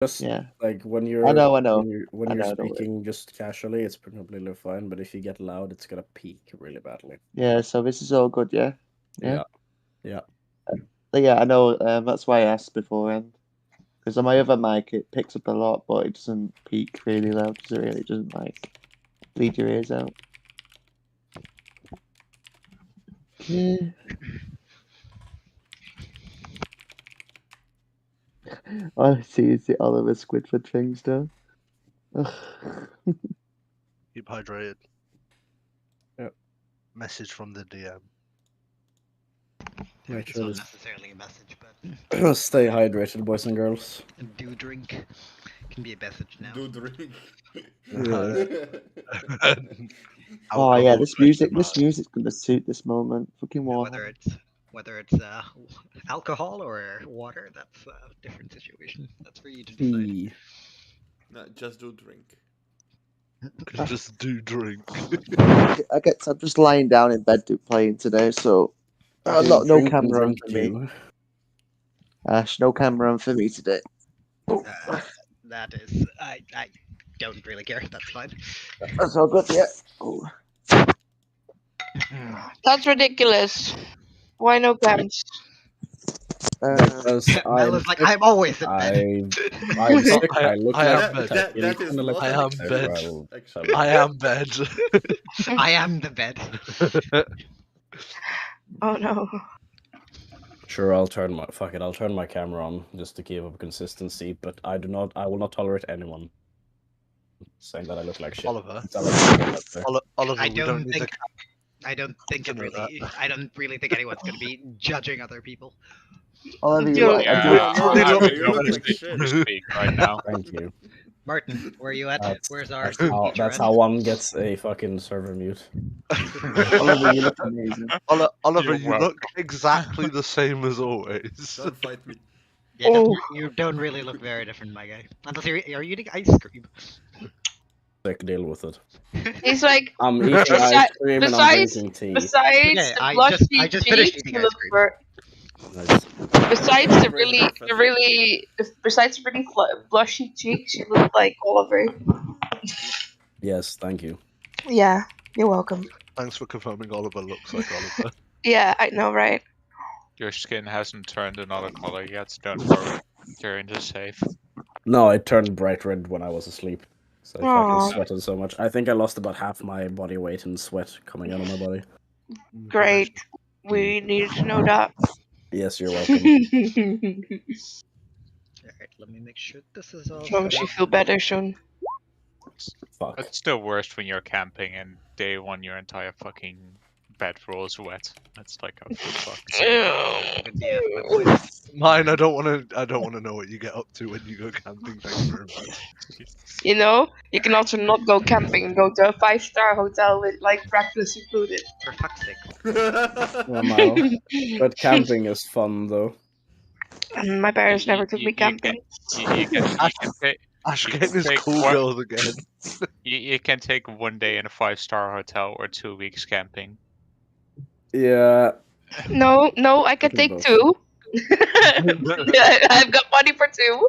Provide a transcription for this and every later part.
Just Yeah. like when I you're know. when I you're know, don't worry. speaking just casually, it's probably fine. But if you get loud, it's gonna peak really badly. Yeah, so this is all good, yeah? Yeah. Yeah. But yeah, I know, that's why I asked beforehand. Because on my other mic, it picks up a lot, but it doesn't peak really loud, does it really? It doesn't, like, bleed your ears out. Okay. All I see is the Oliver Squidward thing still. Ugh. Keep hydrated. Yep. Message from the DM. Make It's sure not to necessarily a message, but stay hydrated, boys and girls. do drink can be a message now. Do drink. Oh yeah, Alcohol this music's festival. gonna suit this moment. Fucking Yeah, Warhammer. whether it's alcohol or water, that's a different situation. That's for you to decide. Tea. No, just do drink. Just do drink. I'm just lying down in bed playing today, so no Drink and camera on drink for me. too. Ash, no camera on for me today. That is, I don't really care. That's fine. That's all good, yeah. Oh. That's ridiculous. Why no cams? Because Mel is like, I'm always in bed. I'm sick. I look I like am bed. That is not I an am excuse, bed. actually. I am bed. I am the bed. Oh no. Sure, I'll turn my camera on just to keep up consistency. But I will not tolerate anyone saying that I look like shit. Oliver. Oliver, I we don't don't need think. I don't think to know I don't really think anyone's going to be judging other people. Oliver, Dude. look, You look like to shit. speak right now. Thank you. Martin, where are you at? Where's our That's how one gets a fucking server mute. Oliver, you look amazing. Oliver, You're you look exactly the same as always. Don't fight me. Yeah, Oh. you don't really look very different, my guy. Unless are you eating ice cream? Sick, deal with it. He's like, I'm eating ice cream and I'm drinking tea. besides Okay, the I blushy just finished cheeks, eating you ice look cream. Nice. besides the really blushy cheeks, you look like Oliver. Yes, thank you. Yeah, you're welcome. Thanks for confirming Oliver looks like Oliver. Yeah, I know, right? Your skin hasn't turned another color yet, so don't worry. You're into safe. No, it turned bright red when I was asleep. So I Aw. fucking sweated so much. I think I lost about half my body weight in sweat coming out of my body. Great. We needed to know that. Yes, you're welcome. Alright, let me make sure this is all As long as set you up. feel better soon. Fuck. It's still worst when you're camping and day one your entire fucking bedroll is wet. That's like a fuck. Yeah, Mine, I don't want to know what you get up to when you go camping. Thank you very much. You know, you can also not go camping and go to a 5-star hotel with like breakfast included. for fuck's sake. Yeah, Mal. But camping is fun though. My parents never took me You can- camping. Ash getting his take cool one- girls again. You can take one day in a 5-star hotel or 2 weeks camping. Yeah. No, I can can take both. 2. I've got money for 2.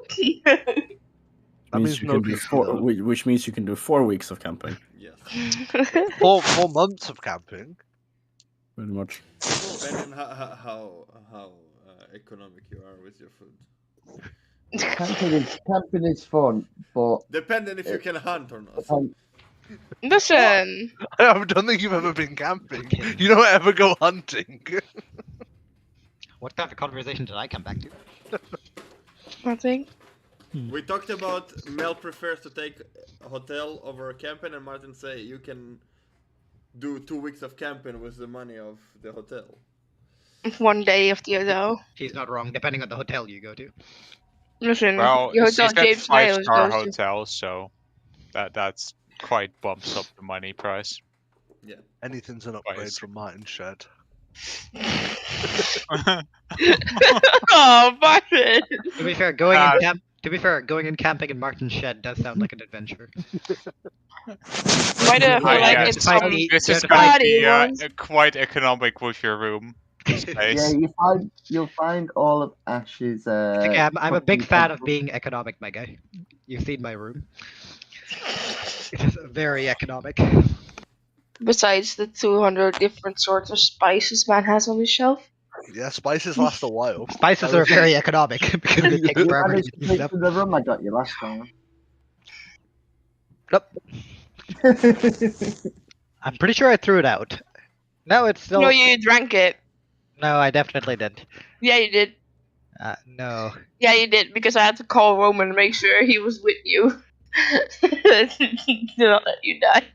That means you no can do people, though. which means you can do 4 weeks of camping. Yes. 4 months of camping. Pretty much. Depending how economic you are with your food. Camping is fun, but Depending if you can hunt or not. Listen, I don't think you've ever been camping. You don't ever go hunting. What kind of conversation did I come back to? nothing. We talked about Mel prefers to take a hotel over camping, and Martin say you can do 2 weeks of camping with the money of the hotel. 1 day of the hotel. She's not wrong, depending on the hotel you go to. Listen, Well, your she's hotel got James Niles 5-star goes to. hotels, so that's quite bumps up the money price. Yeah. Anything's an upgrade Twice. from Martin Shed. Oh, Martin! To be fair, going in camping in Martin's shed does sound like an adventure. Why do I feel like yes, it's some this is Don't going to party be ones? quite economic with your room. Yeah, you'll find all of Ash's. Okay, I'm a big cooking fan of utensils. being economic, my guy. You've seen my room. It is very economic. Besides the 200 different sorts of spices man has on his shelf. Yeah, spices last a while. Spices are very economic because it takes You forever to managed get to these make up. the rum I got you last time. Nope. I'm pretty sure I threw it out. No, it's still. No, you drank it. No, I definitely didn't. Yeah, you did. No. Yeah, you did, because I had to call Roman and make sure he was with you. To not let you die.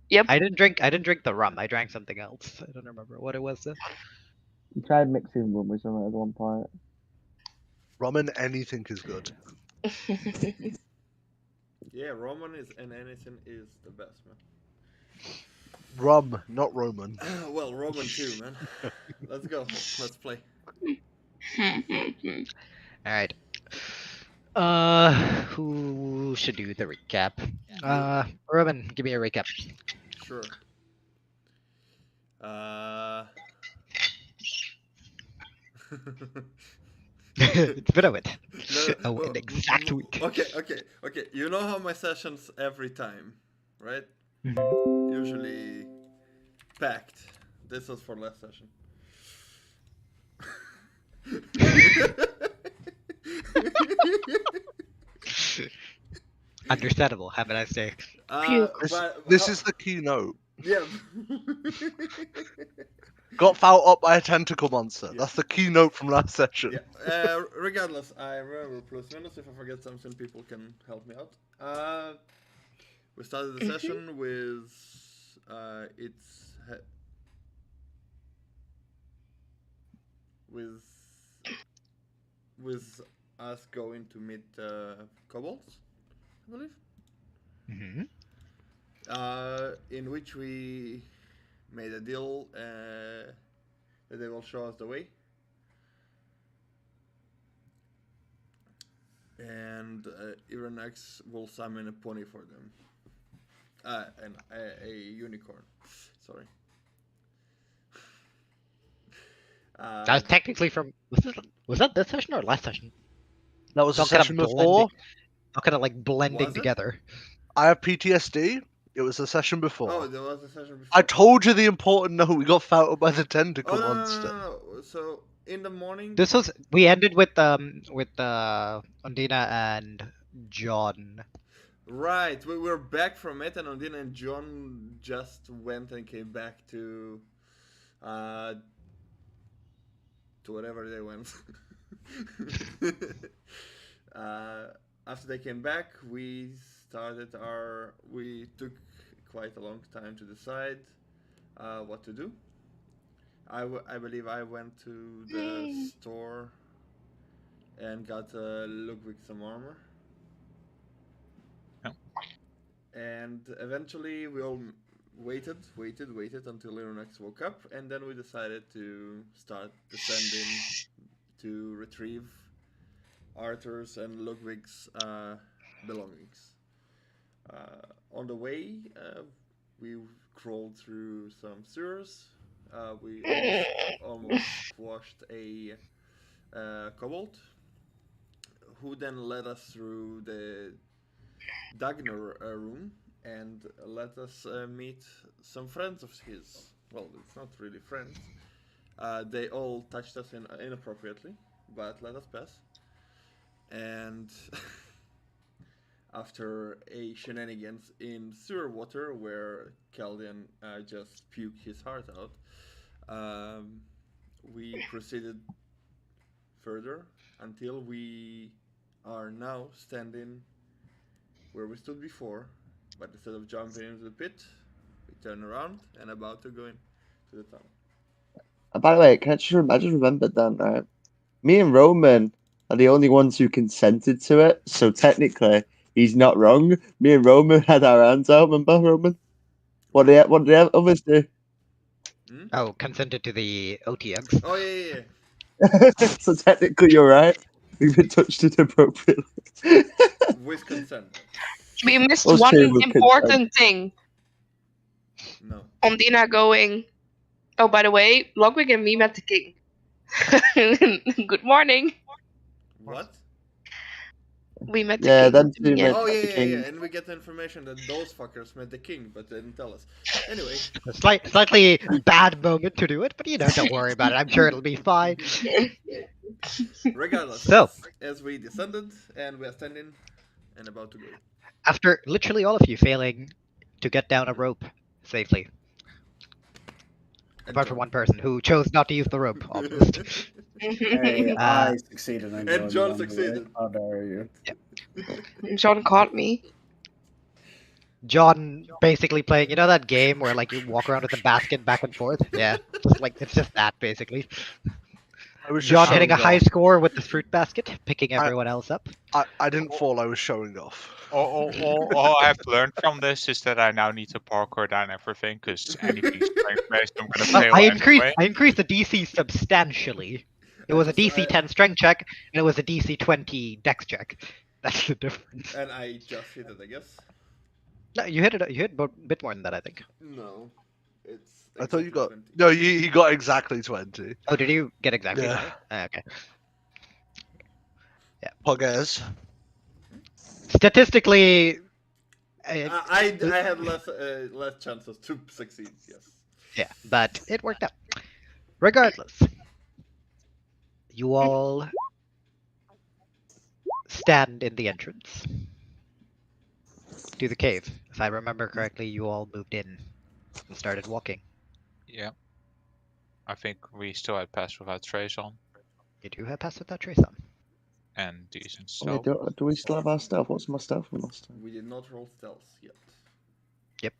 Yep. I didn't drink the rum. I drank something else. I don't remember what it was. You tried mixing rum with something at one point. Ramen, anything is good. Yeah, Roman is and anything is the best, man. Rum, not Roman. Well, Roman too, man. Let's go. Let's play. Alright. Who should do the recap? Roman, give me a recap. Sure. It's been a bit. No, An exact week. Okay. You know how my sessions every time, right? Usually packed. This was for last session. Understandable. Have a nice day. This is the keynote. Yeah. Got fouled up by a tentacle monster. That's the keynote from last session. Yeah. Regardless, I remember plus minus. If I forget something, people can help me out. We started the session with with us going to meet kobolds, I believe. In which we made a deal that they will show us the way. And Irenax will summon a pony for them. And a unicorn. Sorry. That was technically from. Was that this session or last session? That was the It's all kind of session before. All kind of like blending Was it? together. I have PTSD. It was the session before. Oh, there was a session before. I told you the important note. We got fouled up by the tentacle Oh, no. monster. So in the morning. This was we ended with Undina and John. Right, we were back from it, and Undina and John just went and came back to whatever they went. After they came back, we took quite a long time to decide what to do. I believe I went to the store and got Ludwig some armor. And eventually we all waited until Irenax woke up, and then we decided to start descending to retrieve Arthur's and Ludwig's belongings. On the way, we crawled through some sewers. We almost squashed a kobold, who then led us through the Dagnar room and let us meet some friends of his. Well, it's not really friends. They all touched us inappropriately, but let us pass. And after a shenanigans in sewer water where Caldian just puked his heart out, we proceeded further until we are now standing where we stood before, but instead of jumping into the pit, we turn around and about to go into the tunnel. By the way, I just remembered then, right? Me and Roman are the only ones who consented to it, so technically he's not wrong. Me and Roman had our hands out, remember, Roman? What did the others do? Oh, consented to the OTX. Oh yeah. So technically you're right. We've been touched inappropriately. With consent. We missed Us one two would important thing. No. Ondina going. Oh, by the way, Logwig and me met the king. Good morning. What? We met the Yeah, king. them two Yeah. met Oh the yeah, king. and we get the information that those fuckers met the king, but they didn't tell us. Anyway, A slightly bad moment to do it, but don't worry about it. I'm sure it'll be fine. regardless, So. as we descended and we are standing and about to go. After literally all of you failing to get down a rope safely, And apart from John. one person who chose not to use the rope, almost. Hey, I succeeded in And going John down the way. succeeded. How dare you? John caught me. John basically playing, that game where like you walk around with a basket back and forth? Yeah, it's just that basically. I was John just hitting a showing high off. score with the fruit basket, picking everyone else up. I didn't fall. I was showing off. All I've learned from this is that I now need to parkour down everything because anything strength based, I'm gonna fail I anyway. increased the DC substantially. It was a DC 10 strength check, and it was a DC 20 dex check. That's the difference. And I just hit it, I guess. No, you hit a bit more than that, I think. No, it's. I thought you exactly got 20. no. You got exactly 20. Oh, did you get exactly Yeah. 20? Okay. Poggers. Statistically, I had less chances to succeed. Yes. yeah, but it worked out. Regardless, you all stand in the entrance to the cave. If I remember correctly, you all moved in and started walking. Yeah. I think we still had Pass Without Trace on You do have Pass Without Trace on. and decent Oh, wait, stealth. do we still have our stealth? What's my stealth from last time? We did not roll stealth yet.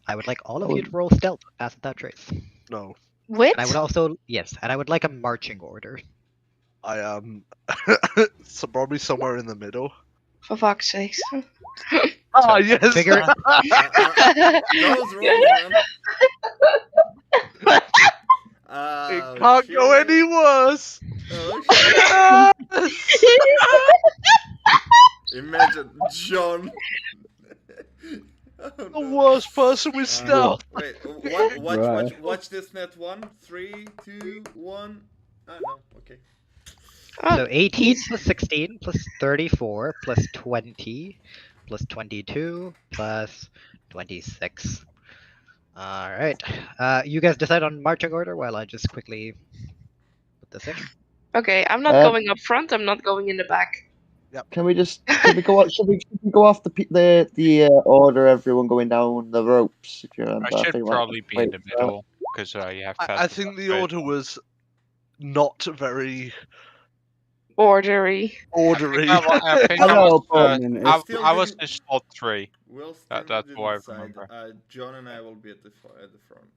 I would like all of Oh. you to roll stealth with Pass Without Trace. No, What? And I would also, yes, and I would like a marching order. I am. So probably somewhere in the middle. For fuck's sake. Ah, yes. Figure- Those rolls, man. It can't go any worse. Oh, shit. Imagine John. Oh, The no. worst person with stealth. Wait, watch this net 1, 3, 2, 1. Ah, no, okay. So 18 plus 16 plus 34 plus 20 plus 22 plus 26. Alright. You guys decide on marching order while I just quickly put this in. Okay, I'm not Uh, going up front, I'm not going in the back. Can we go off? Should we go off the order? Everyone going down the ropes. If you remember, I should think probably be in the wait, well, middle because you have. I Pass think the Without order Trace. was not very Ordery. orderly. I think I I know, was, but mean, I, Still I was didn't- in slot 3. We'll That's stand what I inside. remember. John and I will be at the front.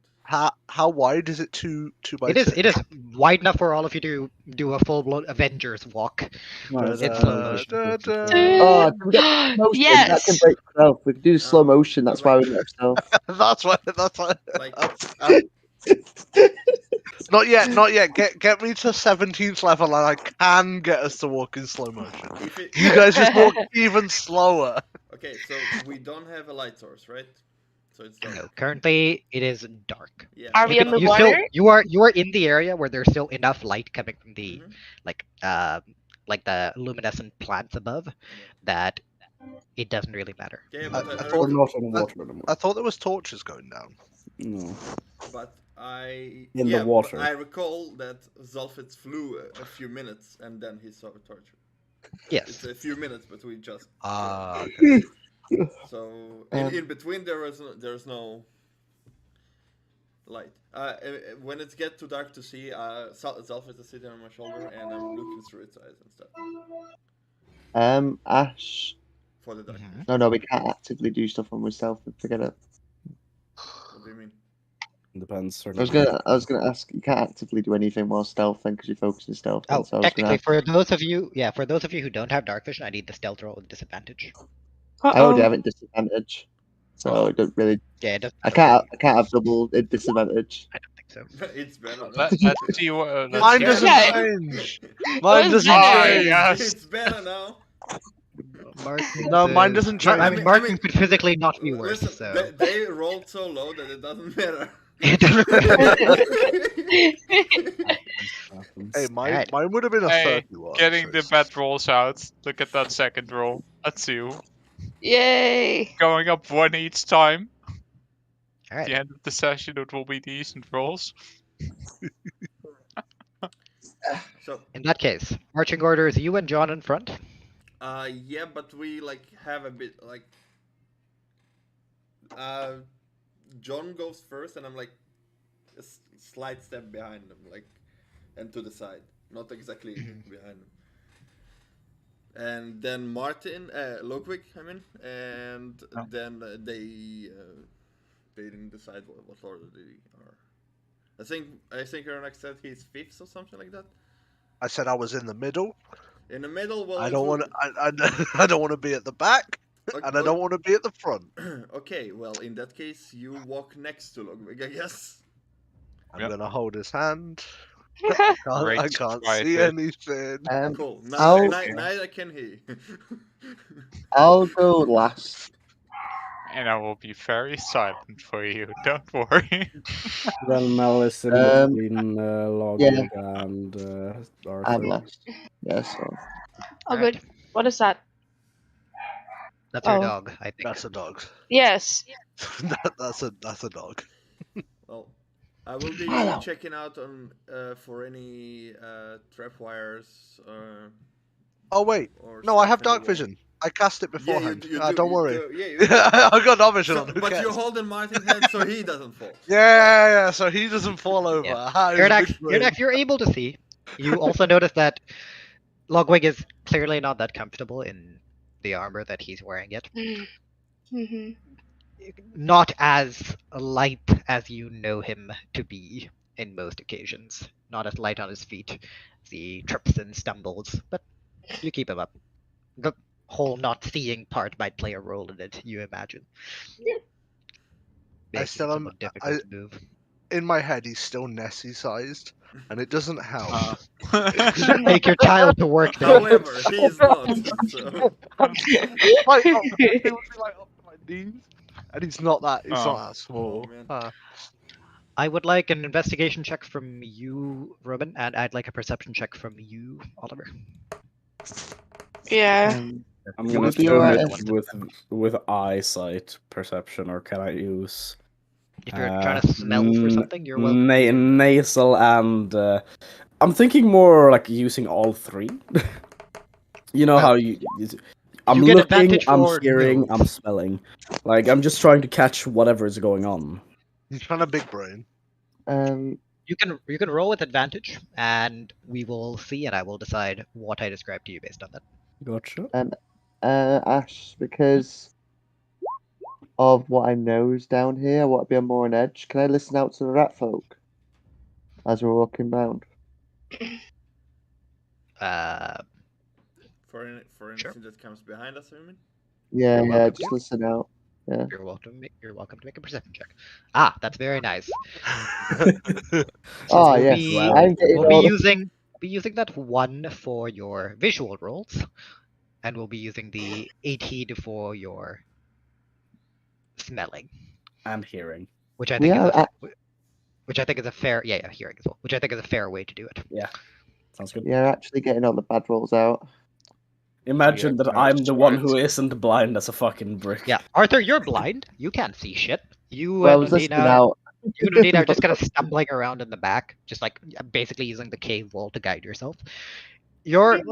How wide is it? 2 by It is 6? it is wide enough for all of you to do a full blown Avengers walk. Nice. It's slow motion. Oh, can we get slow motion? That can Yes! break stealth. We can do slow motion. That's why we don't stealth. That's why. Like, Not yet. Get me to 17th level, and I can get us to walk in slow motion. if it, You guys just walk even slower. okay, so we don't have a light source, right? So it's dark. No, currently it is dark. Yeah. Are we You in can- the you water? still you are in the area where there's still enough light coming from the Mhm. like the luminescent plants above that it doesn't really matter. Okay, I but thought- We're not in the water anymore. I thought there was torches going down. No. but I In the yeah, but water. I recall that Zolfitz flew a few minutes and then he saw a torch. It's Yes. a few minutes, but we just Ah, so Um, in between there's no light. When it gets too dark to see, Zolfitz is sitting on my shoulder and I'm looking through its eyes and stuff Ash. for the dark. Mhm. No, we can't actively do stuff on with stealth. Forget it. What do you mean? Depends. I was gonna ask. You can't actively do anything while stealth, then, because you're focusing stealth. Oh, so I was technically, gonna. for those of you who don't have dark vision, I need the stealth roll with disadvantage. I already have it disadvantage, so it don't really. Yeah, it doesn't. I can't have double disadvantage. I don't think so. It's better. Let's see what. Mine Yeah. doesn't Yeah. change. It Mine was doesn't better. change. yes. It's better now. Martin. No, mine doesn't change. I mean, Martin could physically not be worse. Listen, So they rolled so low that it doesn't matter. it doesn't Hey, mine, Alright. mine would have been a Hey, 31. getting so the it's- bad rolls out. Look at that second roll. A 2. Yay! Going up 1 each time. At Alright. the end of the session, it will be decent rolls. So, In that case, marching order is you and John in front. yeah, but we like have a bit like. John goes first, and I'm like a slight step behind him, like, and to the side, not exactly behind him. And then Martin, Ludwig, I mean, and then they didn't decide what order they are. I think Ronak said he's fifth or something like that. I said I was in the middle. In the middle, well, I it don't will- want to. I don't want to be at the back, Okay, and I don't want to be at the front. Okay, well, in that case, you walk next to Ludwig, I guess. I'm Yep. gonna hold his hand. Great I can't try see to- anything. Cool. I'll- Neither can he. I'll go last. And I will be very silent for you. Don't worry. Then Mel is in Um, between Logwig and Arthur. I'm last. Yeah, so. Oh, good. What is that? That's your Oh. dog, I think. That's a dog. Yes. that's a dog. Well, I will be Hello. checking out on for any trap wires. Oh wait, Or no, I stuff have in the dark wall. vision. I cast it Yeah, beforehand. you Don't worry. Yeah, you do. I got dark vision So- on. Who but cares? you're holding Martin's hand so he doesn't fall. Yeah, so he doesn't fall over. Yeah. Ah, he's a Irnax, big brain. you're able to see. You also notice that Logwig is clearly not that comfortable in the armor that he's wearing yet. hmm Not as light as you know him to be in most occasions. Not as light on his feet as he trips and stumbles, but you keep him up. The whole not seeing part might play a role in it, you imagine. Yeah. Making it still am- somewhat difficult to move. In my head, he's still Nessie sized, and it doesn't help. Take your child to work though. However, he's not. So. Like, oh, he would be like up to my knees, and he's not that. He's Oh. not that small. Oh, man. I would like an investigation check from you, Roman, and I'd like a perception check from you, Oliver. Yeah. I'm Would gonna it be do alright it with eyesight perception, or can I use If you're trying to smell for something, you're welcome. nasal and I'm thinking more like using all three. You know how I'm You get looking, advantage I'm for hearing, nose. I'm smelling. Like I'm just trying to catch whatever is going on. He's trying to big brain. You can roll with advantage, and we will see, and I will decide what I describe to you based on that. Gotcha. Ash, because of what I knows down here, I want to be on more on edge. Can I listen out to the rat folk as we're walking round? For Sure. anything that comes behind us, I mean. Yeah, You're yeah, welcome just to. listen out. You're welcome to make a perception check. Ah, that's very nice. Oh, we'll yes. be- I'm getting We'll all be using that 1 for your visual rolls, and we'll be using the 18 for your smelling, And hearing. which I think Yeah, which I think is a fair hearing as well, which I think is a fair way to do it. Sounds good. Yeah, actually getting all the bad rolls out. Imagine Yeah, that I'm the one smart. who isn't blind as a fucking brick. Yeah, Arthur, you're blind. You can't see shit. You Well, I and was listening Undina, out. you and Undina are just kind of stumbling around in the back, just like basically using the cave wall to guide yourself. You're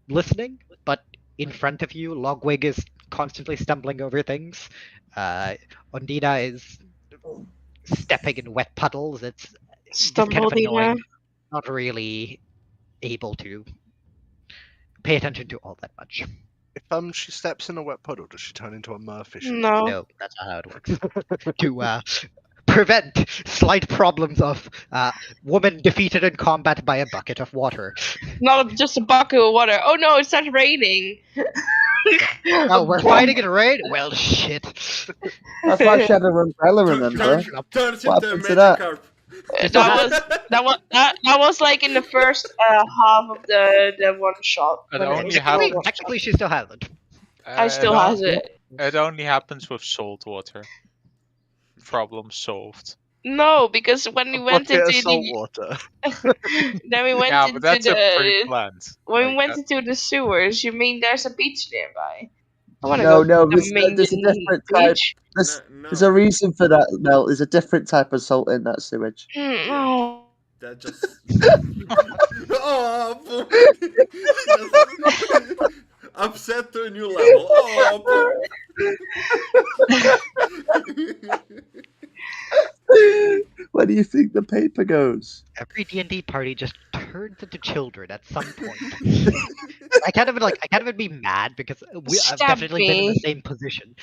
listening, but in front of you, Logwig is constantly stumbling over things. Undina is stepping in wet puddles. It's kind of Stumbled annoying. Not really able to pay attention to all that much. If she steps in a wet puddle, does she turn into a merfish? No. No, that's not how it works. To prevent slight problems of woman defeated in combat by a bucket of water. Not just a bucket of water. Oh no, it started raining. Oh, we're fighting in rain? Well, shit. That's why she had an umbrella, remember? Turns What into a happened to that? Magikarp. That was like in the first half of the one shot. But when it only was half- over. Technically, she still hasn't. I still has it. It only happens with salt water. Problem solved. No, because when we A went bucket of into salt the water. then we went Yeah, into but that's a the pre-planned. when we Like, went into the sewers. You mean there's a beach nearby? I want to No, go no, to the main there's a different type. beach. There's a reason for that, Mel. There's a different type of salt in that sewage. No. That just. Oh, Just upset to a new level. Oh, Where do you think the paper goes? Every D&D party just turns into children at some point. I can't even be mad because I've Stab definitely been in the me. same position.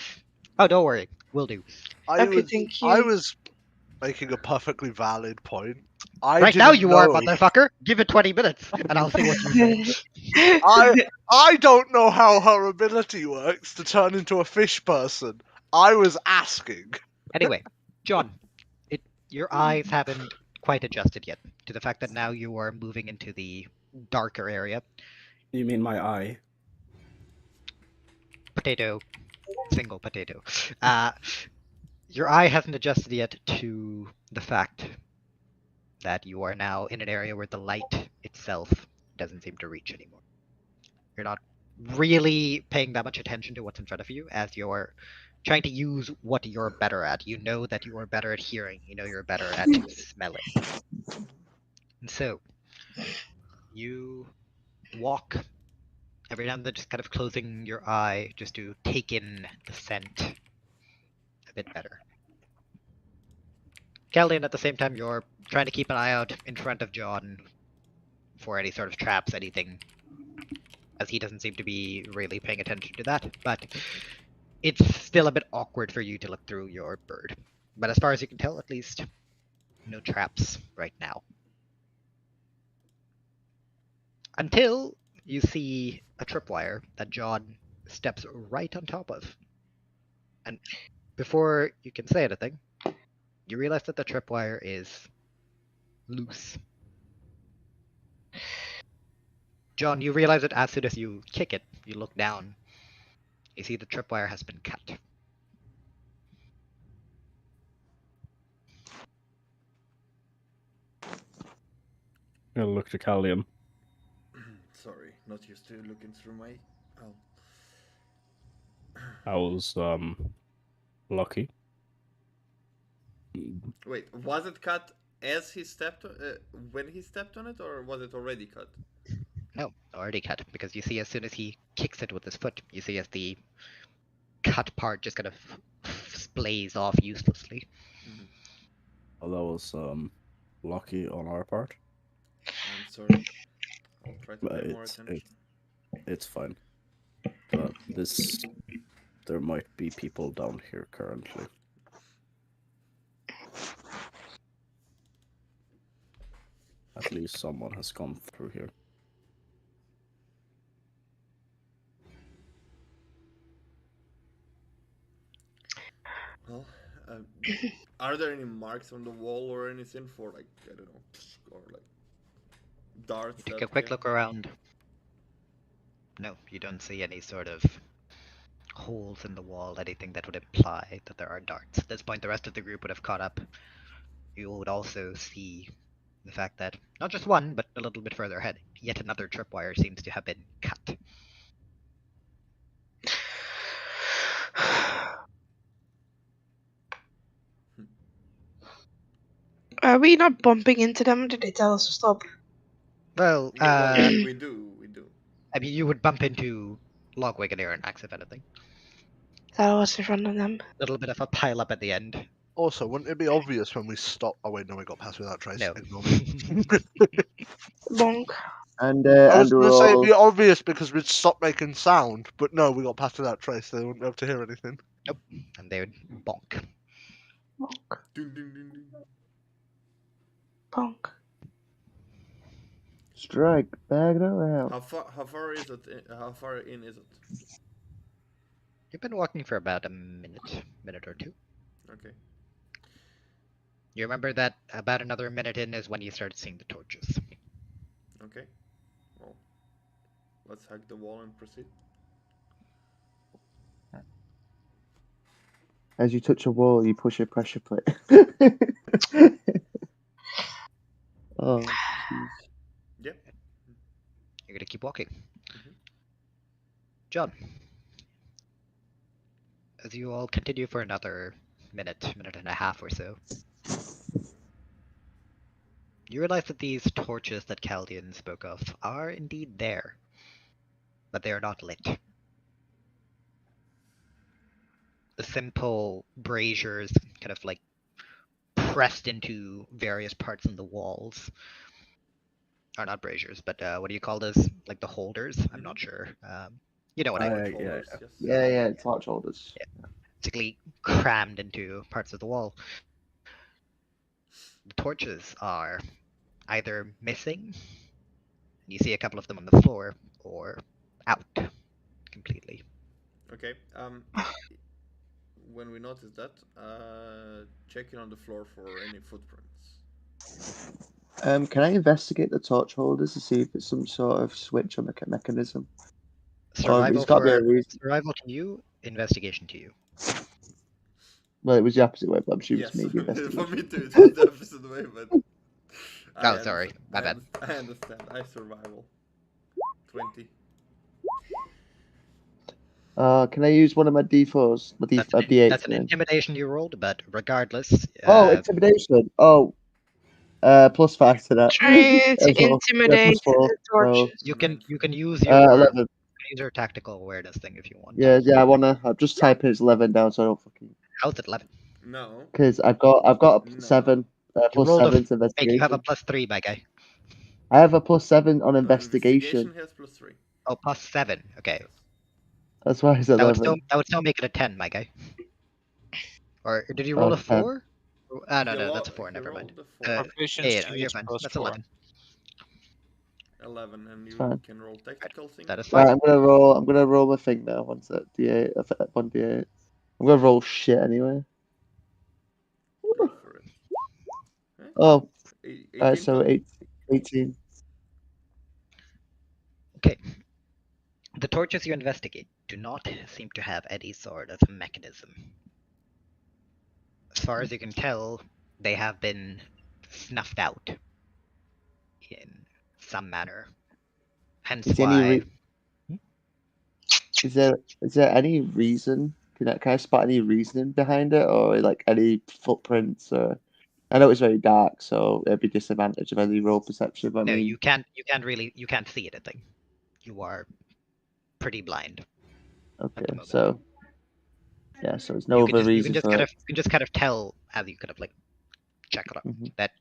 Oh, don't worry, we'll do. Okay, thank you. I was making a perfectly valid point. I Right now didn't you are, know- motherfucker. Give it 20 minutes, and I'll see what you say. I don't know how her ability works to turn into a fish person. I was asking. Anyway, John, your eyes haven't quite adjusted yet to the fact that now you are moving into the darker area. You mean my eye? Potato, single potato. Your eye hasn't adjusted yet to the fact that you are now in an area where the light itself doesn't seem to reach anymore. You're not really paying that much attention to what's in front of you as you're trying to use what you're better at. You know that you are better at hearing. You know you're better at smelling. And so, you walk every now and then, just kind of closing your eye just to take in the scent a bit better. Kelly, at the same time, you're trying to keep an eye out in front of John for any sort of traps, anything, as he doesn't seem to be really paying attention to that. But it's still a bit awkward for you to look through your bird. But as far as you can tell, at least, no traps right now. Until you see a tripwire that John steps right on top of. And before you can say anything, you realize that the tripwire is loose. John, you realize it as soon as you kick it. You look down. You see the tripwire has been cut. I look to Callium. sorry, not used to looking through my. Oh. I was lucky. Wait, was it cut as he stepped when he stepped on it, or was it already cut? No, already cut, because you see as soon as he kicks it with his foot, you see as the cut part just kind of splays off uselessly. Well, that was lucky on our part. I'm sorry. I'll try to But pay more attention. It's fine. But there might be people down here currently. At least someone has gone through here. Well, are there any marks on the wall or anything for, like, I don't know, or like darts? Take that a quick can- look around. No, you don't see any sort of holes in the wall, anything that would imply that there are darts. At this point, the rest of the group would have caught up. You would also see the fact that not just one, but a little bit further ahead, yet another tripwire seems to have been cut. Are we not bumping into them? Did they tell us to stop? Well, Yeah, we do. I mean, you would bump into Logwig and Aronnax, if anything. That was in front of them. A little bit of a pile up at the end. Also, wouldn't it be obvious when we stop? Oh wait, no, we got past without trace. No. Ignore me. Bonk. And I was and we're gonna say it'd all be obvious because we'd stop making sound, but no, we got past without trace. So they wouldn't be able to hear anything. Nope. And they would bonk. Bonk. Ding, ding, ding, ding. Bonk. strike back around. How far is it? How far in is it? You've been walking for about a minute or two. Okay. You remember that about another minute in is when you started seeing the torches. Okay. Well, let's hack the wall and proceed. As you touch a wall, you push a pressure plate. Oh, jeez. Yep. You're gonna keep walking. Mhm. John, as you all continue for another minute and a half or so, you realize that these torches that Chaldean spoke of are indeed there, but they are not lit. The simple braziers kind of like pressed into various parts in the walls. Or not braziers, but what do you call those? Like the holders? I'm not sure. You know what I mean. Torch yeah, holders, yes. Yeah, torch holders. Basically crammed into parts of the wall. The torches are either missing, you see a couple of them on the floor, or out completely. Okay. When we notice that, checking on the floor for any footprints. Can I investigate the torch holders to see if it's some sort of switch or mechanism? Survival it's got to be a for reason. survival to you, investigation to you. Well, it was the opposite way, but I'm sure Yes, it's maybe for investigation. me too. It was the opposite way, but. Oh, sorry, my bad. I understand. I survival. 20. Can I use one of my D4s? My D8s. That's an then? intimidation you rolled, but regardless. Oh, intimidation. Oh, +5 to that. Try to As well. intimidate +4. the torches. you can use 11. your tactical awareness thing if you want. Yeah, I wanna. I'll just type his 11 down so I don't fucking. How's it 11? No. Because I've got a No. 7. You rolled +7 to Make investigation. you have a +3, my guy. I have a +7 on No, investigation. has +3. Oh, +7. Okay. Yes. That's why it's That would 11. still make it a 10, my guy. Or did you roll Oh, a 4? Ah, no, He that's a ro- 4. he Never mind. rolled a 4. Proficiency You're is fine. plus That's 4. 11. 11, and you Fine. can roll tactical thing. That is Right, fine. I'm gonna roll my thing now. One sec. D8. 1d8. I'm gonna roll shit anyway. Go for it. Eh? Oh, 18 alright. So total? 18. Okay. The torches you investigate do not seem to have any sort of mechanism. As far as you can tell, they have been snuffed out in some manner. Hence Is there any why. Is there any reason? Can I spot any reasoning behind it, or like any footprints? Or I know it's very dark, so it'd be disadvantage of any roll perception. But I No, mean, you can't see anything. You are pretty blind. okay, moment. so yeah, so there's no other you reason can for it. just kind of tell as you kind of like check it up Mhm. that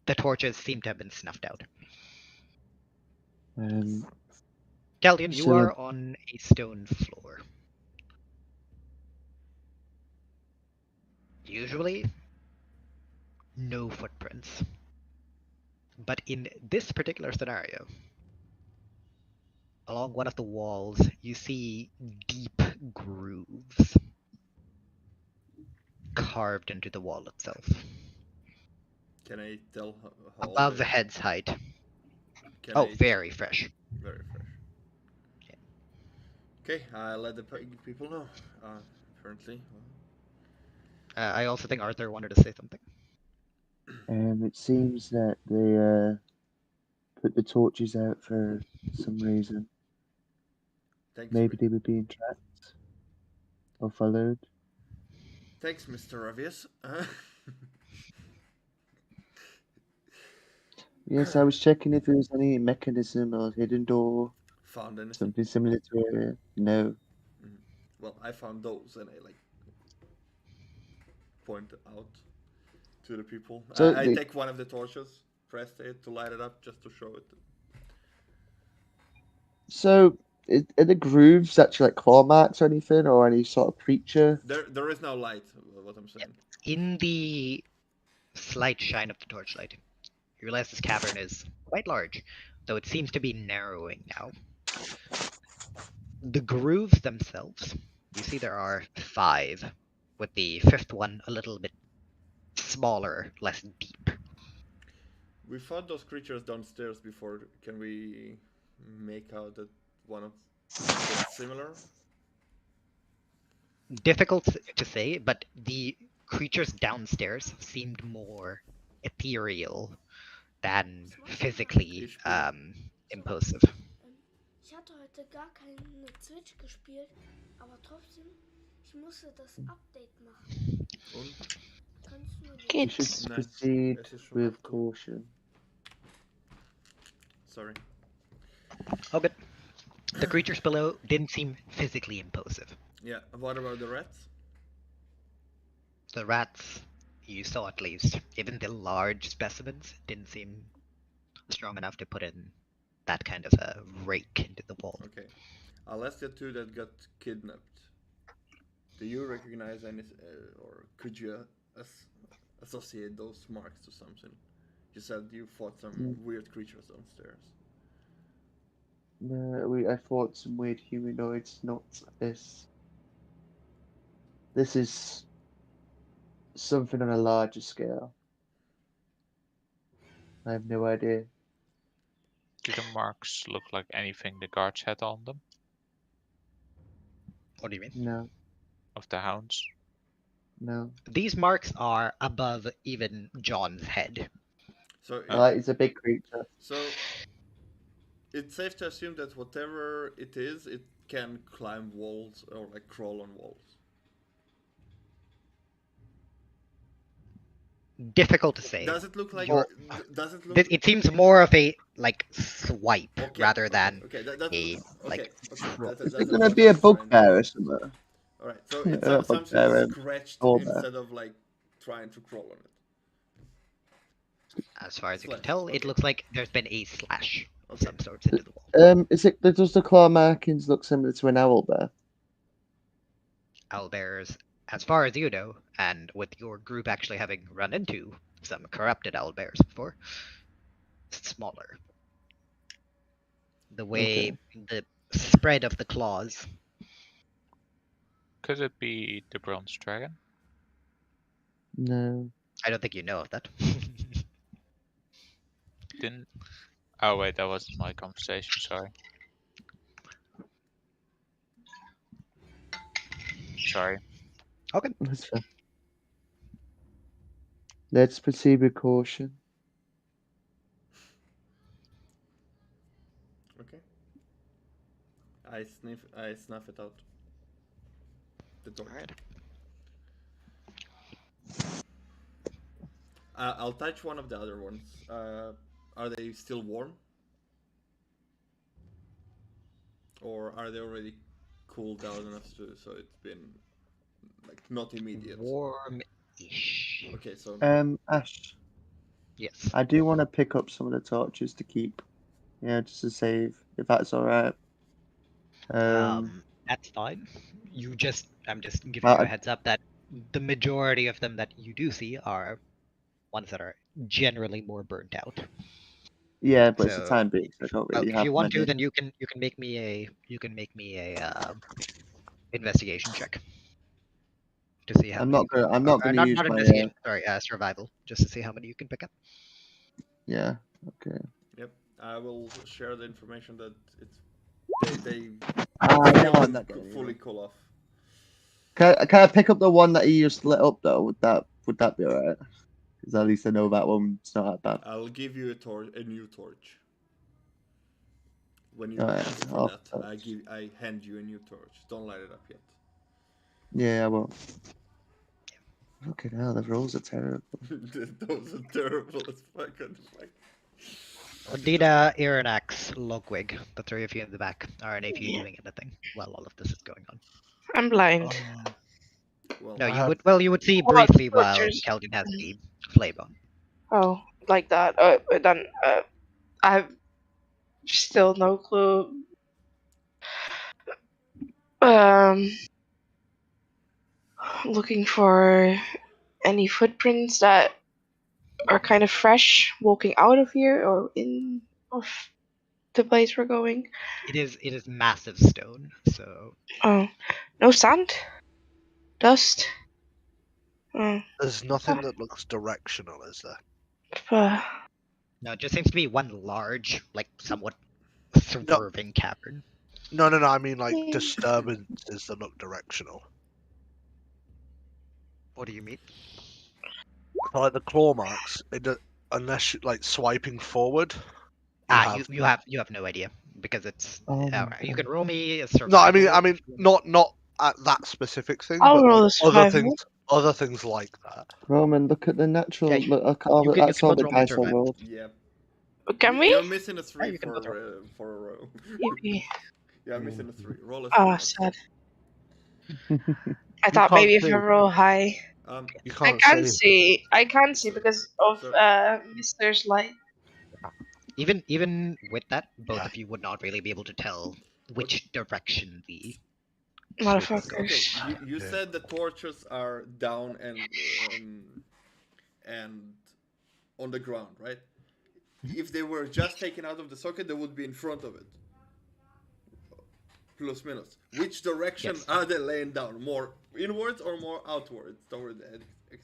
the torches seem to have been snuffed out. Chaldean, you so- are on a stone floor. Usually, no footprints. But in this particular scenario, along one of the walls, you see deep grooves carved into the wall itself, Can I tell how above old the it is? head's height. Can Oh, I- very fresh. Very fresh. Okay, I'll let the people know. Apparently. I also think Arthur wanted to say something. It seems that they put the torches out for some reason. Thanks. Maybe they were being tracked or followed. Thanks, Mr. Ravius. Yes, I was checking if there was any mechanism or hidden door, Found anything? something similar to it. No. Well, I found those, and I like point out to the people. So I the- take one of the torches, press it to light it up, just to show it. So, are the grooves actually like claw marks or anything, or any sort of creature? There is no light. What I'm saying. In the slight shine of the torchlight, you realize this cavern is quite large, though it seems to be narrowing now. The grooves themselves, you see there are 5, with the 5th one a little bit smaller, less deep. We fought those creatures downstairs before. Can we make out that one of them is similar? difficult to say, but the creatures downstairs seemed more ethereal than physically impulsive. Ich hatte heute gar keine Switch gespielt, aber trotzdem, ich musste das Update machen. Und? Kannst du mir You Kids. should Nein, proceed es ist schon with 8 Uhr. caution. Sorry. Oh, good. The creatures below didn't seem physically impulsive. Yeah, what about the rats? The rats, you saw at least, even the large specimens didn't seem strong enough to put in that kind of a rake into the wall. Okay. I'll ask the two that got kidnapped. Do you recognize any, or could you associate those marks to something? You said you fought some weird creatures downstairs. No, I fought some weird humanoids, not this. This is something on a larger scale. I have no idea. Do the marks look like anything the guards had on them? What do you mean? No, Of the hounds? no. These marks are above even John's head. So, It's a big creature. so it's safe to assume that whatever it is, it can climb walls or like crawl on walls. Difficult to say. Does it look like? Or- Does it look? It seems more of a like swipe Okay, rather okay, than okay, that's a, okay, like, okay, Is that's it gonna what be a I'm trying to- bugbear or something? All right, so Yeah, it's a something bugbear, scratched all that. instead of like trying to crawl on it. as far as you can Slash, tell, it okay. looks like there's been a slash of Okay. some sorts into the wall. Is it? Does the claw markings look similar to an owlbear? Owlbears, as far as you know, and with your group actually having run into some corrupted owlbears before, it's smaller. The way the spread of the claws. Could it be the bronze dragon? No. I don't think you know of that. Didn't. Oh wait, that wasn't my conversation. Sorry. Sorry. That's fair. Let's proceed with caution. Okay. I snuff it out. The torch. Alright. I'll touch one of the other ones. Are they still warm? Or are they already cooled down enough so it's been like not immediate? Warm-ish. Okay, so Ash, Yes. I do want to pick up some of the torches to keep. Yeah, just to save, if that's all right. That's fine. I'm just giving you I- a heads up that the majority of them that you do see are ones that are generally more burnt out. Yeah, but it's a So- time being, so I don't Well, really if have you want to, many. then you can make me a investigation check to see how. I'm many not gonna. I'm or- not or gonna not, use not my. investigation. Sorry, survival, just to see how many you can pick up. Yeah. Okay. yep, I will share the information that they No, I'm not getting fully it. cool off. Can I pick up the one that you just lit up though? Would that be alright? Because at least I know that one's not that bad. I'll give you a new torch. When you Alright, ask for I'll- that, I hand you a new torch. Don't light it up yet. Yeah, I won't. Fucking hell, the rolls are terrible. Those are terrible as fuck. Dina, Irinax, Logwig, the three of you in the back, are any of you doing anything while all of this is going on? I'm blind. Well, No, I you would see What briefly while torches? Keldin has the flame on. Oh, like that. But then I have still no clue. Looking for any footprints that are kind of fresh, walking out of here or in of the place we're going. It is massive stone, so Oh, no sand, dust. Oh, There's nothing that looks directional, is there? no, it just seems to be one large, like somewhat swerving cavern. No. I mean like Yeah. disturbances that look directional. What do you mean? Like the claw marks, unless you like swiping forward. You have no idea because it's. Oh my You God. can roll me a No, survival. I mean, not at that specific thing, I'll but roll like a survival. other things like that. Roman, look at the natural. Yeah, Look at all you the, can that's all both the roll me dice I survival. rolled. Yeah. Can we? You're missing a 3 you can both for a row. Yippee. Yeah, I'm missing a 3. Roll a 3. Oh, next. sad. I thought can't maybe if see. I roll high. You I can't can't see. see. I can't see because of So- Mister's light. Even with that, both of you would not really be able to tell which direction the smoke was going. Okay, Motherfuckers. you Yeah. said the torches are down and on the ground, right? If they were just taken out of the socket, they would be in front of it. Plus minus. Which direction Yes. are they laying down? More inwards or more outwards toward the exit?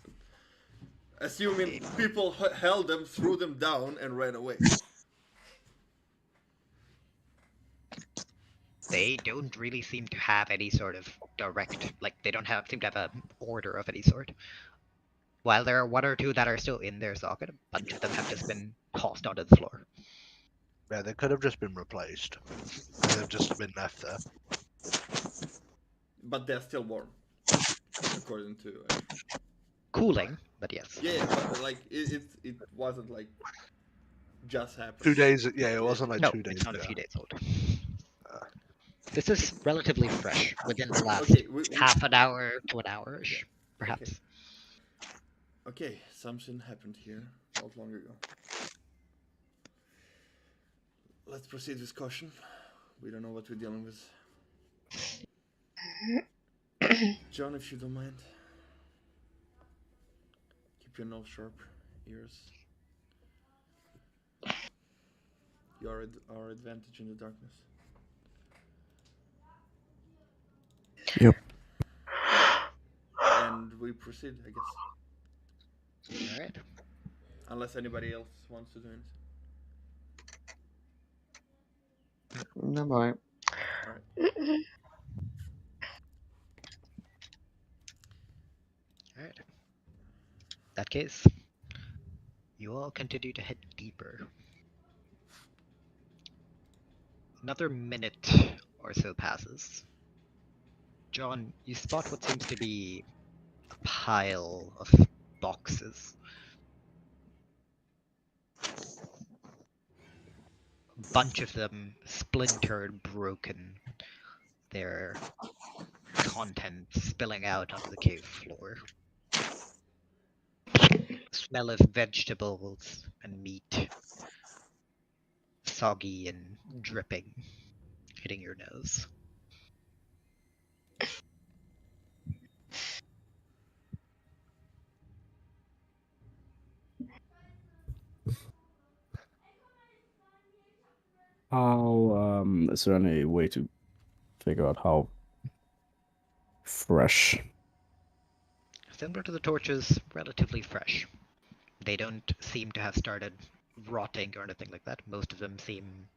Assuming people held them, threw them down, and ran away. They don't really seem to have any sort of direct, like they don't seem to have an order of any sort. While there are one or two that are still in their socket, a bunch of them have just been tossed onto the floor. Yeah, they could have just been replaced. They've just been left there. But they're still warm, according to. Cooling, but yes. Yeah, but like it wasn't like just happened. 2 days. Yeah, it wasn't like No, 2 days. it's not a ago. few days old. This is relatively fresh, within the last Okay, half an hour to an hour-ish, perhaps. Okay, something happened here not long ago. Let's proceed with caution. We don't know what we're dealing with. John, if you don't mind, keep your nose sharp, ears. You are our advantage in the darkness. Yep. And we proceed, I guess. Alright. Unless anybody else wants to do anything. No, right. Alright. In that case, you all continue to head deeper. Another minute or so passes. John, you spot what seems to be a pile of boxes. A bunch of them splintered, broken, their contents spilling out onto the cave floor. Smell of vegetables and meat, soggy and dripping, hitting your nose. How is there any way to figure out how fresh? Similar to the torches, relatively fresh. They don't seem to have started rotting or anything like that. Most of them seem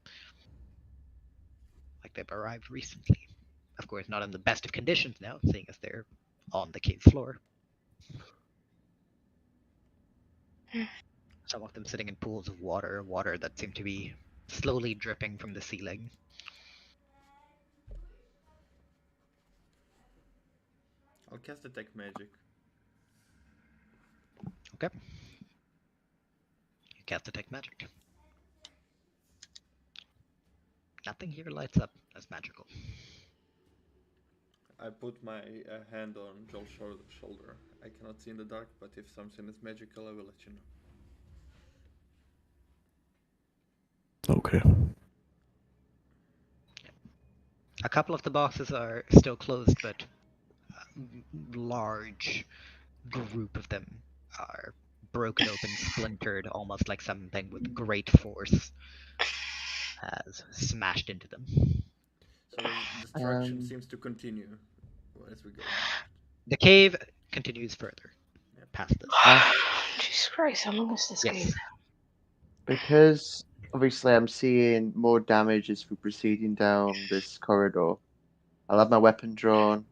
like they've arrived recently. Of course, not in the best of conditions now, seeing as they're on the cave floor. Some of them sitting in pools of water that seem to be slowly dripping from the ceiling. I'll cast Detect Magic. Okay. You cast Detect Magic. Nothing here lights up as magical. I put my hand on Joel's shoulder. I cannot see in the dark, but if something is magical, I will let you know. Okay. A couple of the boxes are still closed, but a large group of them are broken open, splintered, almost like something with great force has smashed into them. So the destruction Um, seems to continue as we go. The cave continues further past this. Jesus Christ, how long is this Yes. game? Because obviously I'm seeing more damage as we're proceeding down this corridor. I'll have my weapon drawn.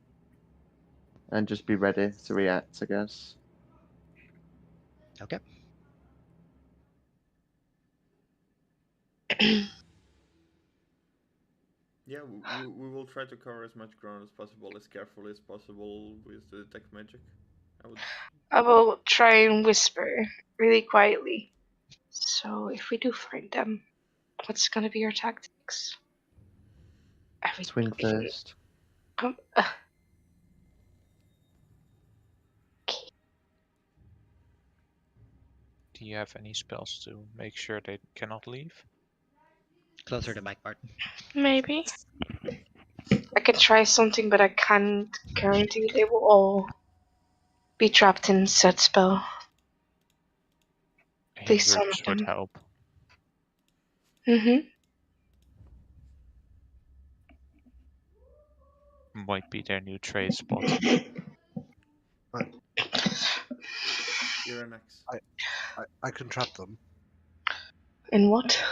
and just be ready to react, I guess. Okay. Yeah, we will try to cover as much ground as possible, as carefully as possible with the detect magic. I will try and whisper really quietly. So if we do find them, what's gonna be your tactics? Swing first. Um, Do you have any spells to make sure they cannot leave? Closer to Mike Martin. maybe. I can try something, but I can't guarantee they will all be trapped in set spell. At least some of Hindrance would them. help. Mm-hmm. Might be their new trade spot. You're next. I can trap them. In what?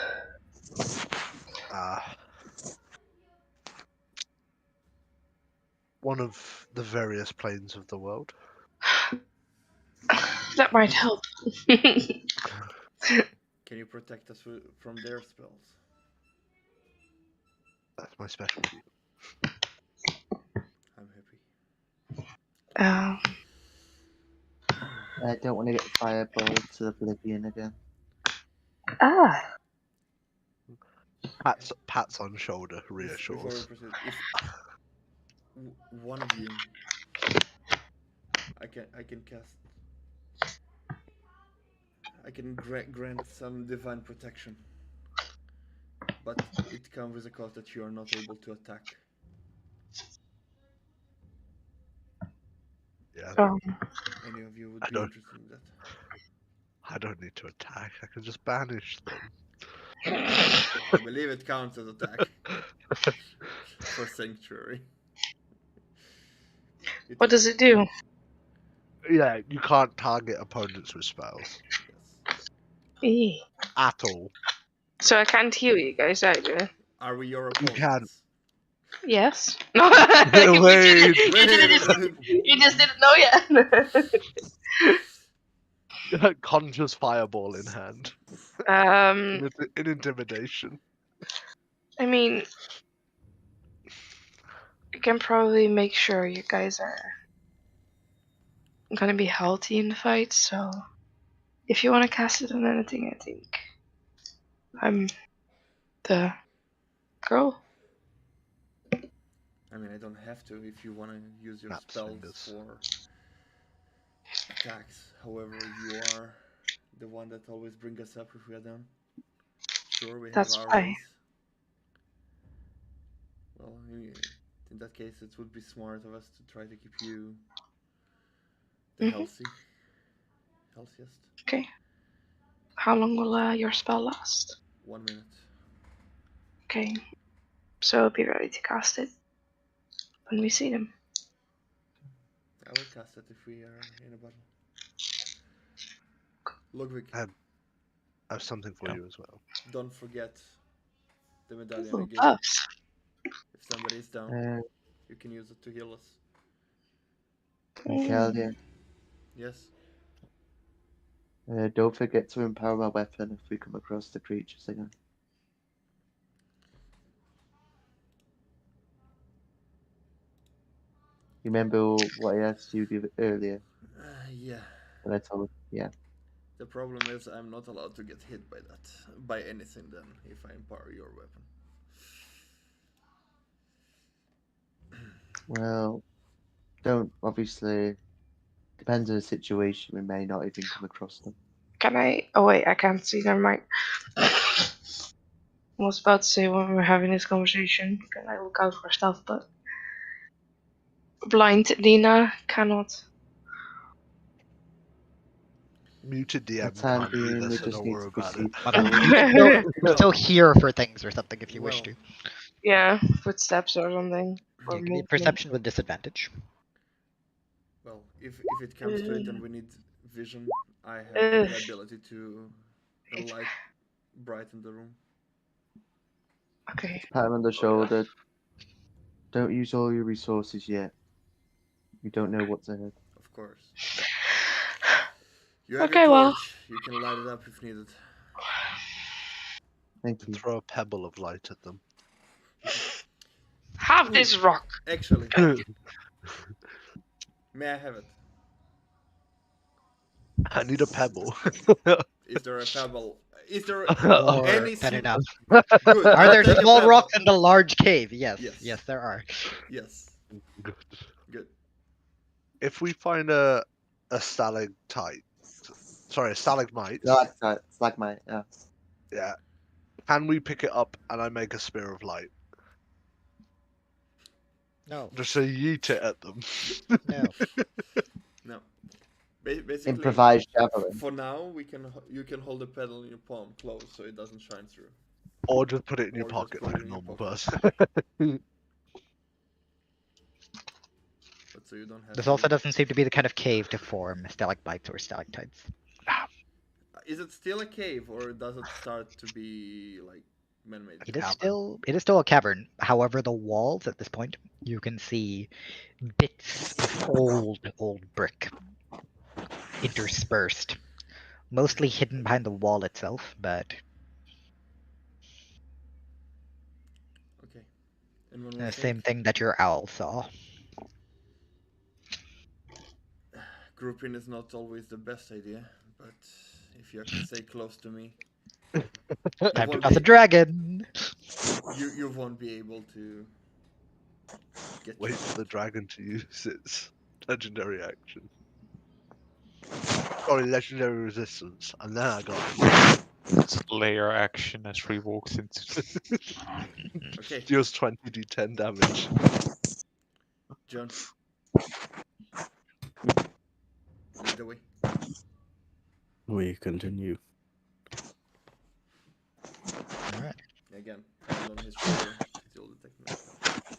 One of the various planes of the world. That might help. Can you protect us from their spells? That's my specialty. I'm happy. I don't want to get fireball to oblivion again. Pats on shoulder reassures. Before we proceed, if one of you, I can cast. I can grant some divine protection, but it comes with a cost that you are not able to attack. Yeah. Any of you would I be don't- interested in that? I don't need to attack. I can just banish them. I believe it counts as attack for sanctuary. What does it do? Yeah, you can't target opponents with spells Eh. at all. So I can't heal you guys either. Are we your You opponents? can. Yes. No. Wait. You just didn't know yet. Conjures fireball in hand. Um. In intimidation. I mean, I can probably make sure you guys are gonna be healthy in the fight. So, if you want to cast it on anything, I think I'm the girl. I mean, I don't have to if you want to use your spells for attacks. However, you are the one that always brings us up if we are down. Sure, we That's have our why. ways. Well, in that case, it would be smart of us to try to keep you the healthiest. Okay. How long will your spell last? 1 minute. Okay. So be ready to cast it when we see them. I will cast it if we are in a battle. Ludwig. I have something for you as well. Don't forget the medallion Ooh, I gave buffs. you. If somebody is down, you can use it to heal us. Gallion. Yes. Don't forget to empower our weapon if we come across the creatures again. You remember what I asked you earlier? Yeah. When I told yeah. The problem is I'm not allowed to get hit by that, by anything then, if I empower your weapon. Well, don't obviously. Depends on the situation. We may not even come across them. Can I? Oh wait, I can't see. Never mind. I was about to say when we were having this conversation, can I look out for stuff? But blind Lena cannot. Muted DM time can't do being, we this, so just don't need worry to about proceed it. You can still hear for things or something if you wish to. Yeah, footsteps or something. Or You can need movement. perception with disadvantage. Well, if it comes to it and we need vision, I have the ability to light brighten the room. Okay. Pat him on the shoulder. Don't use all your resources yet. You don't know what's ahead. Of course. You have Okay, your well. torch. You can light it up if needed. Thank you. Throw a pebble of light at them. Have this rock. Actually, may I have it? I need a pebble. Is there a pebble? Is there More any than enough. Good. Are I'll there take a small pebble. rocks in the large cave? Yes. Yes. Yes, there are. Yes. Good. Good. If we find a stalactite, sorry, a stalagmite, Stalagmite, yeah. yeah, can we pick it up and I make a spear of light? No. Just to yeet it at them. No. No. Basically, Improvised javelin. for now, you can hold the pedal in your palm close so it doesn't shine through. Or just put it in your Or just pocket put it like a in your normal pocket. person. But so you don't have. This to- also doesn't seem to be the kind of cave to form stalagmites or stalactites. Is it still a cave or does it start to be like man-made? It is cavern. still a cavern. However, the walls at this point, you can see bits of old brick interspersed, mostly hidden behind the wall itself, but Okay. And one the more same thing. thing that your owl saw. Grouping is not always the best idea, but if you can stay close to me, Time to won't pass a be- dragon. you won't be able to get Wait you for the out. dragon to use its legendary action. Sorry, legendary resistance. And then I got Slayer action as Free walks into. Okay, deals 20d10 damage. John. Lead the way. We continue. Alright. Again, hand on his shoulder. Still detect me.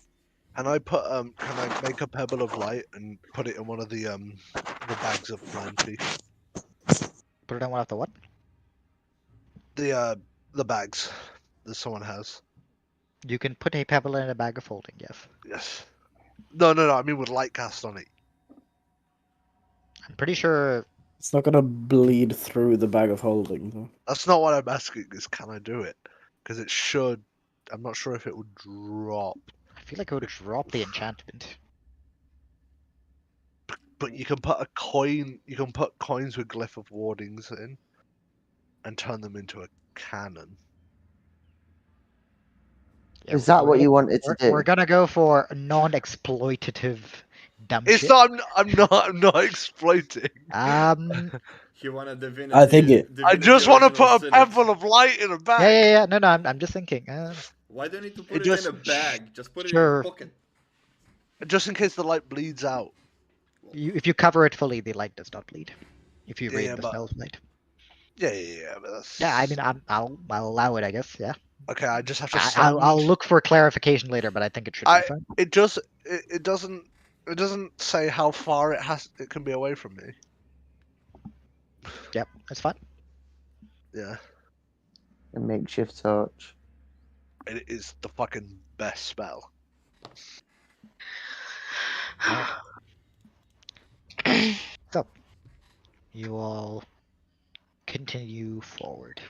Can I put can I make a pebble of light and put it in one of the bags of plenty? Put it on one of the what? The bags that someone has. You can put a pebble in a bag of holding, yes. Yes. No, I mean with light cast on it. I'm pretty sure It's not gonna bleed through the bag of holding, though. That's not what I'm asking, is can I do it? Because it should. I'm not sure if it would drop. I feel like it would drop the enchantment. But you can put a coin. You can put coins with glyph of wardings in, and turn them into a cannon. Yeah, Is that we're what gonna- you wanted to do? We're gonna go for non-exploitative dumb It's shit. not. I'm not exploiting. He wanted divinity. I think it- I divinity just want to original put a sin. pebble of light in a bag. Yeah. No, I'm just thinking. Why do you need to put It it, just- in a bag? Just put it in Sure. your pocket. Just in case the light bleeds out. If you cover it fully, the light does not bleed. If you Yeah, read yeah, the but- spell's light. Yeah, but that's. Yeah, I mean, I'll allow it, I guess. Yeah, Okay, I just have to. I'll send- look for clarification later, but I think it should be fine. It just. It doesn't. It doesn't say how far it can be away from me. Yep, that's fine. Yeah, A makeshift torch. it is the fucking best spell. So, you all continue forward.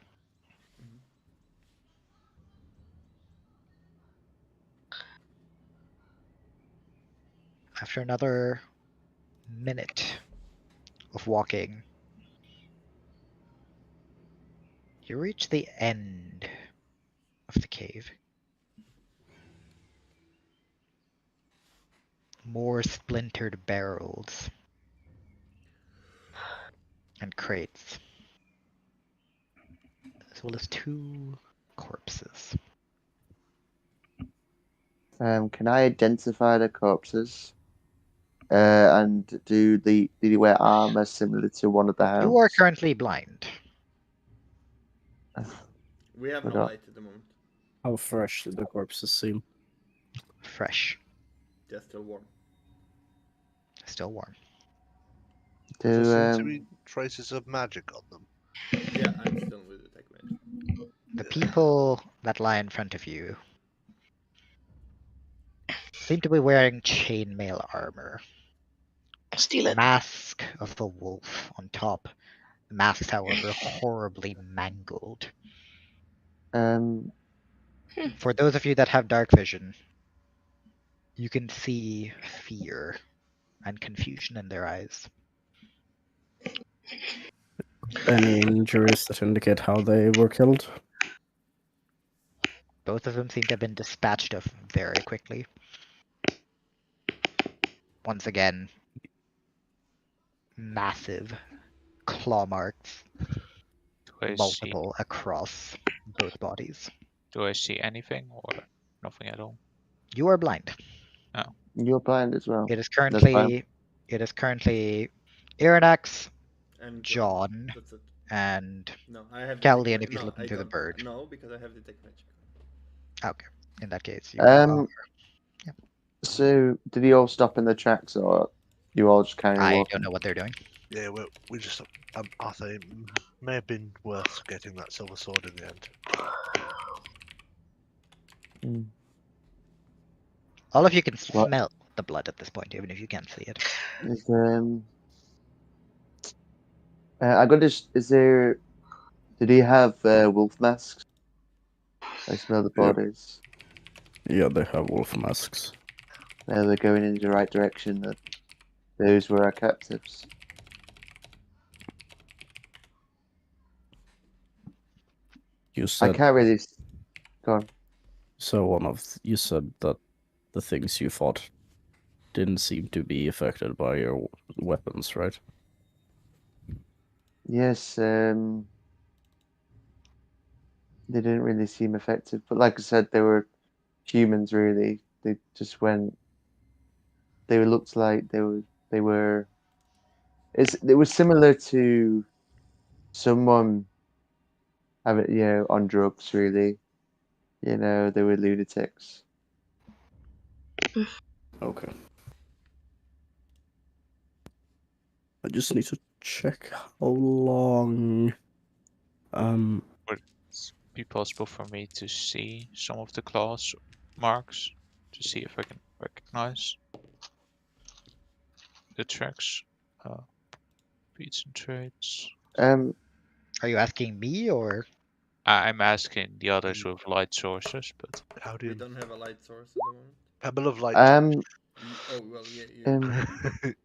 After another minute of walking, you reach the end of the cave. More splintered barrels and crates, as well as 2 corpses. Can I identify the corpses? And do they wear armor similar to one of the hounds? You are currently blind. We have Hold no up. light at the moment. How fresh did the corpses seem? Fresh. They're still warm. Still warm. There Do seem to be traces of magic on them. Yeah, I'm still with detect magic. The people that lie in front of you seem to be wearing chainmail armor. Steal it. mask of a wolf on top. The masks, however, horribly mangled. For those of you that have dark vision, you can see fear and confusion in their eyes. Any injuries that indicate how they were killed? Both of them seem to have been dispatched of very quickly. Once again, massive claw marks, Do I see? multiple across both bodies. Do I see anything or nothing at all? You are blind. You're blind as well. It is fine. currently Irinax, And John, That's it. and No, I have. Caldian detect- if he's no, looking I through the don't. bird. No, because I have detect magic. Okay. In that case, you are. So did you all stop in the tracks, or you all just kind of I walk? don't know what they're doing. Yeah, we just. I think it may have been worth getting that silver sword in the end. All of you can What? smell the blood at this point, even if you can't see it. Is I got this. Is there? Did he have wolf masks? I smell the Yep. bodies. Yeah, they have wolf masks. They're going in the right direction. That those were our captives. You I said can't really. Go on. so. You said that the things you fought didn't seem to be affected by your weapons, right? Yes. They didn't really seem effective, but like I said, they were humans. Really, they just went. They looked like they were. It was similar to someone having on drugs. Really, they were lunatics. Okay. I just need to check how long. Would it be possible for me to see some of the claws marks to see if I can recognize the tracks? Beats and traits. Are you asking me or? I'm asking the others with light sources, but How do We you? don't have a light source at the moment. Pebble of light. Oh well, yeah.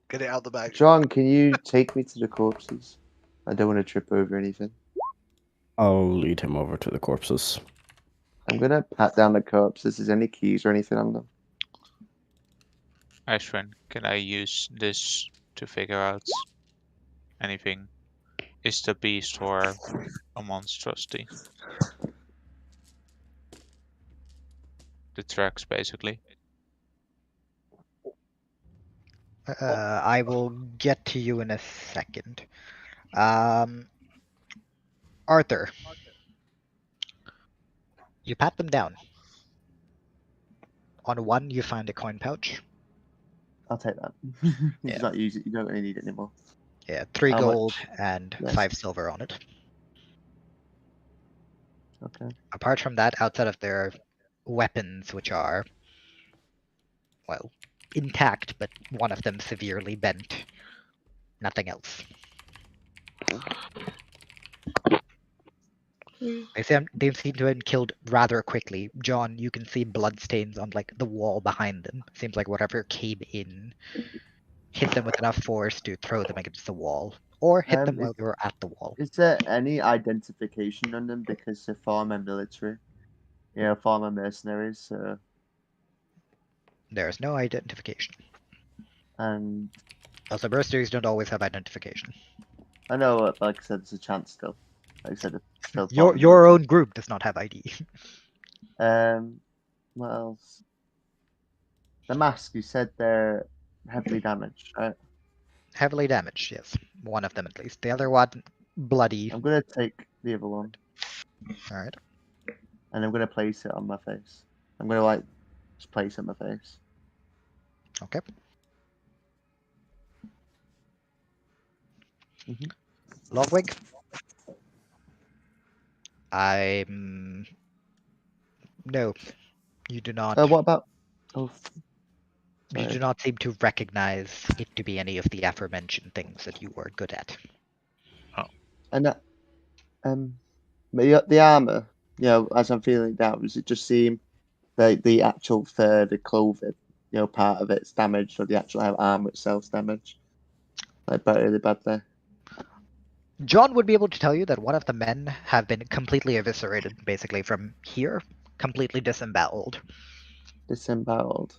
Get it out the bag. John, can you take me to the corpses? I don't want to trip over anything. I'll lead him over to the corpses. I'm gonna pat down the corpses. Is there any keys or anything on them? Ashwin, can I use this to figure out anything? Is the beast or a monstrosity? The tracks, basically. I will get to you in a second. Arthur, you pat them down. On one, you find a coin pouch. I'll take that. Yeah. Not use it. You don't really need it anymore. Yeah, 3 How gold much? and Yes. 5 silver on it. Okay. Apart from that, outside of their weapons, which are, well, intact, but one of them severely bent. Nothing else. They seem to have been killed rather quickly. John, you can see bloodstains on like the wall behind them. Seems like whatever came in hit them with enough force to throw them against the wall, or hit them while they were at the wall. Is there any identification on them because they're former military? Former mercenaries. There is no identification. And Also, mercenaries don't always have identification. I know, like I said, there's a chance still. Like I said, it's still Your former own group does not have ID. military. What else? The mask. You said they're heavily damaged, right? Heavily damaged, yes. One of them at least. The other one, bloody. I'm gonna take the other one. Alright. And I'm gonna place it on my face. I'm gonna just place it on my face. Okay. Logwig? No, you do not. What about? Oh, You Right. do not seem to recognize it to be any of the aforementioned things that you are good at. And the armor, as I'm feeling it down, does it just seem like the actual fur, the clothing, part of it's damaged, or the actual armor itself's damaged? Like, really bad there. John would be able to tell you that one of the men have been completely eviscerated, basically from here, completely disemboweled. Disemboweled.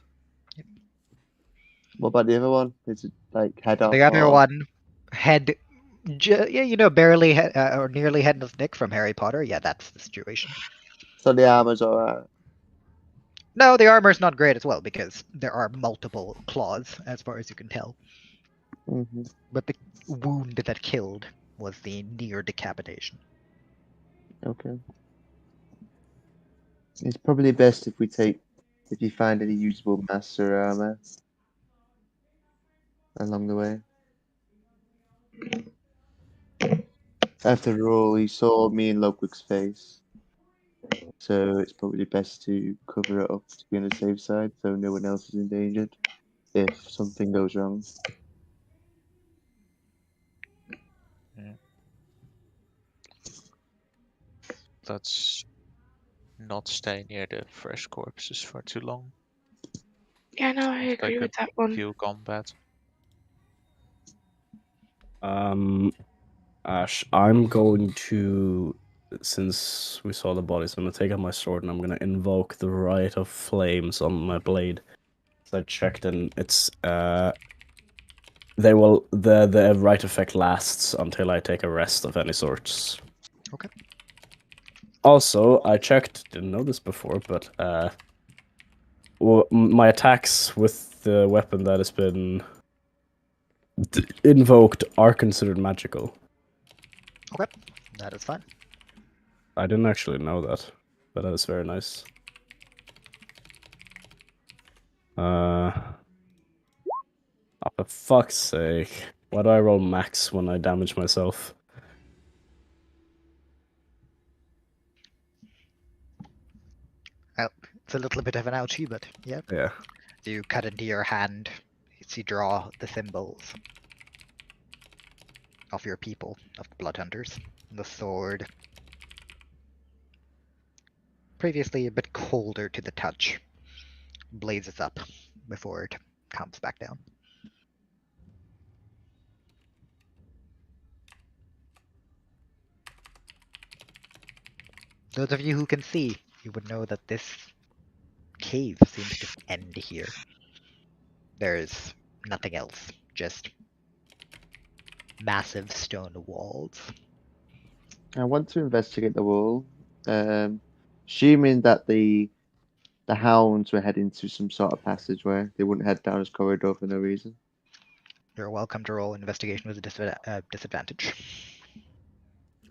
What about the other one? Is it like head off? The other or... one, head, barely or nearly head of Nick from Harry Potter. Yeah, that's the situation. So the armor's alright. No, the armor's not great as well because there are multiple claws, as far as you can tell. Mm-hmm. But the wound that killed was the near decapitation. Okay. It's probably best if you find any usable master armor along the way. After all, he saw me in Lodwig's face, so it's probably best to cover it up to be on the safe side, so no one else is endangered if something goes wrong. Let's not stay near the fresh corpses for too long. Yeah, no, I It's agree like with a that one. few combat. Ash, I'm going to, since we saw the bodies, I'm gonna take out my sword and I'm gonna invoke the Riot of Flames on my blade. So I checked and it's the right effect lasts until I take a rest of any sorts. Okay. Also, I checked, didn't know this before, but my attacks with the weapon that has been invoked are considered magical. Okay, that is fine. I didn't actually know that, but that is very nice. Oh, for fuck's sake. Why do I roll max when I damage myself? Well, it's a little bit of an ouchie, but yeah. Yeah. You cut into your hand, you draw the symbols of your people, of the Blood Hunters. The sword. Previously a bit colder to the touch, blazes up before it comes back down. Those of you who can see, you would know that this cave seems to end here. There's nothing else, just massive stone walls. I want to investigate the wall, assuming that the hounds were heading to some sort of passageway. They wouldn't head down this corridor for no reason. You're welcome to roll investigation with a disadvantage.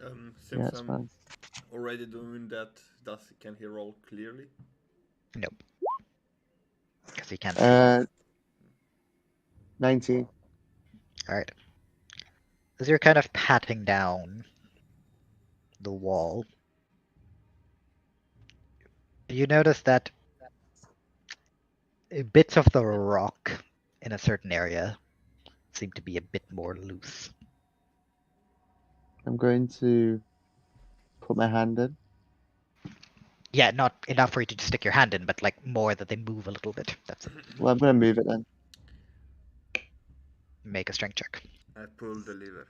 Since Yeah, that's I'm fine. already doing that, can he roll clearly? Nope. Because he can't. 19. Alright. As you're kind of patting down the wall, you notice that bits of the rock in a certain area seem to be a bit more loose. I'm going to put my hand in. Yeah, not enough for you to just stick your hand in, but like more that they move a little bit. That's it. Well, I'm going to move it then. Make a strength check. I pull the lever.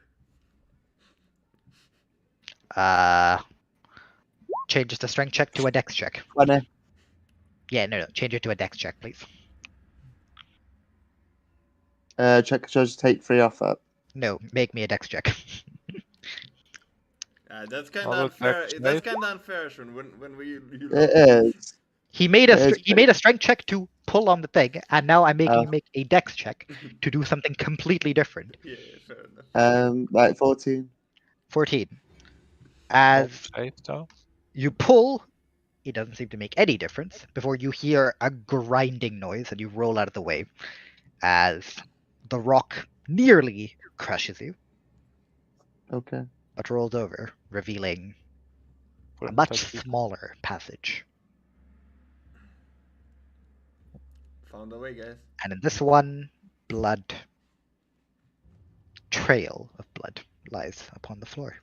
Changes the strength check to a dex check. 20. Yeah, no, change it to a dex check, please. Should I just take 3 off that? No, make me a dex check. That's kind I'll of look back unfair. to That's Dave. kind of unfair, Sean. When we you It is. He made a It is he made a strength check to pull on the thing, and now I'm making Oh. him make a dex check to do something completely different. Yeah, fair enough. Like 14. 14. As Safe though. you pull, it doesn't seem to make any difference before you hear a grinding noise and you roll out of the way as the rock nearly crushes you, Okay. but rolls over, revealing a Wouldn't much touch you. smaller passage. Found a way, guys. And in this one, blood. Trail of blood lies upon the floor.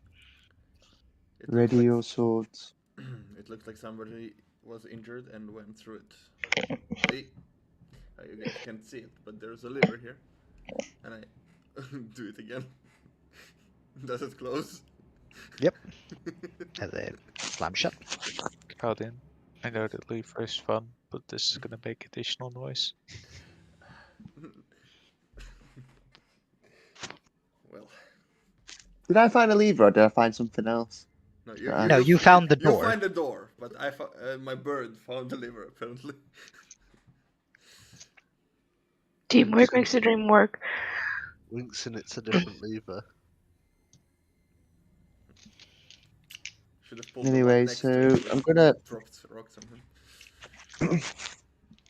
It Ready looks your swords. like, it looks like somebody was injured and went through it. Hey, you guys can't see it, but there's a liver here, and I do it again. Does it close? Yep. As a slam shut. Paladin. I know that lever is fun, but this is gonna make additional noise. Well, Did I find a lever or did I find something else? no, No, you found the You door. find the door, but my bird found the liver apparently. Teamwork makes the dream work. Winks and it's a different lever. Should have pulled the one Anyway, next to so it, but I'm gonna dropped rocks on him.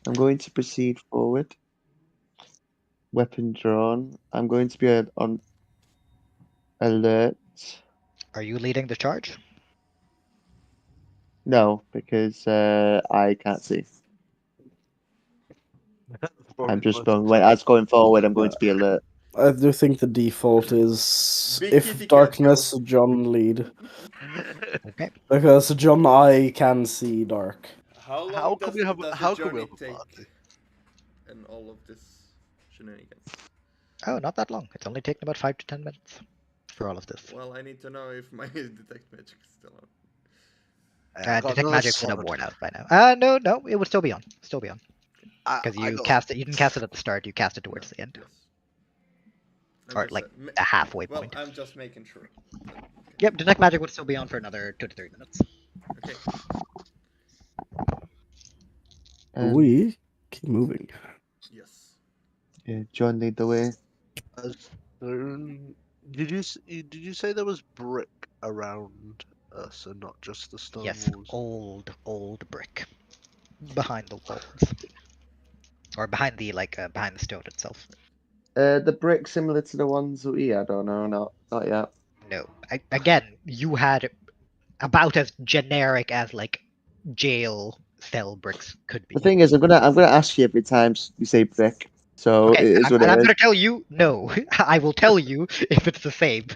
I'm going to proceed forward. Weapon drawn. I'm going to be on alert. Are you leading the charge? No, because I can't see. I'm just going. When as going forward, I'm going to be alert. I do think the default is Big kitty if cat darkness, John lead. Okay. Because John, I can see dark. How long How does, can we have? does How the can we journey have a take? party? And all of this shenanigans. Oh, not that long. It's only taken about 5 to 10 minutes for all of this. Well, I need to know if my detect magic is still on. I got Detect another magic would have sword. worn out by now. No, it would still be on. Still be on. Because I you got- cast it. You didn't cast it at the start. You cast it towards the end, Yes. I'm or just, like ma- a halfway well, point. I'm just making sure. Yep, detect magic would still be on for another 2 to 3 minutes. Okay. We keep moving. Yes. Yeah, John, lead the way. Did you say there was brick around us and not just the stone Yes, walls? old brick behind the walls, or behind the behind the stone itself. The brick similar to the ones that we had, or no, not yet. No, again, you had about as generic as like jail cell bricks could be. The thing is, I'm gonna ask you every time you say brick. So Okay, it is what it I'm is. gonna tell you no. I will tell you if it's the same.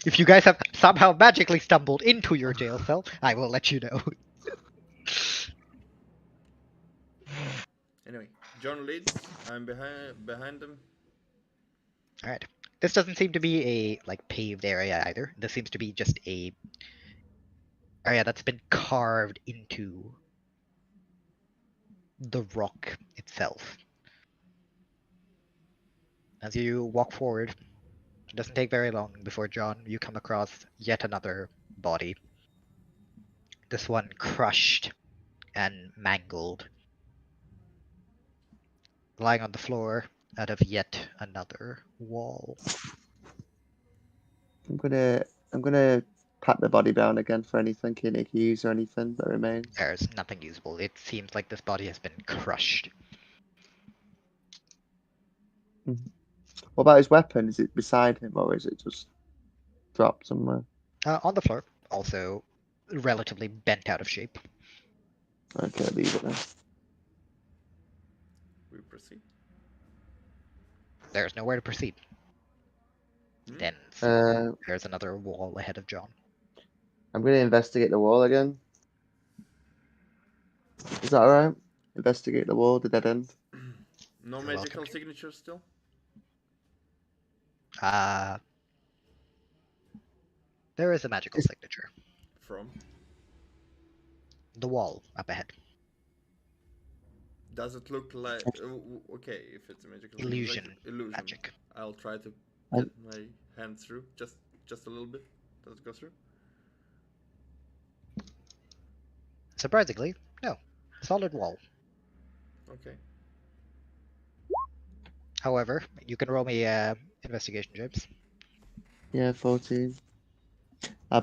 If you guys have somehow magically stumbled into your jail cell, I will let you know. Anyway, John leads. I'm behind him. All right. This doesn't seem to be a like paved area either. This seems to be just a area that's been carved into the rock itself. As you walk forward, it doesn't take very long before, John, you come across yet another body. This one crushed and mangled, lying on the floor out of yet another wall. I'm gonna pat the body down again for anything Kinney can use or anything that remains. There's nothing usable. It seems like this body has been crushed. What about his weapon? Is it beside him or is it just dropped somewhere? On the floor, also relatively bent out of shape. Okay, leave it then. We proceed. There's nowhere to proceed. Hmm? Then there's another wall ahead of John. I'm gonna investigate the wall again. Is that alright? Investigate the wall, the dead end. No You're magical welcome. signatures still? There is a magical signature. From? The wall up ahead. Does it look like... okay, if it's a magical Illusion. signature, illusion. Magic. I'll try to I- get my hand through. Just a little bit. Does it go through? Surprisingly, no. Solid wall. Okay. However, you can roll me investigation, James. Yeah, 14. I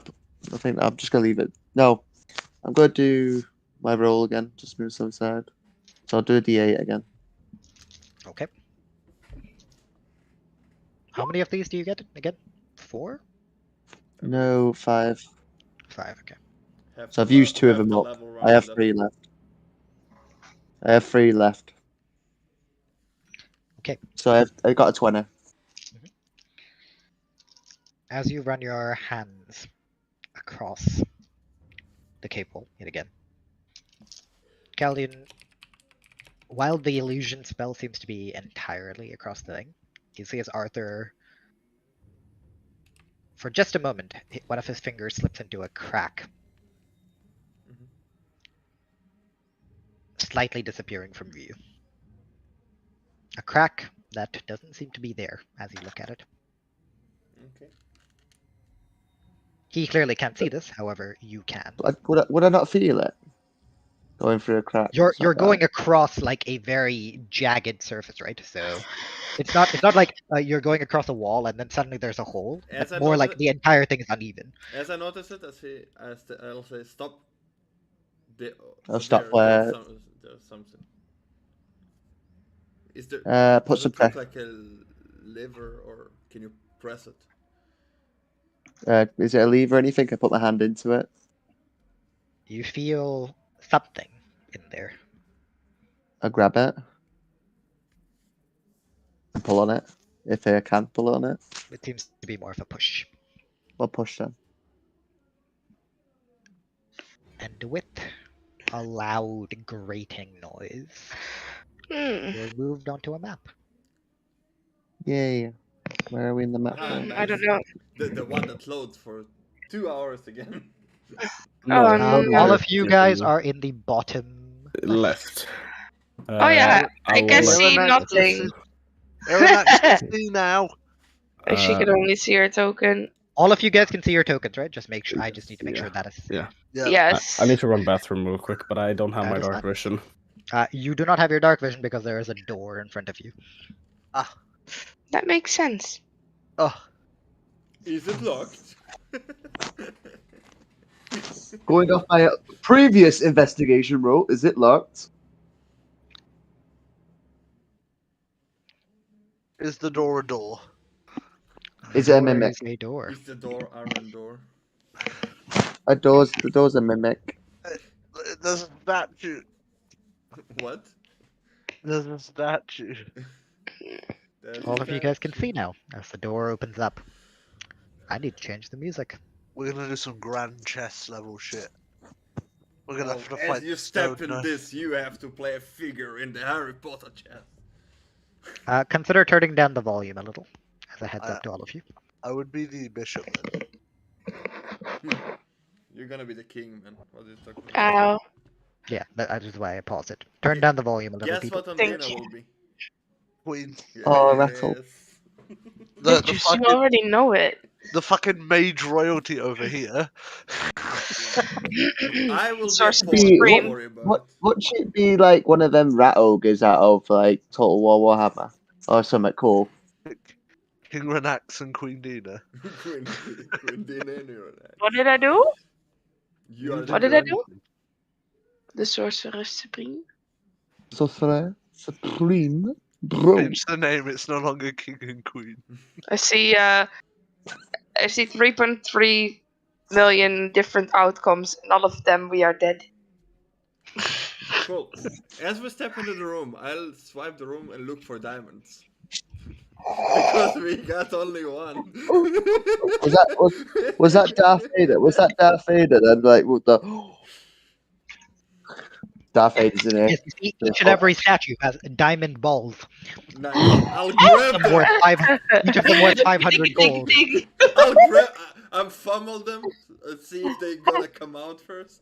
think I'm just gonna leave it. No, I'm gonna do my roll again. Just move to the side. So I'll do a D8 again. Okay. How many of these do you get again? 4? No, 5. 5, okay. So I've used 2 of them up. I have 3 left. I have 3 left. So I got a 20. As you run your hands across the cable yet again, Caldian, while the illusion spell seems to be entirely across the thing, you see as Arthur, for just a moment, one of his fingers slips into a crack, slightly disappearing from view. A crack that doesn't seem to be there as you look at it. Okay. He clearly can't see this, however, you can. Would I not feel it? Going through a crack. You're like going that? across like a very jagged surface, right? So it's not like you're going across a wall and then suddenly there's a hole. As But I more like noticed- the entire thing is uneven. As I notice it, I'll say stop. Stop where? There's something. Is there? Put Does some it look pressure. like a lever, or can you press it? Is it a lever or anything? I put my hand into it. You feel something in there. I grab it. And pull on it. If I can pull on it. It seems to be more of a push. I'll push them. And with a loud grating noise, Hmm. you're moved onto a map. Yay. Where are we in the map? Ah, now? I don't know. The one that loads for 2 hours again. No, Oh, no, no. All of you guys are in the bottom left. Oh yeah, I will can let- see Aaron nothing. Aaron can see now. She can only see her token. All of you guys can see your tokens, right? Just make sure. I just need to make Yeah. sure that is. Yeah. Yeah. Yes. I need to run bathroom real quick, but I don't have That my is dark fine. vision. You do not have your dark vision because there is a door in front of you. Ah. That makes sense. Oh. Is it locked? Going off my previous investigation roll, is it locked? Is the door a door? Is it a Door mimic? is a door. Is the door iron door? The door's a mimic. There's a statue. What? There's a statue. There's All a of you guys can statue. see now as the door opens up. I need to change the music. We're gonna do some grand chess level shit. We're gonna Oh, have to as fight you step Stone in Knife. this, you have to play a figure in the Harry Potter chess. Consider turning down the volume a little, as a heads up to all of you. I would be the bishop then. You're gonna be the king, man. What are you talking about? Ow. Yeah, that is why I paused it. Turn down the volume a little, Guess people. what Thank Andina you. will be? Queen. Oh, Rattle. Yes. The You fucking, already know it. the fucking mage royalty over here. I will Source be a of pawn, Supreme. don't worry about What it. what should be like one of them rat ogres out of like Total War Warhammer or something cool? King Renax and Queen Dina. Queen Dina, you're right. What did I do? You are the What did I queen. do? The Sorceress Supreme. Sorcerer Supreme, bro. Change the name, it's no longer King and Queen. I see 3.3 million different outcomes. None of them we are dead. Cool. As we step into the room, I'll swipe the room and look for diamonds. Because we got only one. Was that Darth Vader? Was that Darth Vader? Then like what the Darth Vader's in Yes, it. you see, each and every statue has diamond balls. Nice. I'll grab Some them. worth each of them worth 500 gold. I'll grab. I'll fummel them and see if they're gonna come out first.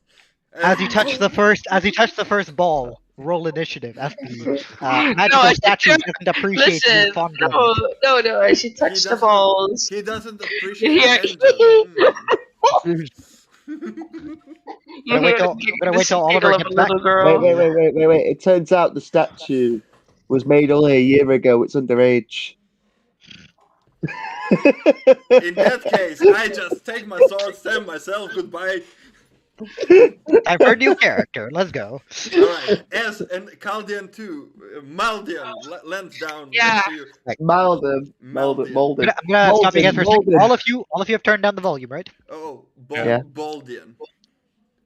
As you touch the first ball, roll initiative. As the magical I statue should- doesn't appreciate you Listen, fondling. no, I should touch the doesn't- balls. He doesn't appreciate Here. the You I'm gonna wait hear till- the I'm gonna wait till giggle Oliver of a gets back. little girl. Wait. It turns out the statue was made only a year ago. It's underage. In that case, I just take my sword, stab myself, goodbye. I've heard new character. Let's go. Alright, and Caldian too. Maldian lands down Yeah. next to you. Malden. I'm Molded. gonna stop you guys for a second. Molden. All of you have turned down the volume, right? Oh, Ja. Baldian.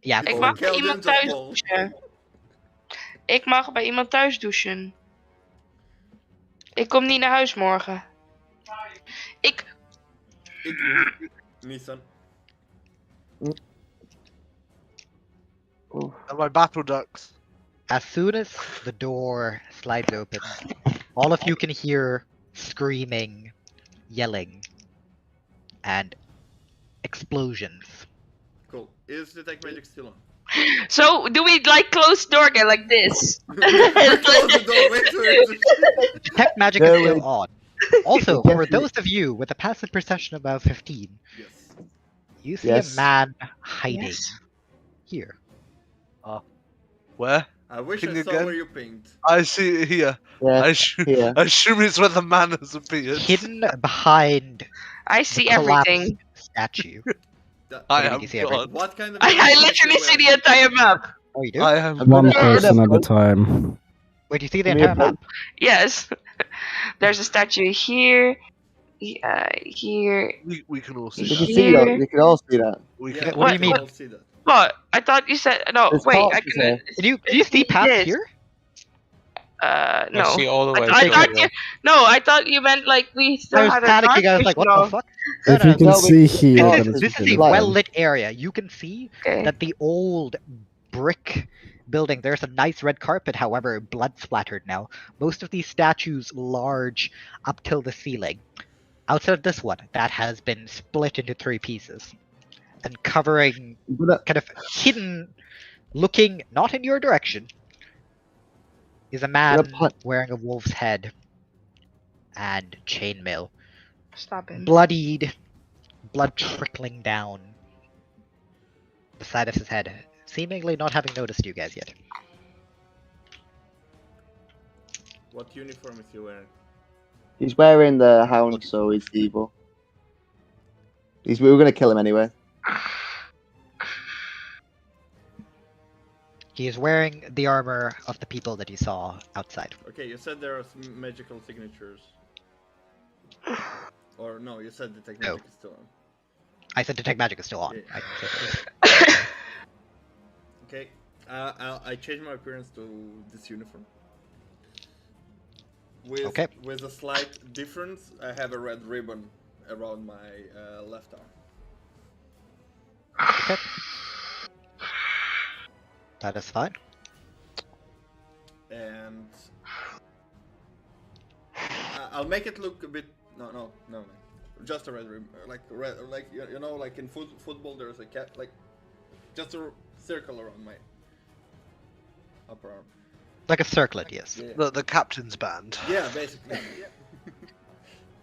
Yeah. Ik Oh, mag bij Kelvin iemand just thuis ball. douchen. Ik mag bij iemand thuis douchen. Ik kom niet naar huis morgen. Ik... Nissan. Oh. And my battle ducks. As soon as the door slides open, all of you can hear screaming, yelling, and explosions. Cool. Is Detect Magic still on? So, do we like close the door again like this? Close the door, wait for it. Detect magic No, is still wait. on. Also, Yes, for yes. those of you with a passive perception above 15, Yes. you see Yes. a man hiding Yes. here. Where? I wish Ping I saw again? where you pinged. I see it here. Yeah, I assume it's where the man has appeared. Hidden behind I see collapsed everything. statue. That- I What do am you see, Everett? God. What kind of I literally see the entire map. Oh, you do? I am One gonna- person at a gonna- time. Wait, do you see the Come here, entire map? Yes. There's a statue here. Here. We can all see You can that. see that. You can all see that. We Yeah, can. What do you we mean? all see that. What? I thought you said no. There's Wait, I corpses can. here. Do you see past Yes. here? I No. see all the way I to thought the- you. No, I thought you meant like we still I was had a panicking, I was dark like, what vision the of- fuck? If you can No, see here, Oh, then This it's is a fine. well-lit area. You can see Okay. that the old brick building, there's a nice red carpet, however, blood splattered now. Most of these statues large up till the ceiling. Outside of this one, that has been split into 3 pieces. And covering, I'm gonna, kind of hidden, looking not in your direction, is a man put- wearing a wolf's head and chainmail. Stop it. Bloodied, blood trickling down the side of his head, seemingly not having noticed you guys yet. What uniform is he wearing? he's wearing the hound, so he's evil. We were gonna kill him anyway. He is wearing the armor of the people that you saw outside. Okay, you said there are some magical signatures. Or no, you said Detect No. Magic is still on. I said Detect Magic is still on. Yeah. I can say that. Okay, I changed my appearance to this uniform. Okay. With a slight difference, I have a red ribbon around my left arm. Okay. That is fine. And I'll make it look a bit. No. Just a red ribbon, like red, like you know, like in football, there's a cat, like just a circle around my upper arm. Like a circlet, yes. Yeah. The captain's band. Yeah, basically.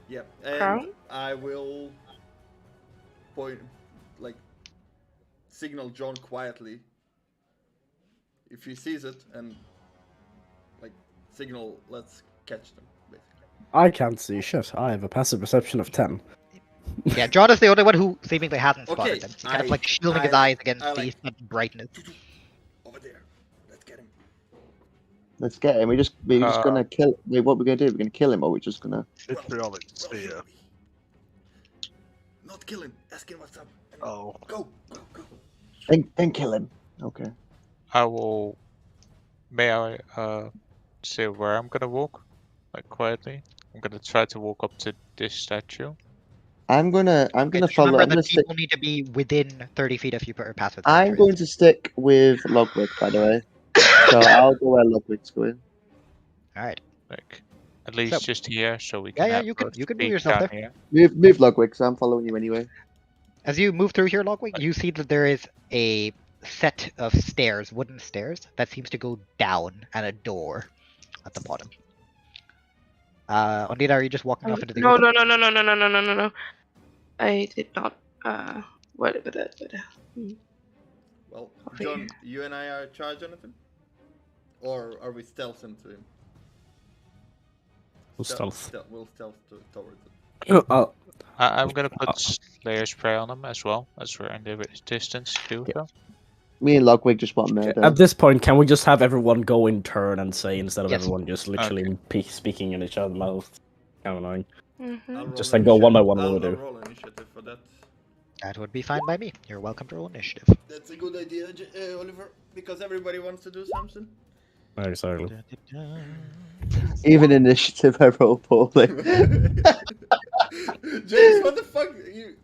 Yeah. And Crown? I will point, like, signal John quietly if he sees it, and like signal, let's catch them. Basically. I can't see shit. I have a passive perception of 10. Yeah, John is the only one who seemingly hasn't Okay, spotted them. He's kind of I- like shielding his I- eyes against I the like- sudden brightness. Over there. Let's get him. Let's get him. We're just gonna kill. Wait, what we're gonna do? We're gonna kill him, or we're just gonna? Vitriolic sphere. Not kill him. Ask him what's up. And Oh. Go. Then kill him. Okay. I will. May I say where I'm gonna walk? Like quietly? I'm gonna try to walk up to this statue. I'm gonna Just follow. remember I'm gonna that stick. people need to be within 30 feet of you per pass with I'm going to stick with Logwick, by the way. So I'll go where Logwick's going. Alright. Like at least So- just here, so we Yeah, can. yeah, have you can- both you can move speak yourself down there. here. Move Logwick, so I'm following you anyway. As you move through here, Logwick, you see that there is a set of stairs, wooden stairs, that seems to go down, and a door at the bottom. Onita, are you just walking off into the No. open? I did not. What? Well, Okay. John, you and I are charged, Jonathan? Or are we stealthing to him? We'll stealth. We'll stealth towards it. I'm gonna put Slayer spray on them as well, as we're in the distance too. Yeah. So. Me and Logwick just want murder. At this point, can we just have everyone go in turn and say instead of Yes. everyone just literally speaking in each other's mouth? Kind of annoying. Mm-hmm. I'll Just roll like go one by initiative. one, what I'll we do. roll initiative for that. That would be fine by me. You're welcome to roll initiative. That's a good idea, Oliver, because everybody wants to do something. Exactly. Even initiative, I roll poorly. James, what the fuck?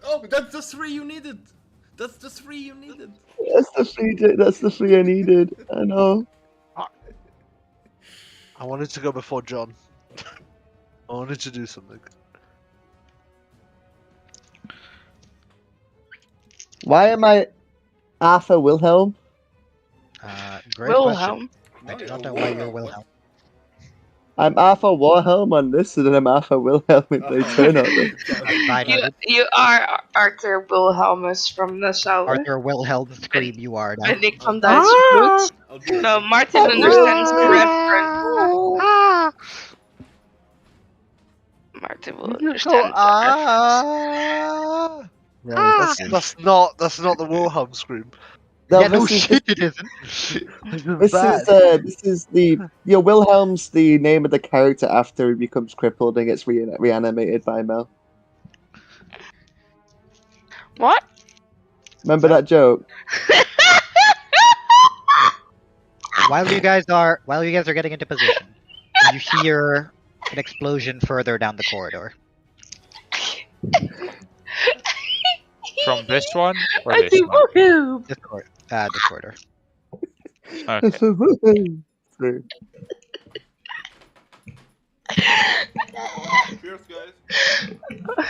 Oh, that's the 3 you needed. That's the 3 you needed. That's the three I needed. I know. I wanted to go before John. I wanted to do something. Why am I Arthur Wilhelm? Great question. Wilhelm. I No, do you're not know why you're Wilhelm. Wilhelm. I'm Arthur Warhelm on this, and then I'm Arthur Wilhelm in the turn order. Fine, You, you are Arthur Wilhelmus from the south. Arthur Wilhelm Scream, you are now. Benedict van Dijsselbloed. I'll do No, it. Martin understands the reference. Martin will understand the reference. That's not the Wilhelm scream. No, Yeah, no this is shit, it isn't. this is the Wilhelm's the name of the character after he becomes crippled and gets reanimated by Mel. What? Remember that joke? While you guys are getting into position, you hear an explosion further down the corridor. From this one or I this do one? woohoo! This corridor. Okay. True. Cheers, guys.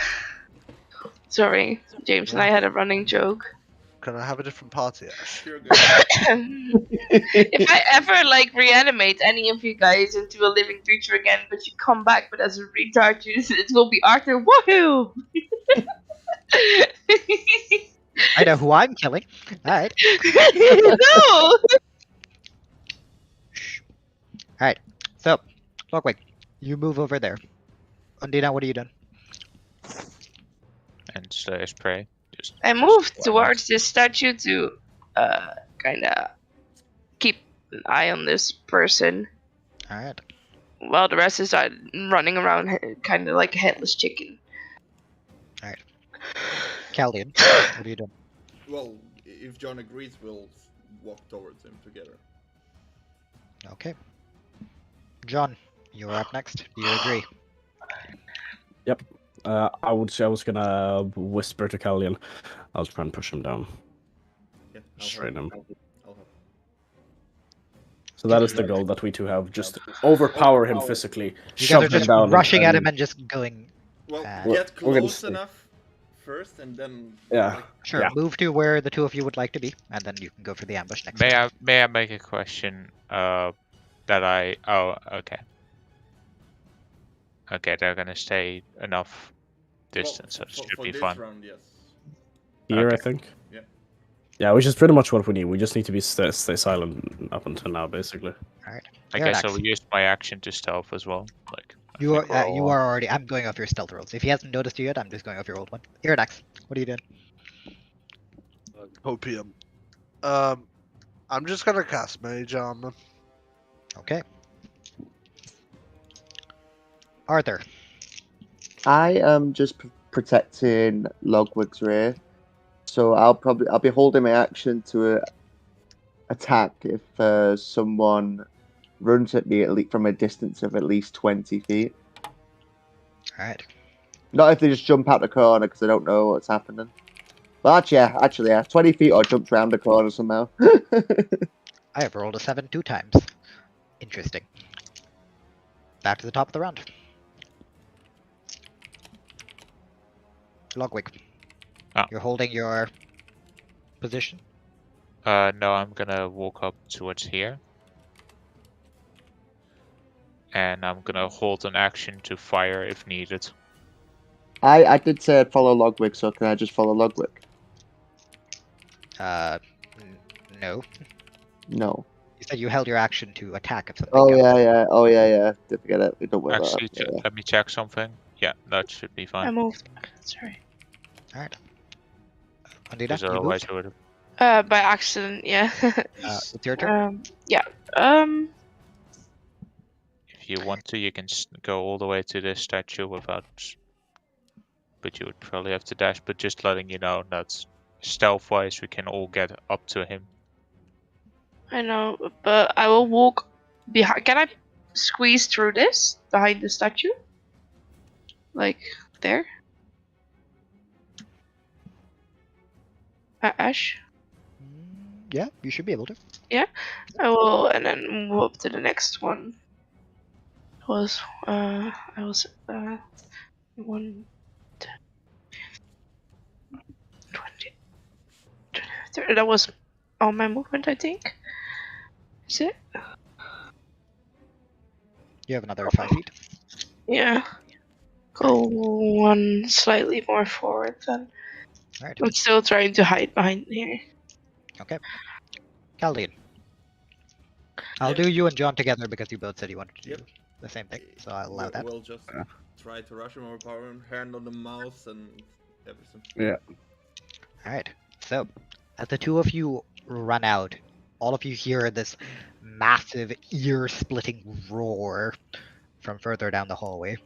Sorry, James and I had a running joke. Can I have a different party, Ash? Cheers, guys. If I ever reanimate any of you guys into a living creature again, but you come back but as a retard, it will be Arthur Woohoo! I know who I'm killing. Alright. No! Alright. So, Lockwig, you move over there. Undina, what are you doing? And Slayer's Prey. Just I moved towards this statue to kinda keep an eye on this person Alright. while the rest is running around kinda like a headless chicken. Caldian, what are you doing? Well, if John agrees, we'll walk towards him together. Okay. John, you're up next. Do you agree? Yep. I was gonna whisper to Callian. I'll try and push him down. Yeah, Strain him. I'll help. So that is the goal that we two have. Just overpower him physically. You shove guys are him just down rushing at and- him and just going. Well, We're get gonna close stay. enough first, and then. Yeah. like, Sure, Yeah. move to where the two of you would like to be, and then you can go for the ambush next. May I make a question? Oh, okay. Okay, they're gonna stay enough distance, so it should for be this fun. round, yes. Here, I Okay. think. Yeah. Yeah, which is pretty much what we need. We just need to be stay silent up until now, basically. I You're guess next. I'll use my action to stealth as well. Like I You think we're are all- already. I'm going off your stealth rolls. If he hasn't noticed you yet, I'm just going off your old one. Iridax, what are you doing? Hopium. I'm just gonna cast Mage Armor. Okay. Arthur. I am just protecting Logwig's rear, so I'll be holding my action to attack if someone runs at me from a distance of at least 20 feet. Alright. Not if they just jump out the corner because I don't know what's happening. Well, actually, 20 feet or jumps around the corner somehow. I have rolled a 7 2 times. Interesting. Back to the top of the round. Logwig. Ah. You're holding your position. No, I'm gonna walk up towards here. And I'm gonna hold an action to fire if needed. I did say I'd follow Logwig, so can I just follow Logwig? No. No. You said you held your action to attack if something Oh goes. yeah. Did forget it. Don't worry Actually, about that. let me check something. Yeah, that should be I fine. moved. Sorry. Alright. Andina, Because you otherwise moved? I would have. By accident, yeah. It's your turn. Yeah. If you want to, you can go all the way to this statue without. But you would probably have to dash. But just letting you know that stealth-wise, we can all get up to him. I know, but I will walk behind. Can I squeeze through this behind the statue? Like there? Ash? Yeah, you should be able to. I will, and then move up to the next one. I was 1, 10, 20, 30. That was all my movement, I think. Is it? You have another 5 feet. Yeah. Go one slightly more forward then. Alright. I'm still trying to hide behind here. Okay. Caldine. I'll do you and John together because you both said you wanted to do Yep. the same thing, so I'll allow that. We'll just try to rush him overpower him, hand on the mouse and everything. Yeah. Alright, so as the two of you run out, all of you hear this massive ear-splitting roar from further down the hallway,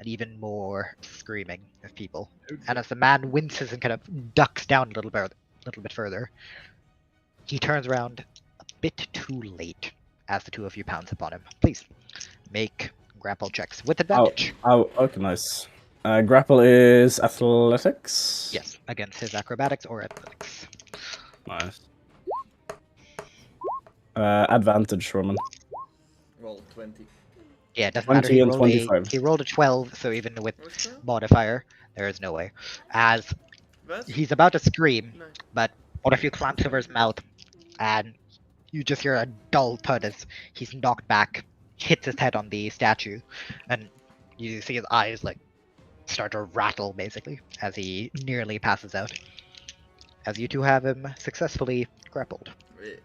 and even more screaming of people. And as the man winces and kind of ducks down a little bit further, he turns around a bit too late as the two of you pounce upon him. Please make grapple checks with advantage. Oh, okay, nice. Grapple is athletics? Yes, against his acrobatics or athletics. Nice. Advantage, Roman. Roll 20. Yeah, it doesn't 20 matter. and 25. He rolled a 12, so even with What's that? modifier, there is no way. As That's he's about to scream, nice. but one of you clamps over his mouth, and you just hear a dull thud as he's knocked back, hits his head on the statue, and you see his eyes like start to rattle basically as he nearly passes out. As you two have him successfully grappled.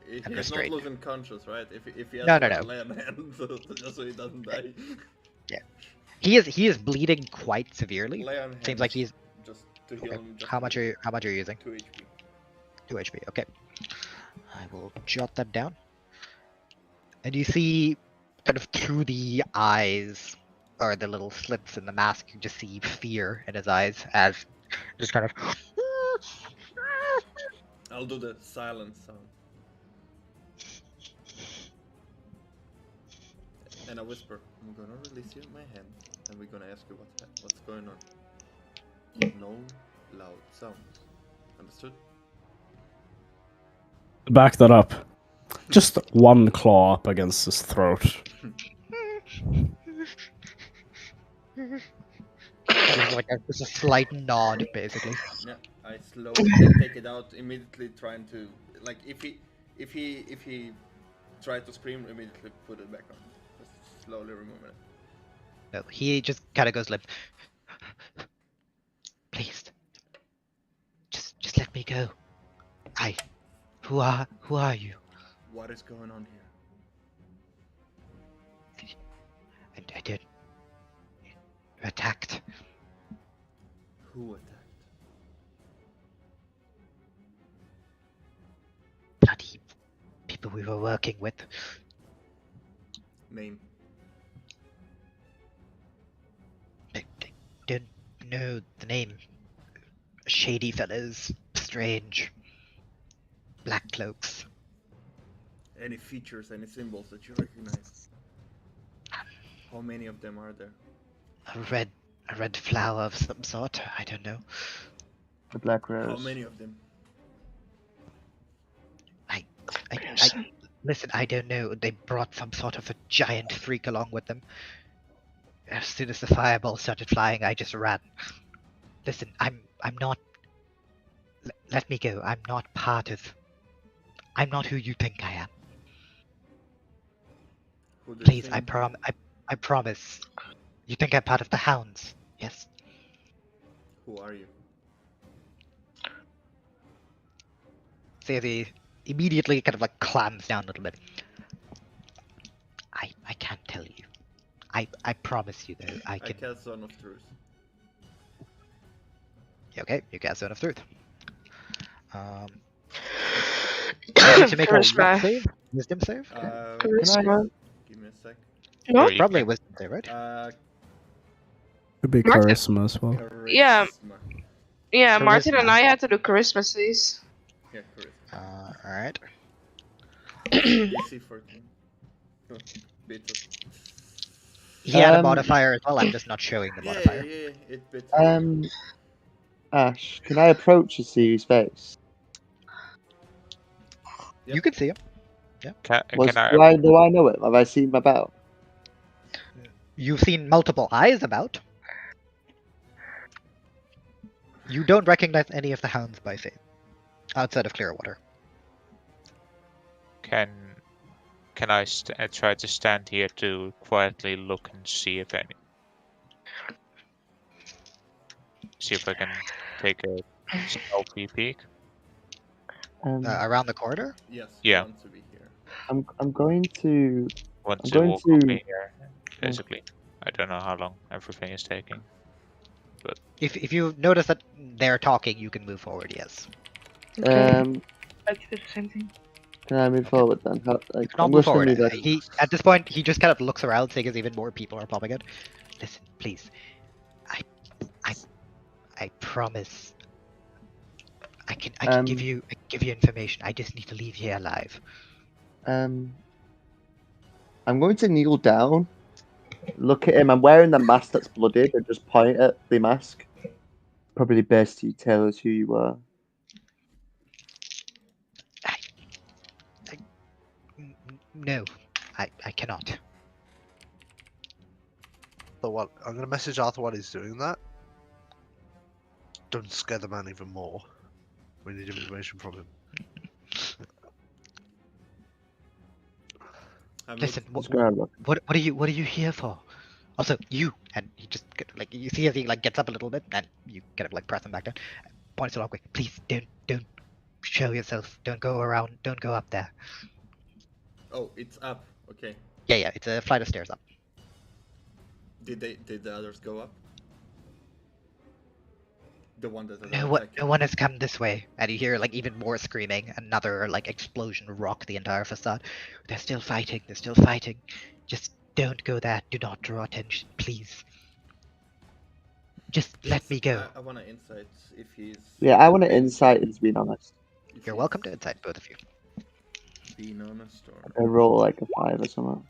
He's and not restrained. losing conscious, right? If he has No. lay on hand, just so he doesn't die. He is bleeding quite severely. Lay on hand. Seems like he's just to heal okay. him. Just How much are you using? 2 HP. 2 HP. Okay. I will jot that down. And you see, kind of through the eyes, or the little slits in the mask, you just see fear in his eyes as just kind of. I'll do the silent sound. And I whisper, I'm gonna release you in my hand, and we're gonna ask you what's going on. No loud sounds. Understood? Back that up. Just one claw up against his throat. like just a slight nod, basically. Yeah, I slowly take it out, immediately trying to, like, if he tried to scream, immediately put it back on. Just slowly removing it. No, he just kind of goes like, please, just let me go. Who are you? What is going on here? I did. You're attacked. Who attacked? Bloody people we were working with. Name. I don't know the name. Shady fellas, strange. Black cloaks. Any features, any symbols that you recognize? How many of them are there? A red flower of some sort. I don't know. The Black Rose. How many of them? I listen. I don't know. They brought some sort of a giant freak along with them. As soon as the fireball started flying, I just ran. Listen, I'm not. Let me go. I'm not part of. I'm not who you think I am. Who do you Please, think- I promise. You think I'm part of the Hounds? Yes. Who are you? Sayori immediately kind of like clams down a little bit. I can't tell you. I promise you though. I can. cast Zone of Truth. Okay, you cast Zone of Truth. You need to make a Charisma. what save? Wisdom save? Charisma. Give me a sec. No? Or you Probably can- wisdom save, right? Could be Martin. charisma as well. Yeah. Charisma. Yeah, Martin Charisma. and I had to do charisma saves. Yeah, charisma. Alright. DC 14. Bit of... He had a Um, modifier as well. I'm just not showing the Yeah, modifier. yeah, it bit. Ash, can I approach to see his face? Yep. You can see him. Can Do I? I know it? Have I seen him about? You've seen multiple eyes about. You don't recognize any of the hounds by face, outside of Clearwater. Can I try to stand here to quietly look and see if I can take a stealthy peek? Around the corridor? Yes. Yeah. Want to be here. I'm going to. Want I'm to going walk to- up here, basically. I don't know how long everything is taking. If you notice that they're talking, you can move forward. Yes. Um, I did the same thing. can I move Okay. forward then? You I'm can all just move gonna forward. move back. He at this point he just kind of looks around, seeing as even more people are popping out. Listen, please. I promise. I can give you information. I just need to leave here alive. I'm going to kneel down, look at him. I'm wearing the mask that's blooded, and just point at the mask. Probably best you tell us who you are. No, I cannot. So what? I'm gonna message Arthur while he's doing that. Don't scare the man even more. We need information from him. Listen, Just gonna look. what are you here for? Also, you, and he just like you see as he like gets up a little bit, and you kind of like press him back down. Points to Lockwick. Please don't show yourself. Don't go around. Don't go up there. Oh, it's up. Okay. Yeah, it's a flight of stairs up. Did the others go up? The one that No one has come this way. And you hear like even more screaming, another like explosion rock the entire facade. They're still fighting. Just don't go there. Do not draw attention, please. Just let me go. I want to insight if he's. Yeah, I want to insight into being honest. if You're he's welcome to insight, both of you. Being honest or. I roll like a 5 or something.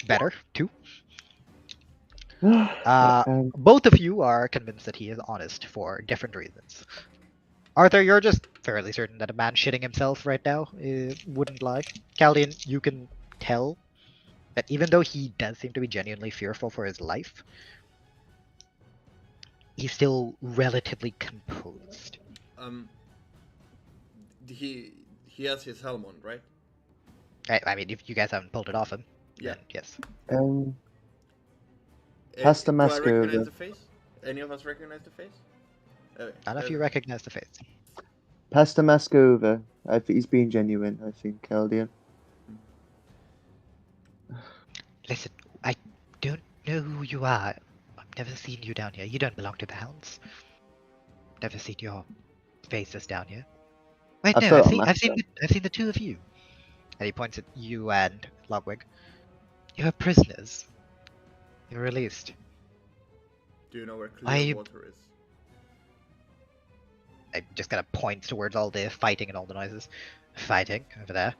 Better, 2. Um, Both of you are convinced that he is honest for different reasons. Arthur, you're just fairly certain that a man shitting himself right now wouldn't lie. Caldian, you can tell that even though he does seem to be genuinely fearful for his life, he's still relatively composed. He has his helm on, right? I mean, if you guys haven't pulled it off him, Yeah. then yes. Pass the Do mask I recognize over. the face? Any of us recognize the face? None of you recognize the face. Pass the mask over. I think he's being genuine. I think, Eldian. Listen, I don't know who you are. I've never seen you down here. You don't belong to the Hounds. Never seen your faces down here. Wait, I no, thought I've I seen the two of you. And he points at you and Ludwig. You're prisoners. You're released. Do you know where Why are you- Clearwater is? I just kind of points towards all the fighting and all the noises. Fighting over there.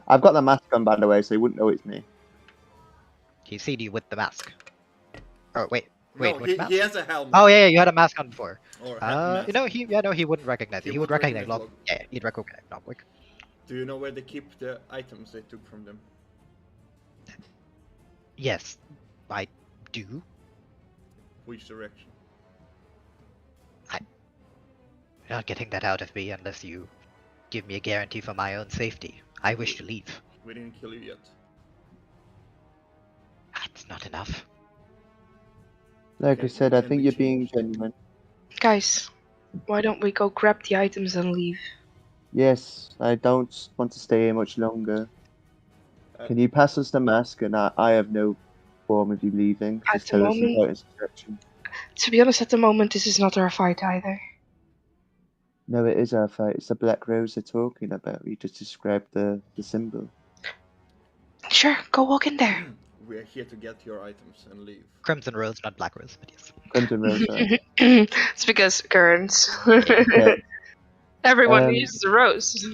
I've got the mask on, by the way, so he wouldn't know it's me. He's seen you with the mask. Oh wait, wait, No, which mask? he has a helmet. Oh yeah, you had a mask on before. Or had a mask. He wouldn't recognize you. He would recognize Log. Yeah, he'd recognize Logwick. Do you know where they keep the items they took from them? Yes, I do. Which direction? You're not getting that out of me unless you give me a guarantee for my own safety. I wish to leave. We didn't kill you yet. That's not enough. Like I Okay, said, I can think we you're change? being genuine. Guys, why don't we go grab the items and leave? Yes, I don't want to stay here much longer. Uh, Can you pass us the mask? And I have no form of you leaving. At Just the tell us moment- about instruction. To be honest, at the moment, this is not our fight either. No, it is our fight. It's the Black Rose they're talking about. You just described the symbol. Sure, go walk in there. We are here to get your items and leave. Crimson Rose, not Black Rose, but yes. Crimson Rose. Right? It's because currents. Everyone Um, uses a rose.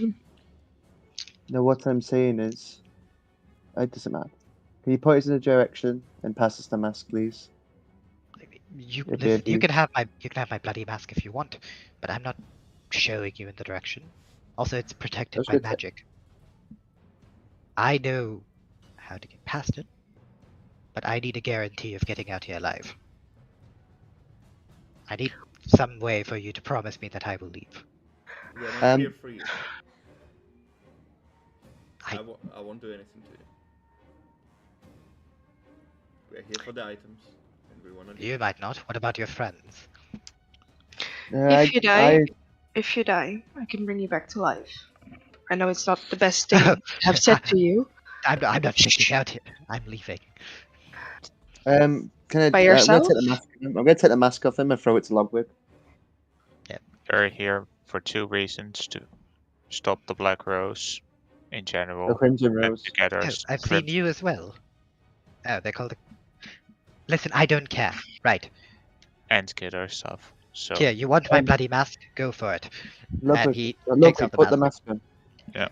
No, what I'm saying is, It doesn't matter. Can you point us in a direction and pass us the mask, please? You It'd be listen, you abused. can have my bloody mask if you want, but I'm not showing you in the direction. Also, it's protected That's by good. magic. I know how to get past it, but I need a guarantee of getting out here alive. I need some way for you to promise me that I will leave. We are not here Um, for you. I- I won't do anything to you. We're here for the items, and we want to. You might not. What about your friends? If you die, I can bring you back to life. I know it's not the best thing to have said to you. I'm not checking out here. I'm leaving. Can I? By I'm yourself? gonna take the mask. I'm gonna take the mask off him and throw it to Logwig. We're here for 2 reasons: to stop the Black Rose in general, The Crimson and Rose. to get our Oh, I've seen script. you as well. Oh, they're called. Listen, I don't care. Right. And get our stuff. So Here, you want my Um, bloody mask? Go for it. And Logwig, he takes Logwig, off the put the mask. mask on.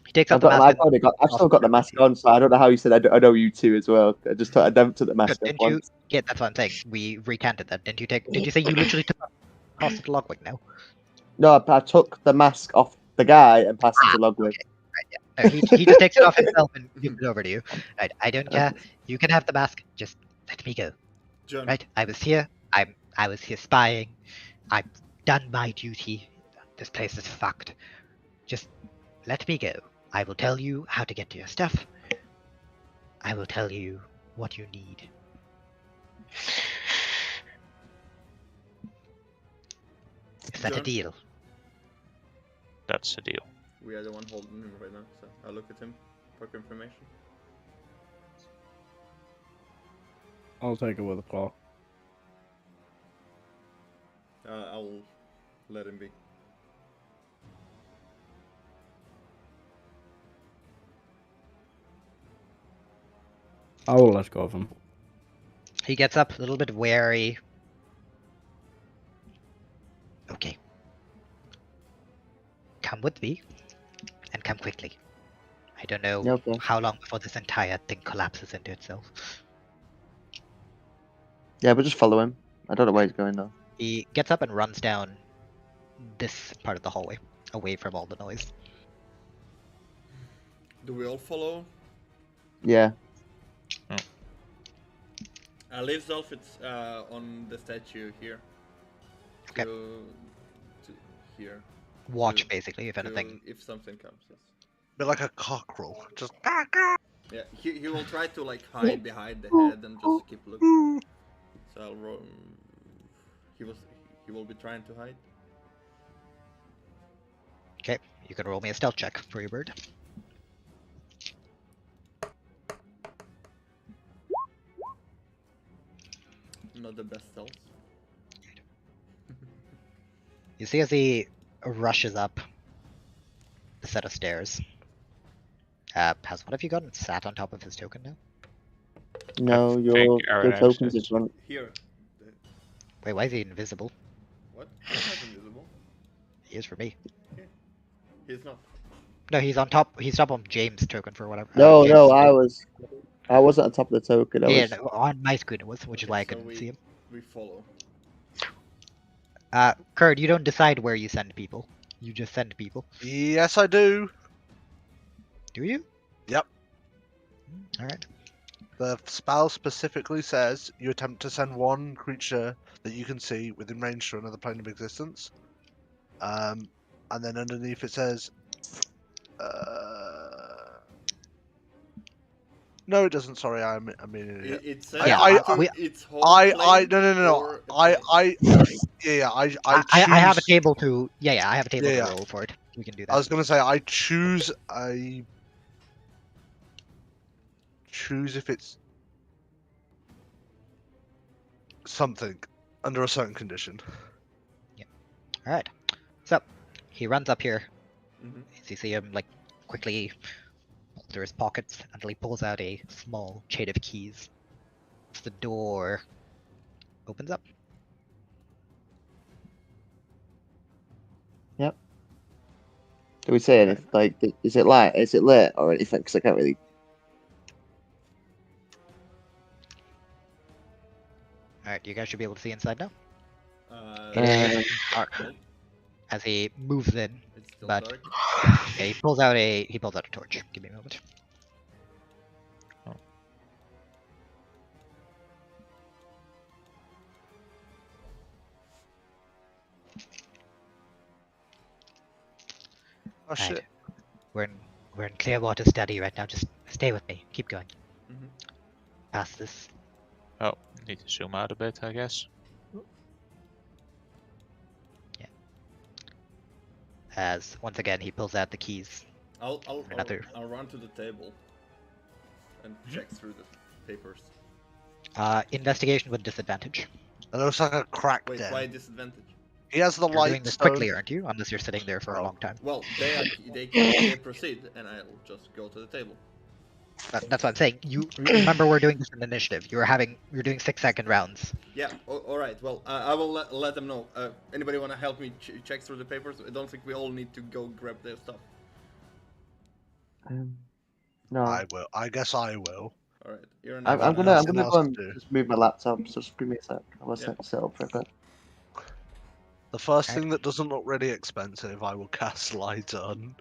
He takes I've off the got. mask. I've still got the mask on, so I don't know how you said. I know you two as well. I just I never took the mask off Didn't you? once. Yeah, that's what I'm saying. We recanted that. Didn't you take? Did you say you literally took passed it to Logwig? No. No, I took the mask off the guy and passed it to Logwig. No, he just takes it off himself and gives it over to you. Right. I don't care. You can have the mask. Just let me go. John, Right. I was here. I was here spying. I've done my duty. This place is fucked. Just let me go. I will tell you how to get to your stuff. I will tell you what you need. Is that a John? deal? that's the deal. we are the one holding him right now, so I'll look at him for confirmation. I'll take it with a claw. I'll let him be. I will let go of him. He gets up, a little bit wary. Okay. Come with me, and come quickly. I don't know Yeah, okay. how long before this entire thing collapses into itself. Yeah, but just follow him. I don't know where he's going though. He gets up and runs down this part of the hallway, away from all the noise. Do we all follow? Yeah. Leave Zolfitz on the statue here. Okay. To here. Watch, To- basically, if anything. If something comes, yes. Bit like a cockerel. Just. Yeah, he will try to like hide behind the head and just keep looking. So I'll roll. He will be trying to hide. Okay, you can roll me a stealth check for your bird. Not the best stealth. You see as he rushes up the set of stairs. Has one of you gotten sat on top of his token now? No, think your Aaron tokens access. is run. Here. Wait, why is he invisible? What? He's not invisible. He is for me. He's not. No, he's on top. He's up on James' token for whatever. No, James' no, token. I wasn't on top of the token. I Yeah, was. no, on my screen it was, which is why I Okay, so couldn't see him. We follow. Kurt, you don't decide where you send people. You just send people. Yes, I do. Do you? Yep. Alright. The spell specifically says you attempt to send one creature that you can see within range to another plane of existence. And then underneath it says. No, it doesn't. Sorry, I'm an idiot. It says it's home I plane no. or a plane. I have a choose- table to. Yeah, I have a table Yeah, to yeah. roll for it. We can do that. I was gonna say I choose if it's something under a certain condition. Alright. So, he runs up here. Mhm. As you see him, like, quickly pull through his pockets until he pulls out a small chain of keys. The door opens up. Do we say anything? Like, is it light? Is it lit or anything? Because I can't really Alright, you guys should be able to see inside now. Um, Dark. Nope, As he moves in, it's still but dark. yeah, he pulls out a torch. Give me a moment. Oh shit. Alright. We're in Clearwater Study right now. Just stay with me. Keep going. Mhm. Past this. Oh, need to zoom out a bit, I guess. As once again he pulls out the keys. I'll Another. run to the table and check through the papers. Investigation with disadvantage. It looks like a crack Wait, den. why disadvantage? He has the You're light doing this stone. quickly, aren't you? Unless you're sitting there for a long time. Well, they proceed, and I'll just go to the table. That's what I'm saying. You remember we're doing this in initiative. You're doing 6-second rounds. Yeah, all right. Well, I will let them know. Anybody want to help me check through the papers? I don't think we all need to go grab their stuff. no, I will. I guess I will. All right, you're an I'm I've gonna nothing else go to and do. just move my laptop. So just give me a sec. I'll Yeah. set up for a bit. The first thing that doesn't look really expensive, I will cast light on.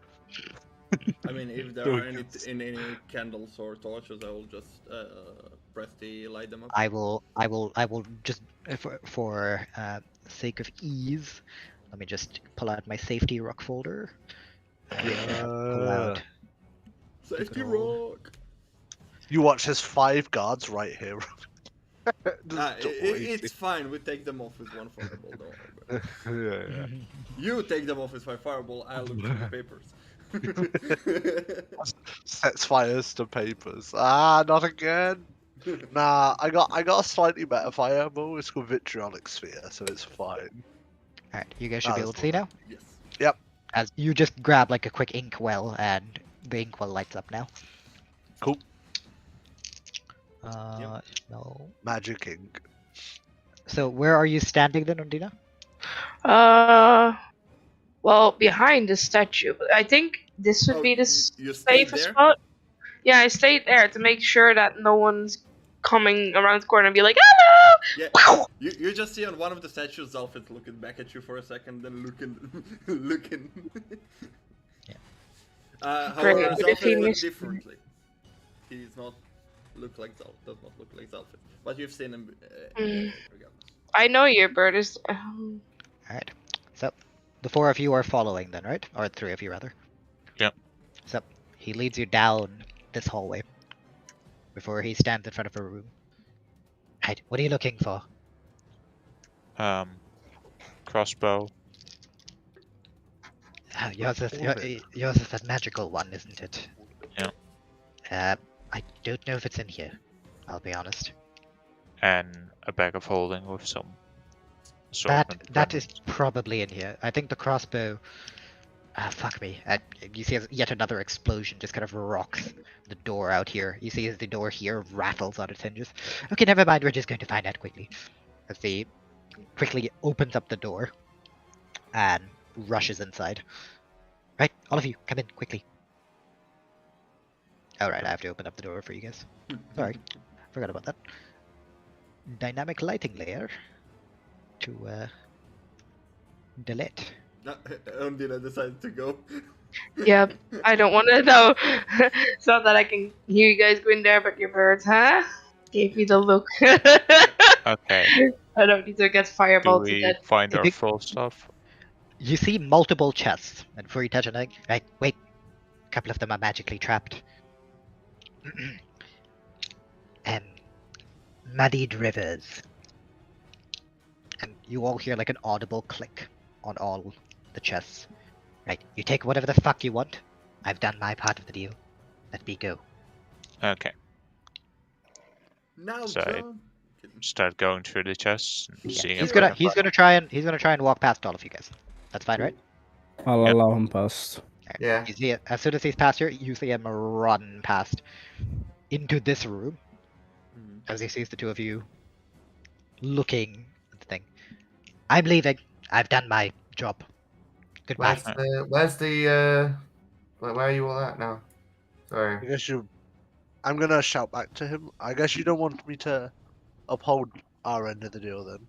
I mean, if there are any candles or torches, I will just press the light them up. I will just for sake of ease, let me just pull out my safety rock folder. Pull out. Safety good old- rock. You watch, there's 5 guards right here. Just It's fine. We take them off with one fireball. Don't worry about it. yeah. You take them off with my fireball. I'll look through the papers. Sets fires to papers. Ah, not again. Nah, I got a slightly better fireball. It's called Vitriolic Sphere, so it's fine. Alright, you guys should be Ah, able to see now. Yes. As you just grab like a quick inkwell, and the inkwell lights up now. Cool. No. Magic ink. So where are you standing then, Undina? Well, behind the statue. But I think this would Oh, be the you stayed safest there? spot. Yeah, I stayed there to make sure that no one's coming around the corner and be like, hello! Yeah. You just see on one of the statues, Zalfit looking back at you for a second, then looking. Yeah. However, Great, but if he Zalfit looks missed- differently. He's not does not look like Zalfit. But you've seen him regardless. I know your bird is. Alright. So the 4 of you are following then, right? Or 3 of you rather. Yep. So he leads you down this hallway before he stands in front of a room. Right, what are you looking for? Crossbow. Oh, yours is Orbit. yours is that magical one, isn't it? Yeah. I don't know if it's in here. I'll be honest. And a bag of holding with some That assortment. is probably in here. I think the crossbow. Fuck me. You see yet another explosion just kind of rocks the door out here. You see as the door here rattles on its hinges. Okay, never mind. We're just going to find out quickly. As he quickly opens up the door and rushes inside. Right, all of you, come in quickly. Alright, I have to open up the door for you guys. Sorry, forgot about that. Dynamic lighting layer to delete. Undina decided to go. Yep, I don't want to know. It's not that I can hear you guys go in there, but your birds, huh? Gave me the look. Okay. I don't need to get Do fireballed to we death. find our Big- full stuff? You see multiple chests, and before you touch anything, right, wait. A couple of them are magically trapped. Muddied rivers. And you all hear like an audible click on all the chests. Right, you take whatever the fuck you want. I've done my part of the deal. Let me go. Okay. Now, So I- John. Start going through the chests and Yeah, seeing he's if gonna I can he's gonna try and walk past all of you guys. That's fine, right? I'll Yep. allow him past. Alright, Yeah. You see it as soon as he's past here, you see him run past into this room Mhm. as he sees the 2 of you looking at the thing. I'm leaving. I've done my job. Goodbye. Where are you all at now? Sorry. I guess I'm gonna shout back to him. I guess you don't want me to uphold our end of the deal then.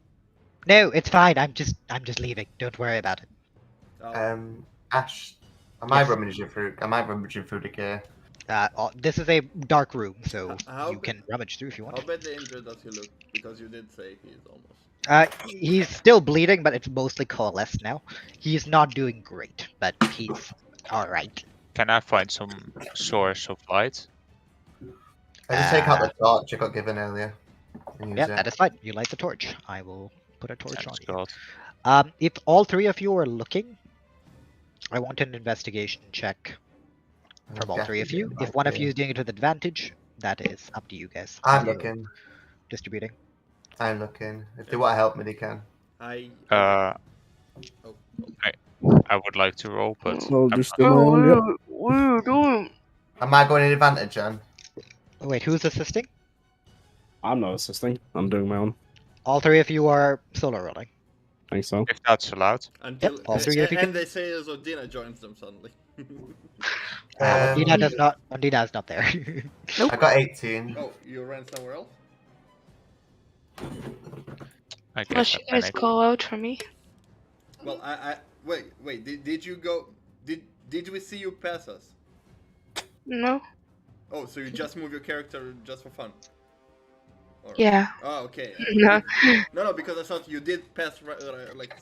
No, it's fine. I'm just leaving. Don't worry about it. Oh, Ash, am I Yes. rummaging through? Am I rummaging through the gear? This is a dark room, so How you can rummage through if you how want. badly injured does he look? Because you did say he's almost. He's still bleeding, but it's mostly coalesced now. He's not doing great, but he's alright. Can I find some source of light? I just take out the torch I got given earlier. And use Yeah, it. that is fine. You light the torch. I will put a torch on Thanks you. God. If all three of you are looking, I want an investigation check from all three of you. If one of you is doing it with advantage, that is up to you guys. I'm How you looking. Distributing. I'm looking. If they want to help me, they can. I I would like to roll, but I'll I'm just not- do my own, yep. What are you doing? Am I going in advantage, Jan? Oh, wait, who's assisting? I'm not assisting. I'm doing my own. All three of you are solo rolling. Think so. if that's allowed. until all three of you and they say so Dina joins them suddenly. Ondina does not. Ondina is not there. I got 18. Oh, you ran somewhere else? I guess Unless you I'm guys panicked. call out for me. Well, I wait. Did you go? Did we see you pass us? No. Oh, so you just move your character just for fun? Or- Yeah. Oh, okay. No. No, because I thought you did pass like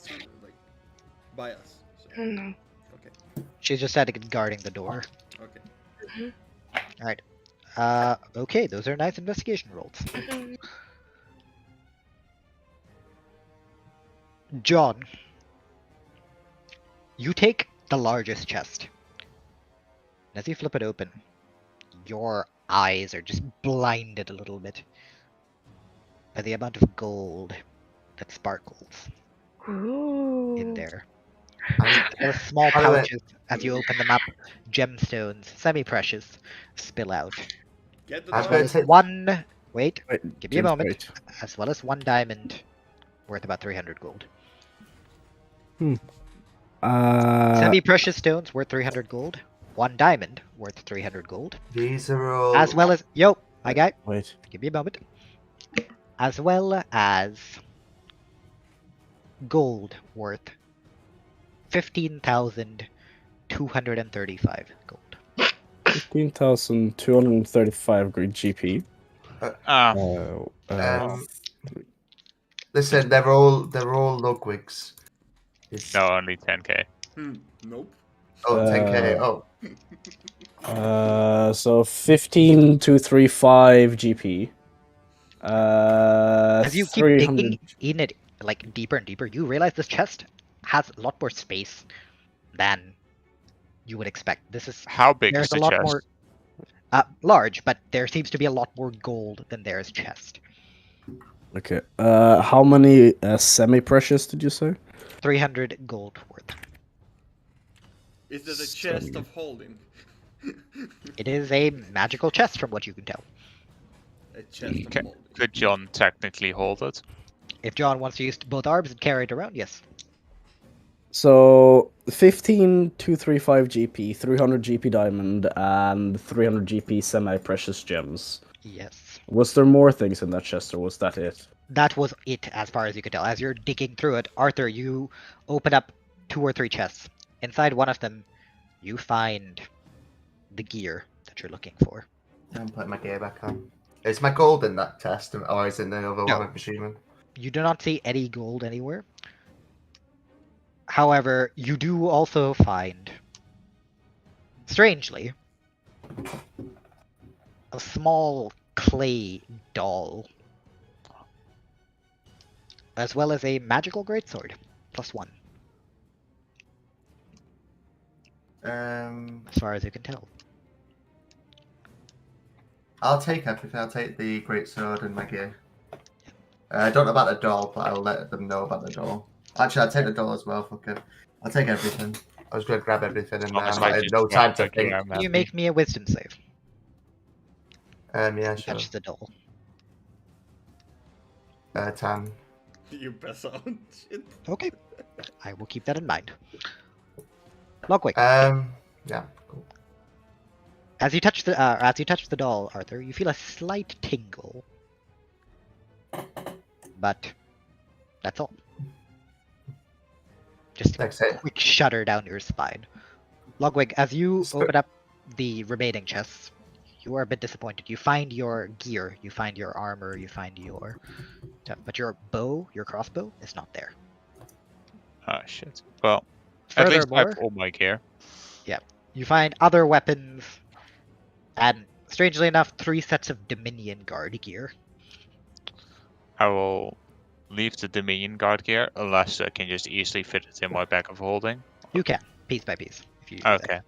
by us. So, No. She's just static guarding the door. okay. Alright. Okay, those are nice investigation rolls. John, you take the largest chest. As you flip it open, your eyes are just blinded a little bit by the amount of gold that sparkles in there. There are small By the way- pouches as you open them up. Gemstones, semi-precious, spill out. Get the I'm dog. going As to take. one, wait, Wait, give me a James, moment. wait. As well as one diamond, worth about 300 gold. Semi-precious stones worth 300 gold. One diamond worth 300 gold. These are all. As well as, yo, my guy, Wait. give me a moment. As well as gold worth 15,235 gold. 15,235 great GP. Ah, Listen, they're all Ludwigs. It's- no, only 10k. Nope. Oh, 10k. Oh, So 15,235 GP. As you keep 300 digging in it, like deeper and deeper, you realize this chest has a lot more space than you would expect. This is How big there's is a the lot chest? more large, but there seems to be a lot more gold than there is chest. Okay. How many semi-precious did you say? 300 gold worth. Is it a chest of holding? It is a magical chest, from what you can tell. A chest of Okay. holding. Could John technically hold it? If John wants to use both arms and carry it around, yes. So 15,235 GP, 300 GP diamond, and 300 GP semi-precious gems. Yes. Was there more things in that chest, or was that it? That was it, as far as you could tell. As you're digging through it, Arthur, you open up 2 or 3 chests. Inside one of them, you find the gear that you're looking for. I'm putting my gear back on. Is my gold in that test, or is it in the other No. one? I'm assuming. You do not see any gold anywhere. However, you do also find, strangely, a small clay doll, as well as a magical greatsword, +1, as far as you can tell. I'll take everything. I'll take the great sword and my gear. I don't know about the doll, but I'll let them know about the doll. Actually, I'll take the doll as well. Fuck it. I'll take everything. I was going to grab everything, and long as I I had just no time to grab the think. gear, I'm Can you happy. make me a wisdom save? Yeah, sure. Touch the doll. 10. You pass out. Shit. Okay. I will keep that in mind. Lockwick. Yeah. Cool. As you touch the doll, Arthur, you feel a slight tingle. but that's all. Just That's a it. quick shudder down your spine. Logwig, as you open up the remaining chests, you are a bit disappointed. You find your gear, you find your armor, you find your... But your bow, your crossbow, is not there. Oh shit. Well, at least I have Furthermore, all my gear. you find other weapons, and strangely enough, 3 sets of Dominion Guard gear. I will leave the Dominion Guard gear unless I can just easily fit it in my bag of holding. You can, piece by piece, if you do that. Okay.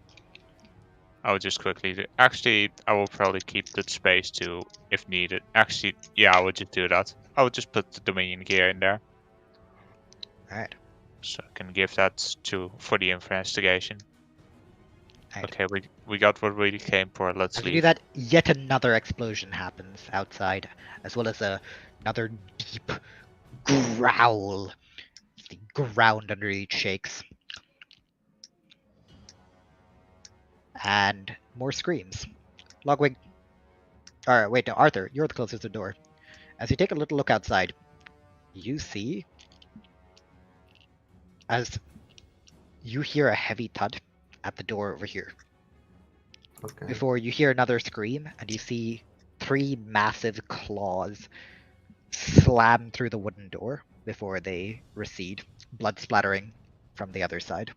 I will just quickly do... Actually, I will probably keep that space too, if needed. Actually, yeah, I would just do that. I would just put the Dominion gear in there. Alright. So I can give that for the investigation. Alright. Okay, we got what we came for. Let's As you leave. do that, yet another explosion happens outside, as well as another deep growl. The ground underneath shakes. And more screams. Logwig. Or wait, no, Arthur, you're the closest to the door. As you take a little look outside, you see as you hear a heavy thud at the door over here. Okay. Before you hear another scream, and you see 3 massive claws slam through the wooden door before they recede, blood splattering from the other side.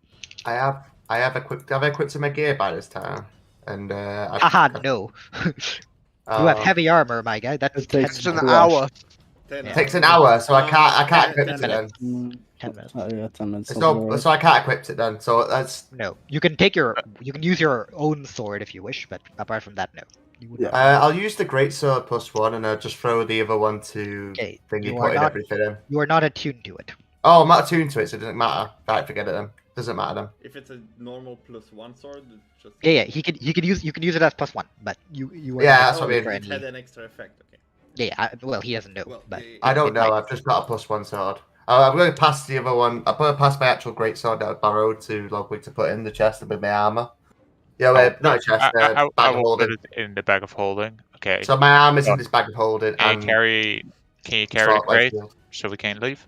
I have equipped my gear by this time, and Haha, no. You have heavy armor, my guy. That's It takes 10 It's an minutes. hour. It takes an hour, so I can't equip 10 it then. minutes. 10 minutes. Yeah, 10 minutes. It's sounds not, so I can't equip it then. So that's. No, you can use your own sword if you wish, but apart from that, no. You would not. I'll use the greatsword +1, and I'll just throw the other one to Okay, thingy, you are putting not- everything in. You are not attuned to it. Oh, I'm not attuned to it, so it doesn't matter. Right, forget it then. Doesn't matter then. If it's a normal +1 sword, it's just. Yeah, you can use it as +1, but you are Yeah, not that's what I attuned mean. for It had any... an extra effect. Okay. Yeah, well, he doesn't know, Well, but I don't it know. might- I've just got a +1 sword. I'm going to pass the other one. I'm going to pass my actual greatsword that I borrowed to Logwig to put in the chest with my armor. Yeah, wait, not a chest. I Bag of will put holding. it in the bag of holding. Okay. So my armor's in this bag of holding. Can and you carry the assault crate rifle. so we can leave?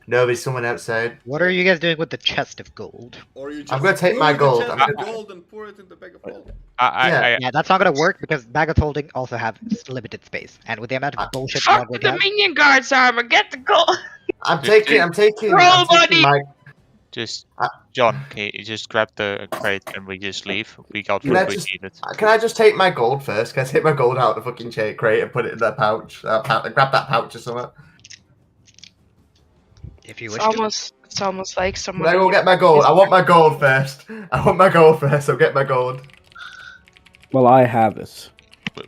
No, there's someone outside. What are you guys doing with the chest of gold? Or you just I'm gonna take my move gold. The chest I'm of gonna- gold and pour it in the bag of holding. Yeah, that's not gonna work because bag of holding also have limited space, and with the amount of bullshit Fuck Logwig the has, minion guards armor. Get the gold. I'm taking Roll, buddy! my. Just John, can you just grab the crate and we just leave? We got Can I what we just- needed. Can I just take my gold first? Can I take my gold out of the fucking crate and put it in that pouch? Grab that pouch or something. if you It's wish to. it's almost like Can someone. I go get my gold? I want my gold first. I want my gold first. So get my gold. Well, I have it.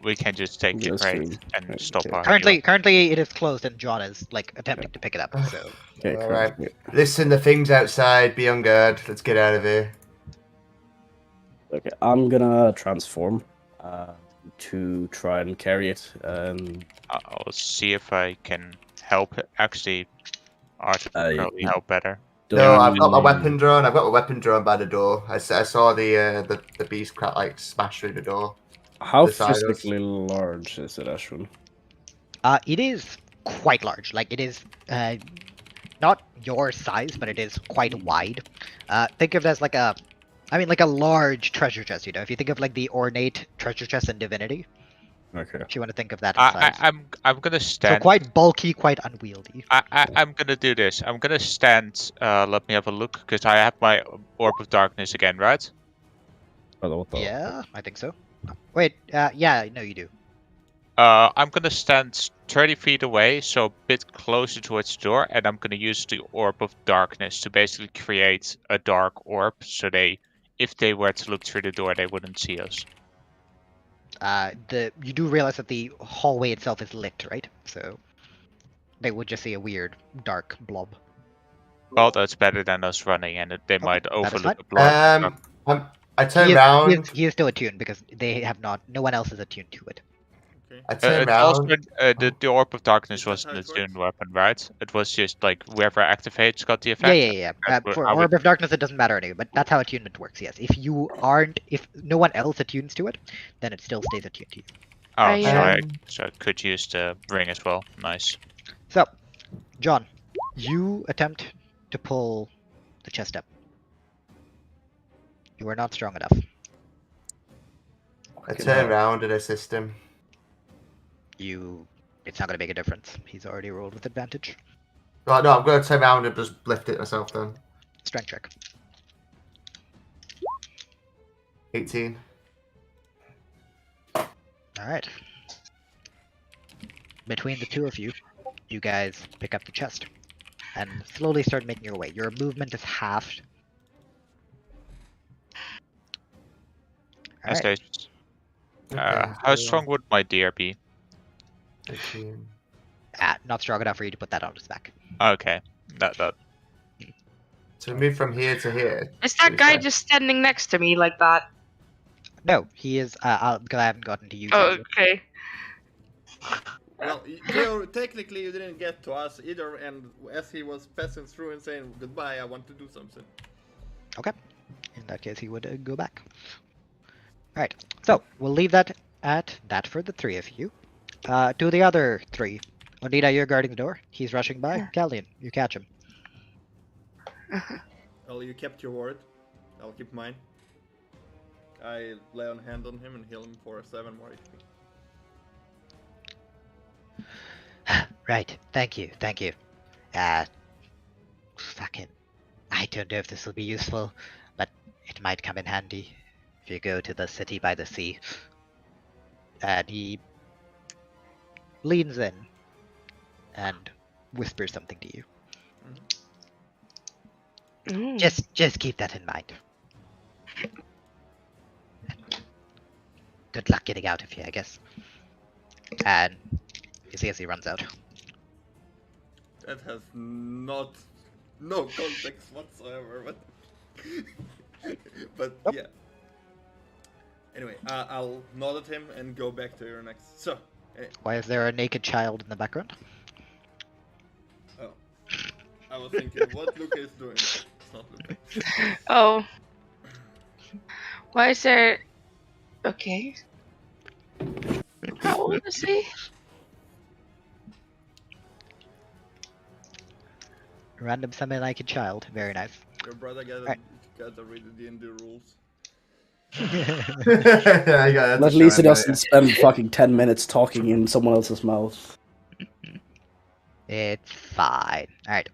We can just take the Yes, crate we- and okay. stop our Currently it is closed, and John is like attempting to pick it up. So Okay, All cool. right. Listen, the thing's outside. Be on guard. Let's get out of here. Okay, I'm gonna transform to try and carry it. I'll see if I can help. Actually, Arthur can probably help better. No, I've got my weapon drone. I've got my weapon drone by the door. I saw the beast crap like smash through the door. How beside us. physically large is it, Ashwin? it is quite large. Like it is not your size, but it is quite wide. Think of it as like a large treasure chest. You know, if you think of like the ornate treasure chest in Divinity. Okay. If you want to think of that in size. I'm gonna stand. So quite bulky, quite unwieldy. I'm gonna do this. I'm gonna stand. Let me have a look, because I have my orb of darkness again, right? Yeah, I think so. Wait, yeah, no, you do. I'm gonna stand 30 feet away, so a bit closer towards the door, and I'm gonna use the orb of darkness to basically create a dark orb, so if they were to look through the door, they wouldn't see us. You do realize that the hallway itself is lit, right? So they would just see a weird dark blob. Well, that's better than us running, and they might is overlook a fine. blood. I turn around. He is still attuned because they have not. No one else is attuned to it. I turn It's also, around. the orb of darkness wasn't a tuned weapon, right? It was just like whoever activates got the effect. Yeah. For Orb of Darkness, it doesn't matter anyway, but that's how attunement works. Yes, if no one else attunes to it, then it still stays attuned to you. Oh, so I could use the ring as well. Nice. So, John, you attempt to pull the chest up. You are not strong enough. I turn around and assist him. It's not going to make a difference. He's already rolled with advantage. Right, no, I'm going to turn around and just lift it myself then. Strength check. 18. Alright. Between the two of you, you guys pick up the chest and slowly start making your way. Your movement is halved. Alright. Anastasis. Okay, How so, strong would my deer be? 18. Not strong enough for you to put that on his back. Okay, that. So move from here to here. Is that guy just standing next to me like that? No, he is. Because I haven't gotten to you. Oh, yet. okay. Well, technically you didn't get to us either, and as he was passing through and saying goodbye, I want to do something. Okay. In that case, he would go back. Alright, so we'll leave that at that for the three of you. To the other three. Onita, you're guarding the door. He's rushing by. Yeah. Caldian, you catch him. Well, you kept your word. I'll keep mine. I lay on hand on him and heal him for 7 more HP. Right, thank you. Fucking, I don't know if this will be useful, but it might come in handy if you go to the city by the sea. And he leans in and whispers something to you. Mm. Just keep that in mind. Good luck getting out of here, I guess. And you see as he runs out. That has no context whatsoever, but Nope. yeah. Anyway, I'll nod at him and go back to your next. So, Why is there a naked child in the background? oh, I was thinking what Luca is doing. It's not Luca. Oh. Why is there... Okay. How old is he? Random semi-naked child. Very nice. Your brother Alright. got to read the D&D rules. At least he doesn't spend fucking 10 minutes talking in someone else's mouth. It's fine. Alright.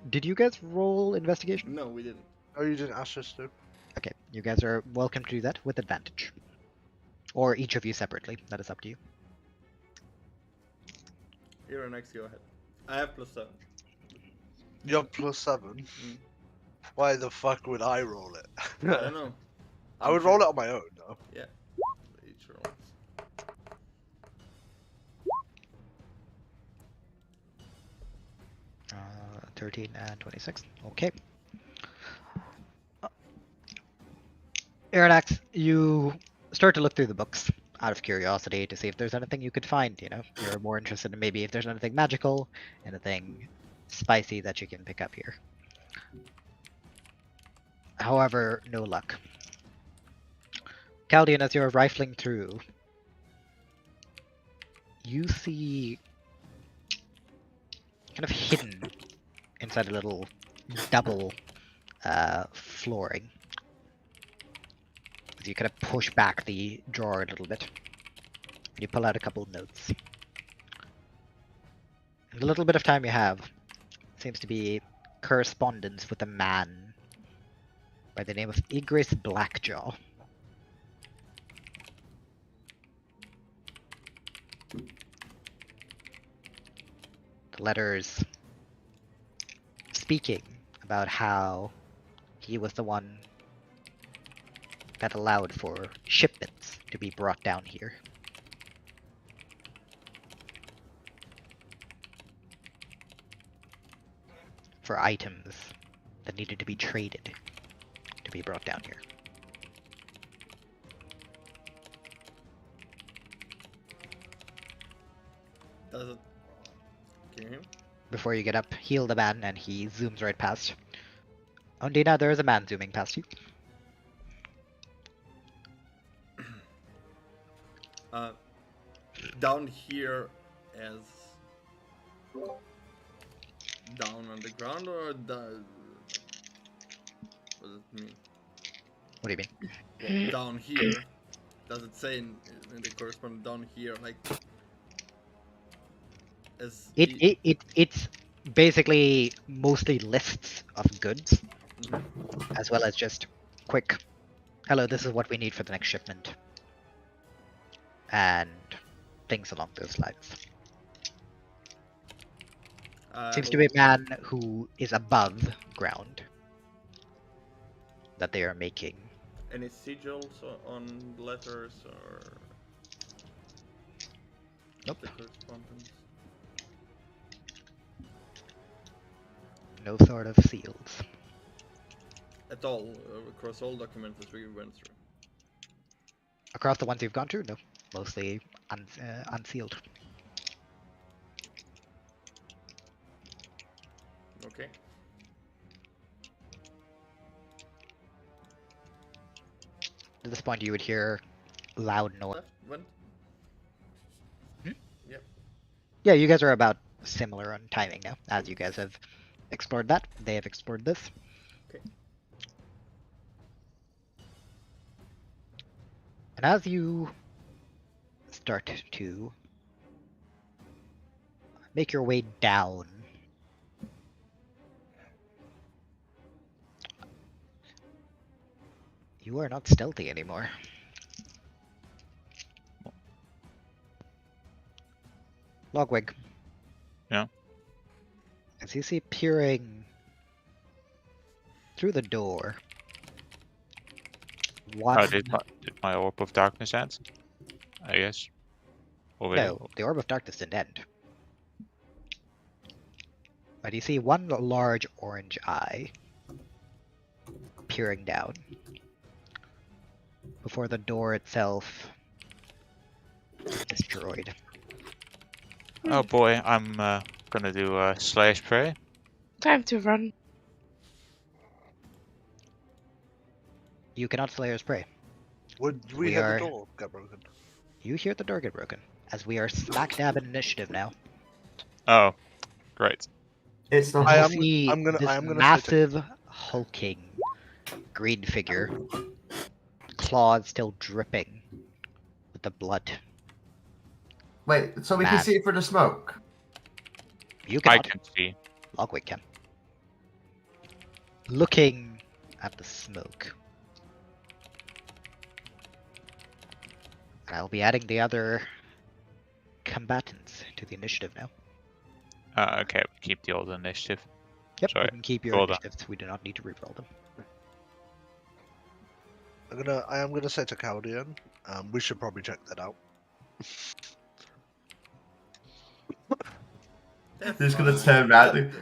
Did you guys roll investigation? No, we didn't. Oh, you didn't ask us to. Okay, you guys are welcome to do that with advantage. Or each of you separately. That is up to you. Here and next, go ahead. I have +7. You're +7. Mm. Why the fuck would I roll it? I don't know. I would roll it on my own, though. Yeah. Each rolls. Uh, 13 and 26. Okay. Aeronax, you start to look through the books out of curiosity to see if there's anything you could find, you know? You're more interested in maybe if there's anything magical, anything spicy that you can pick up here. However, no luck. Caldian, as you're rifling through, you see kind of hidden inside a little double flooring. As you kind of push back the drawer a little bit, you pull out a couple of notes. And the little bit of time you have seems to be correspondence with a man by the name of Igris Blackjaw. The letters speaking about how he was the one that allowed for shipments to be brought down here. For items that needed to be traded to be brought down here. Does it? Can you hear him? Before you get up, heal the man, and he zooms right past. Ondina, there is a man zooming past you. Down here, as Down on the ground or does? What does it mean? What do you mean? Well, down here. Does it say in the correspondence down here like? As It's basically mostly lists of goods, as well as just quick, hello, this is what we need for the next shipment, and things along those lines. Seems to be a man who is above ground that they are making. Any sigils on letters or? Nope. The correspondence. No sort of seals. At all, across all documents that we went through. Across the ones you've gone through, no. Mostly unsealed. Okay. At this point, you would hear loud noise. When? Yep. Yeah, you guys are about similar on timing now, as you guys have explored that. They have explored this. Okay. And as you start to make your way down, you are not stealthy anymore. Logwig. Yeah. As you see peering through the door. How did my orb of darkness end? I guess. Or No, the orb of darkness didn't end. But you see one large orange eye peering down before the door itself is destroyed. Oh boy, I'm gonna do Slayer's Prey. Time to run. You cannot Slayer's Prey. Would We we hear are- the door get broken? You hear the door get broken, as we are smack dab in initiative now. Oh, great. It's not. I You am- see I'm gonna- this I am gonna massive, hulking green figure, claws still dripping with the blood. Wait, so we Man. can see it through the smoke? You I cannot. can see. Logwig can. Looking at the smoke. And I'll be adding the other combatants to the initiative now. Okay, keep the old initiative. Yep, Sorry, you can keep your roll that. initiatives. We do not need to reroll them. I am gonna say to Caldian, we should probably check that out. They're just gonna turn around.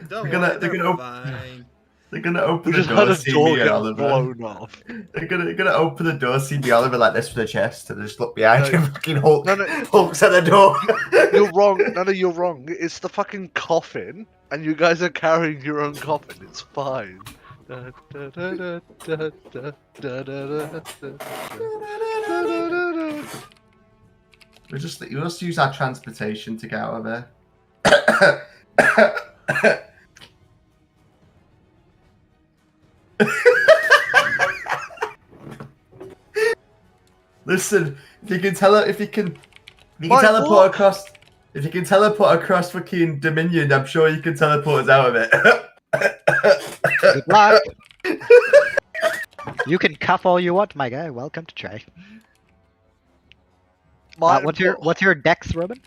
They're gonna open We the just door, had a see door me get and Oliver. blown off. They're gonna open the door, see me Oliver like this with a chest, and just look behind No. him. Fucking Hulk. No, no. Hulk's at the door. You're wrong. No, you're wrong. It's the fucking coffin, and you guys are carrying your own coffin. It's fine. We just use our transportation to get out of there. Listen, if you can teleport what? across, if you can teleport across fucking Dominion, I'm sure you can teleport us out of it. Good luck! You can cuff all you want, my guy. Welcome to try. What's your dex, Robin?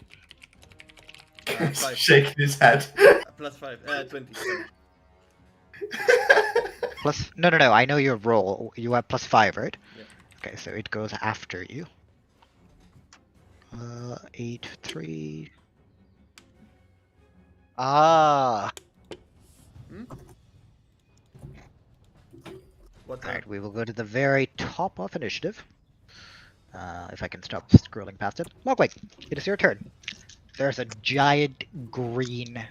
+5. Shaking his head. +5. 20. Plus, no. I know your roll. You have +5, right? Yeah. Okay, so it goes after you. 8, 3. Ah. What? Alright, we will go to the very top of initiative. If I can stop scrolling past it. Logwig, it is your turn. There's a giant green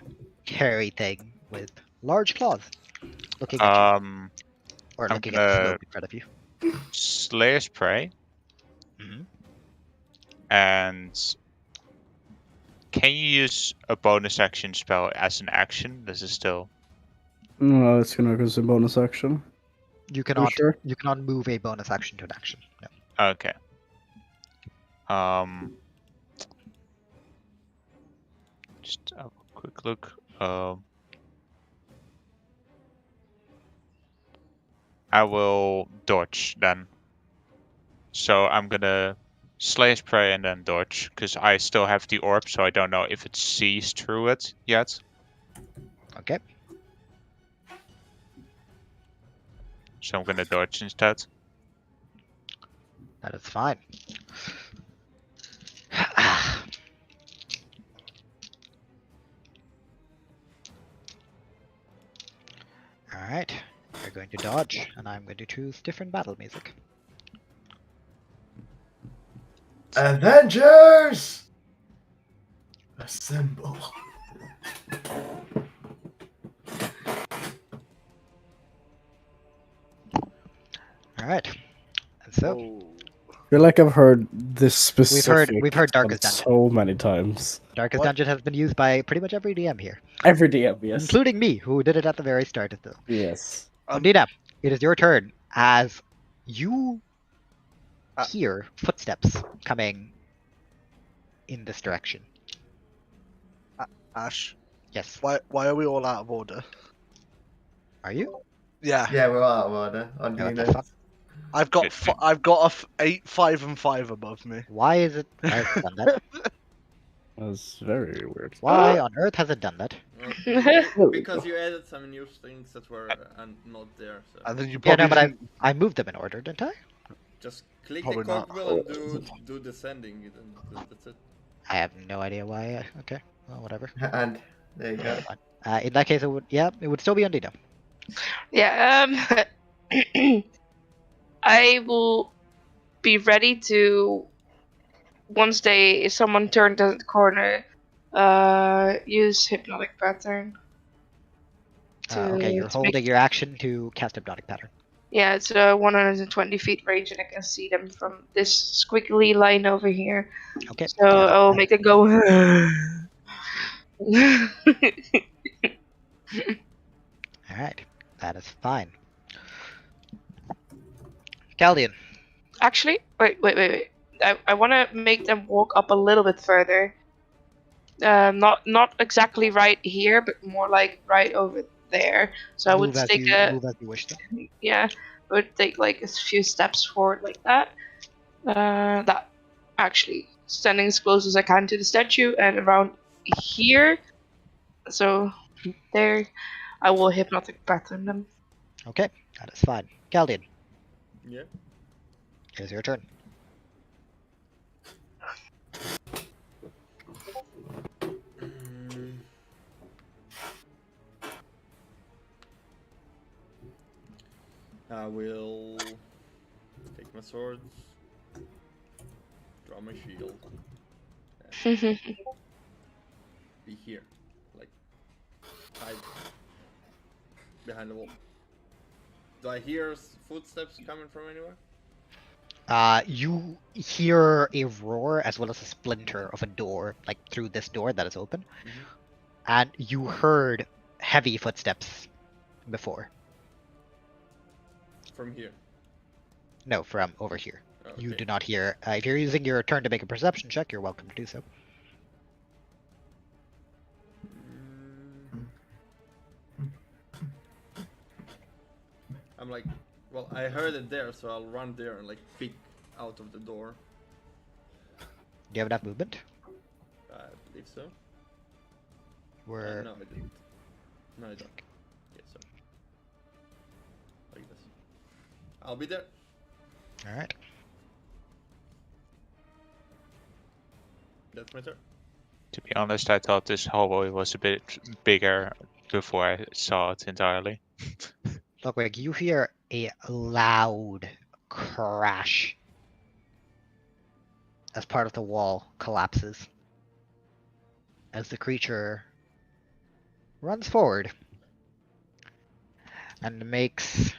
hairy thing with large claws looking at you. Or I'm looking at the gonna- smoke in front of you. Slayer's Prey. Mhm. And Can you use a bonus action spell as an action? This is still. No, it's gonna go as a bonus action. You Are you cannot. sure? You cannot move a bonus action to an action. No. Okay. Just have a quick look. I will dodge then. So I'm gonna slay his prey and then dodge, because I still have the orb, so I don't know if it sees through it yet. Okay. So I'm gonna dodge instead. That is fine. Alright. You're going to dodge, and I'm going to choose different battle music. Avengers! Assemble. Alright. And so I feel like I've heard this specific we've heard Darkest sound Dungeon. so many times. Darkest Dungeon has been used by pretty much every DM here. Every DM, yes. Including me, who did it at the very start of the. Yes. Nina, it is your turn as you hear footsteps coming in this direction. Ash, Yes. why are we all out of order? Are you? Yeah, Yeah, we're out of order. On Yeah, what the Nina. fuck? I've got I've got 8, 5, and 5 above me. Why is it has it done that? That's very weird. Why on earth has it done that? Because you added some new things that were not there. So And then you Yeah, probably no, but didn't- I moved them in order, didn't I? just click Probably the not. cogwheel and do descending. That's it. I have no idea why. Okay, well, whatever. And there you go. In that case, it would. Yeah, it would still be on Dino. Yeah, I will be ready to once someone turned the corner, use hypnotic pattern. Okay, you're to make- holding your action to cast Hypnotic Pattern. Yeah, it's 120 feet range, and I can see them from this squiggly line over here. Okay. So I'll make them go. Alright, that is fine. Caldian. Actually, wait. I want to make them walk up a little bit further. Not exactly right here, but more like right over there. So I would Move as take you, move as you wish to. yeah, I would take like a few steps forward like that. That actually standing as close as I can to the statue and around here. So there, I will hypnotic pattern them. Okay, that is fine. Caldian, Yeah. it is your turn. I will take my swords, draw my shield, and be here, like hide behind the wall. Do I hear footsteps coming from anywhere? You hear a roar as well as a splinter of a door, like through this door that is open. And you heard heavy footsteps before. From here. No, from over here. You Okay. do not hear. If you're using your turn to make a perception check, you're welcome to do so. I'm like, well, I heard it there, so I'll run there and like peek out of the door. Do you have enough movement? I believe so. Where No, I didn't. No, I don't. Okay, so like this. I'll be there. All right. That's my turn. To be honest, I thought this hallway was a bit bigger before I saw it entirely. Look, you hear a loud crash as part of the wall collapses. As the creature runs forward and makes.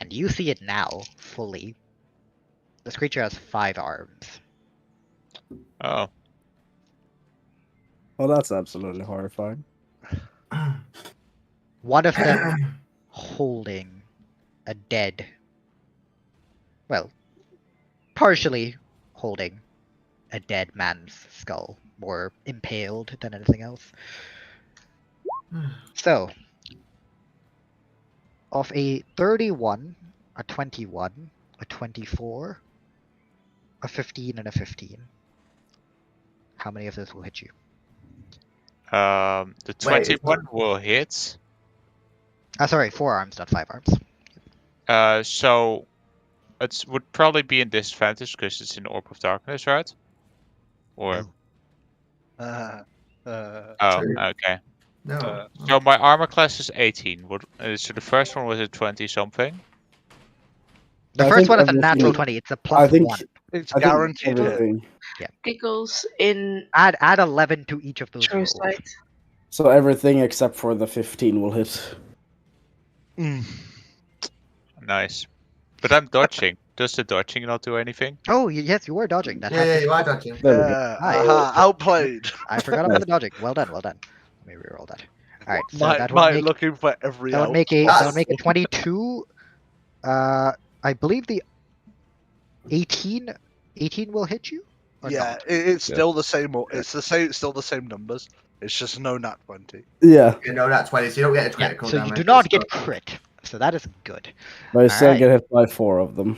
And you see it now, fully. This creature has 5 arms. Oh, Well, that's absolutely horrifying. One of them holding a dead. Well, partially holding a dead man's skull, more impaled than anything else. So, of a 31, a 21, a 24, a 15, and a 15, how many of those will hit you? The 21 will hit. Sorry, 4 arms, not 5 arms. So it would probably be in disadvantage because it's in Orb of Darkness, right? Or Uh, oh, True. okay. No. So my armor class is 18. So the first one was a 20 something. The I first think one is a everything- natural 20. It's a I plus think 1. it's I think guaranteed hit. everything. Giggles in Add 11 to each of those true rolls. sight. So everything except for the 15 will hit. Nice. But I'm dodging. Does the dodging not do anything? Oh, yes, you were dodging. That Yeah, had yeah, to- you are dodging. There we go. Aha, outplayed. I forgot about the dodging. Well done, well done. Let me reroll that. All right, so Mike, that would Mike make looking for every that would out. make a That's- that would make a 22. I believe the 18 will hit you. Or Yeah, not? it's still the same. It's the same. Still the same numbers. It's just no nat 20. Yeah, You know that's 20, so you don't get a Yeah, critical so you damage. do not That's get good. crit. So that is good. but I still Alright. get hit by 4 of them.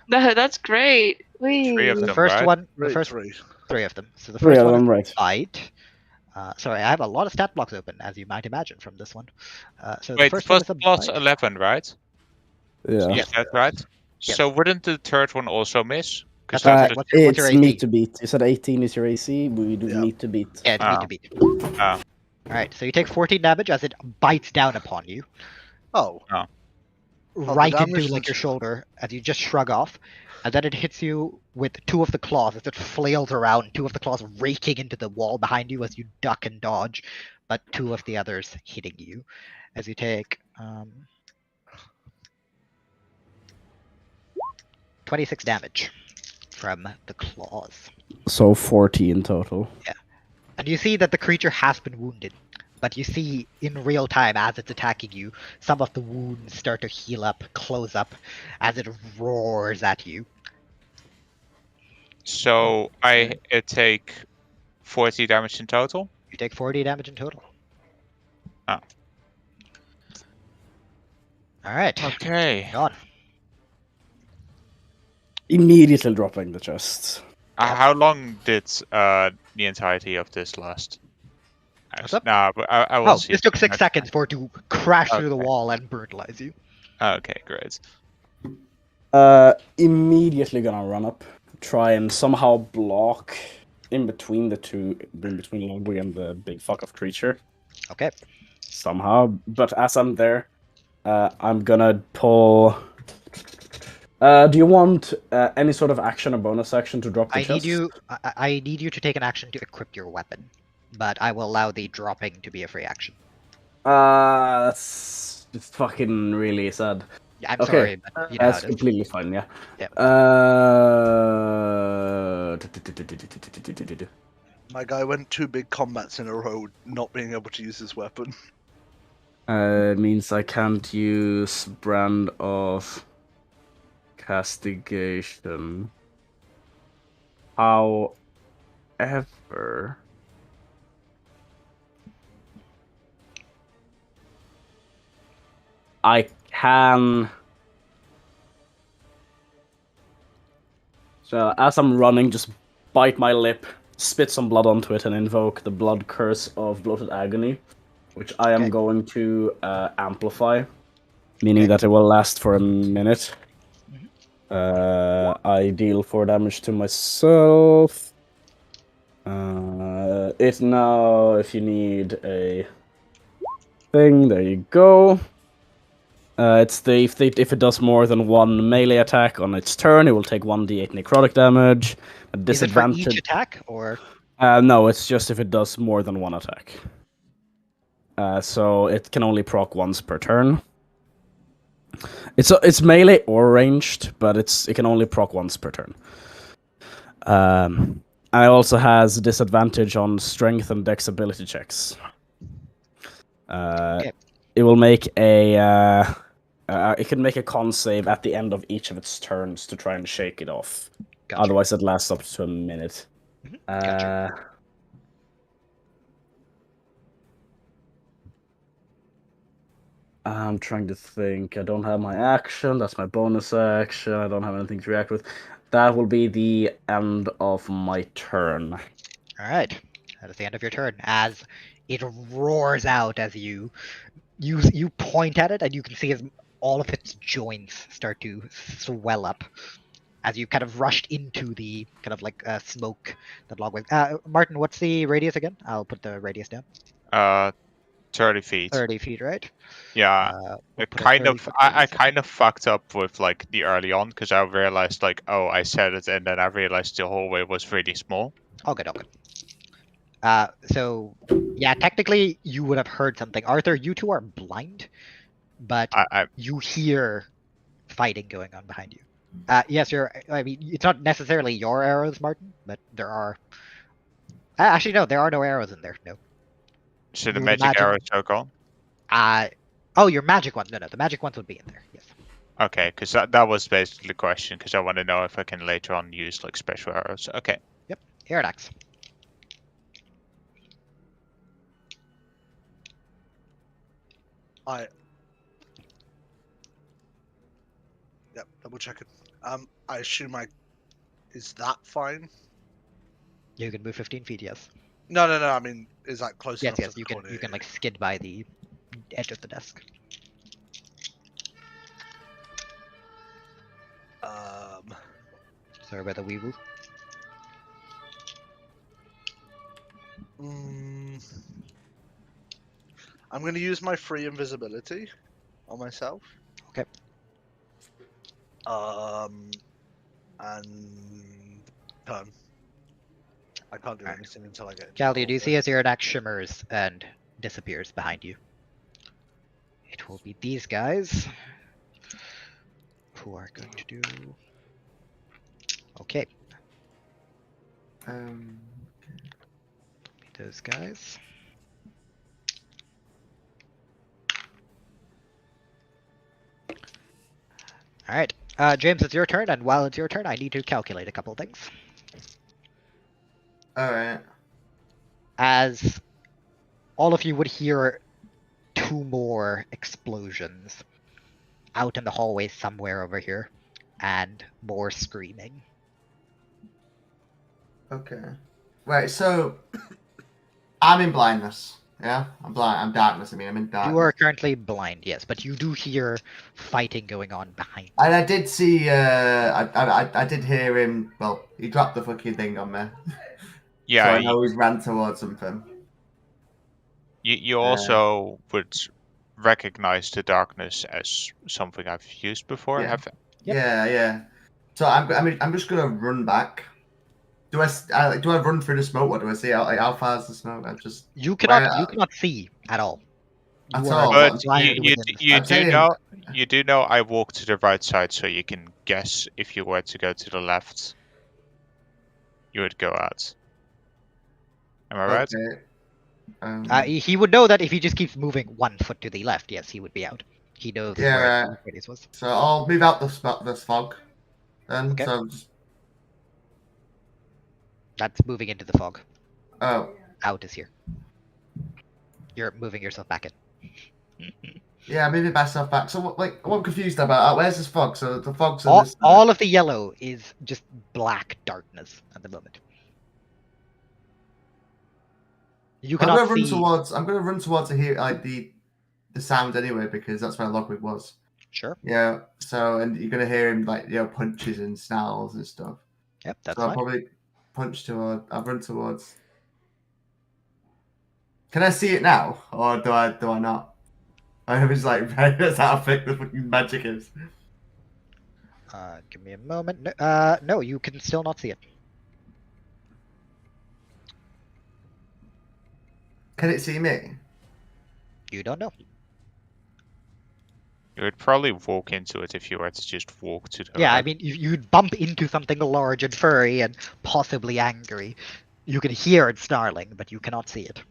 That's great. Whee. 3 of The them, first right? one, the Right, first 3. 3 of them. So the 3 first of one them, is right. bite. Sorry, I have a lot of stat blocks open, as you might imagine from this one. So the Wait, it first one was is a plus bite. 11, right? Yeah. Is that right? Yes. So wouldn't the third one also miss? That's Because right. that What's would- your It's AC? meet to beat. You said 18 is your AC. We do Yeah. meet to beat. Yeah, it's Ah. need to beat. Ah. Alright, so you take 14 damage as it bites down upon you, Oh, right the into damage like your is- shoulder, as you just shrug off, and then it hits you with 2 of the claws as it flails around, 2 of the claws raking into the wall behind you as you duck and dodge, but 2 of the others hitting you, as you take 26 damage from the claws. So 40 in total. And you see that the creature has been wounded, but you see in real time as it's attacking you, some of the wounds start to heal up, close up, as it roars at you. So I take 40 damage in total. You take 40 damage in total. Ah. Alright, Okay. gone. Immediately dropping the chests. How long did the entirety of this last? What's up? Nah, but I will Oh, see. this it took 6 next seconds for it to crash through the Okay. wall and brutalize you. time. Okay, great. Immediately gonna run up, try and somehow block in between the two, in between Longboy and the big fuck of creature. Okay. Somehow, but as I'm there, I'm gonna pull. Do you want any sort of action or bonus action to drop the I need chest? you I need you to take an action to equip your weapon, but I will allow the dropping to be a free action. That's fucking really sad. Yeah, I'm Okay, sorry, but you know how That's it is. completely fine, yeah. Yep. my guy went 2 big combats in a row, not being able to use his weapon. Means I can't use Brand of Castigation. However, I can. So as I'm running, just bite my lip, spit some blood onto it, and invoke the blood curse of bloated agony, which I am Okay. going to amplify, meaning that it will last for a minute. I deal 4 damage to myself. It now, if you need a thing, there you go. It's if it does more than 1 melee attack on its turn, it will take 1d8 necrotic damage. A Is it for disadvantage. each attack or No, it's just if it does more than 1 attack. So it can only proc once per turn. It's melee or ranged, but it can only proc once per turn. And it also has disadvantage on strength and dex ability checks. Okay. It will make a. It can make a con save at the end of each of its turns to try and shake it off. Gotcha. Otherwise, it lasts up to a minute. Gotcha. I'm trying to think. I don't have my action. That's my bonus action. I don't have anything to react with. That will be the end of my turn. All right. That is the end of your turn. As it roars out, as you point at it, and you can see as all of its joints start to swell up. As you kind of rushed into the kind of like smoke that log with. Martin, what's the radius again? I'll put the radius down. 30 feet. 30 feet, right? Yeah. We'll It put a kind 30 of, foot I radius in. kind of fucked up with like the early on because I realized like, oh, I said it, and then I realized the hallway was really small. All good, all good. So yeah, technically you would have heard something. Arthur, you two are blind, but you hear fighting going on behind you. Yes, I mean, it's not necessarily your arrows, Martin, but there are. Actually, no, there are no arrows in there. No. So the You would magic imagine- arrows are gone. Oh, your magic ones. No, the magic ones would be in there. Yes. Okay, because that was basically the question. Because I want to know if I can later on use like special arrows. Okay. Yep. Iridax. Yep, double checking. I assume is that fine? You can move 15 feet. Yes. No. I mean, is that close Yes, enough? yes. to the You can corner? you can like skid by the edge of the desk. Sorry about the weevil. I'm going to use my free invisibility on myself. Okay. And turn. I can't do anything until I get. Caldia, do you see as Iridax shimmers and disappears behind you? It will be these guys who are going to do. Okay. Those guys. All right, James, it's your turn, and while it's your turn, I need to calculate a couple things. All right. As all of you would hear 2 more explosions out in the hallway somewhere over here, and more screaming. Okay. Right, so I'm in blindness. Yeah, I'm blind. I'm darkness. I mean, I'm in darkness. You are currently blind, yes, but you do hear fighting going on behind you. And I did see. I did hear him. Well, he dropped the fucking thing on me. Yeah. So I know he's ran towards something. You also would recognize the darkness as something I've used before. Yeah. Have Yeah. So I'm just gonna run back. Do I run through the smoke? What do I see? How far is the smoke? You cannot see at all. At You are all. But blinded you within. do know I walk to the right side, so you can guess if you were to go to the left, you would go out. Am I right? Okay. He would know that if he just keeps moving 1 foot to the left, yes, he would be out. He knows where the radius was. So I'll move out this fog. Then Okay. so That's moving into the fog. Oh. Out is here. You're moving yourself back in. Yeah, moving myself back. So what I'm confused about. Where's this fog? So the fog's all, on this side. all of the yellow is just black darkness at the moment. You I'm cannot gonna see. I'm gonna run towards to hear like the sound anyway because that's where Logwig was. Sure. Yeah. So and you're gonna hear him like punches and snarls and stuff. Yep, that's so I'll fine. probably I'll run towards. Can I see it now, or do I not? I was like, that's how thick the fucking magic is. Give me a moment. No, you can still not see it. Can it see me? You don't know. You would probably walk into it if you were to just walk to the Yeah, I right. mean, you'd bump into something large and furry and possibly angry. You can hear it snarling, but you cannot see it.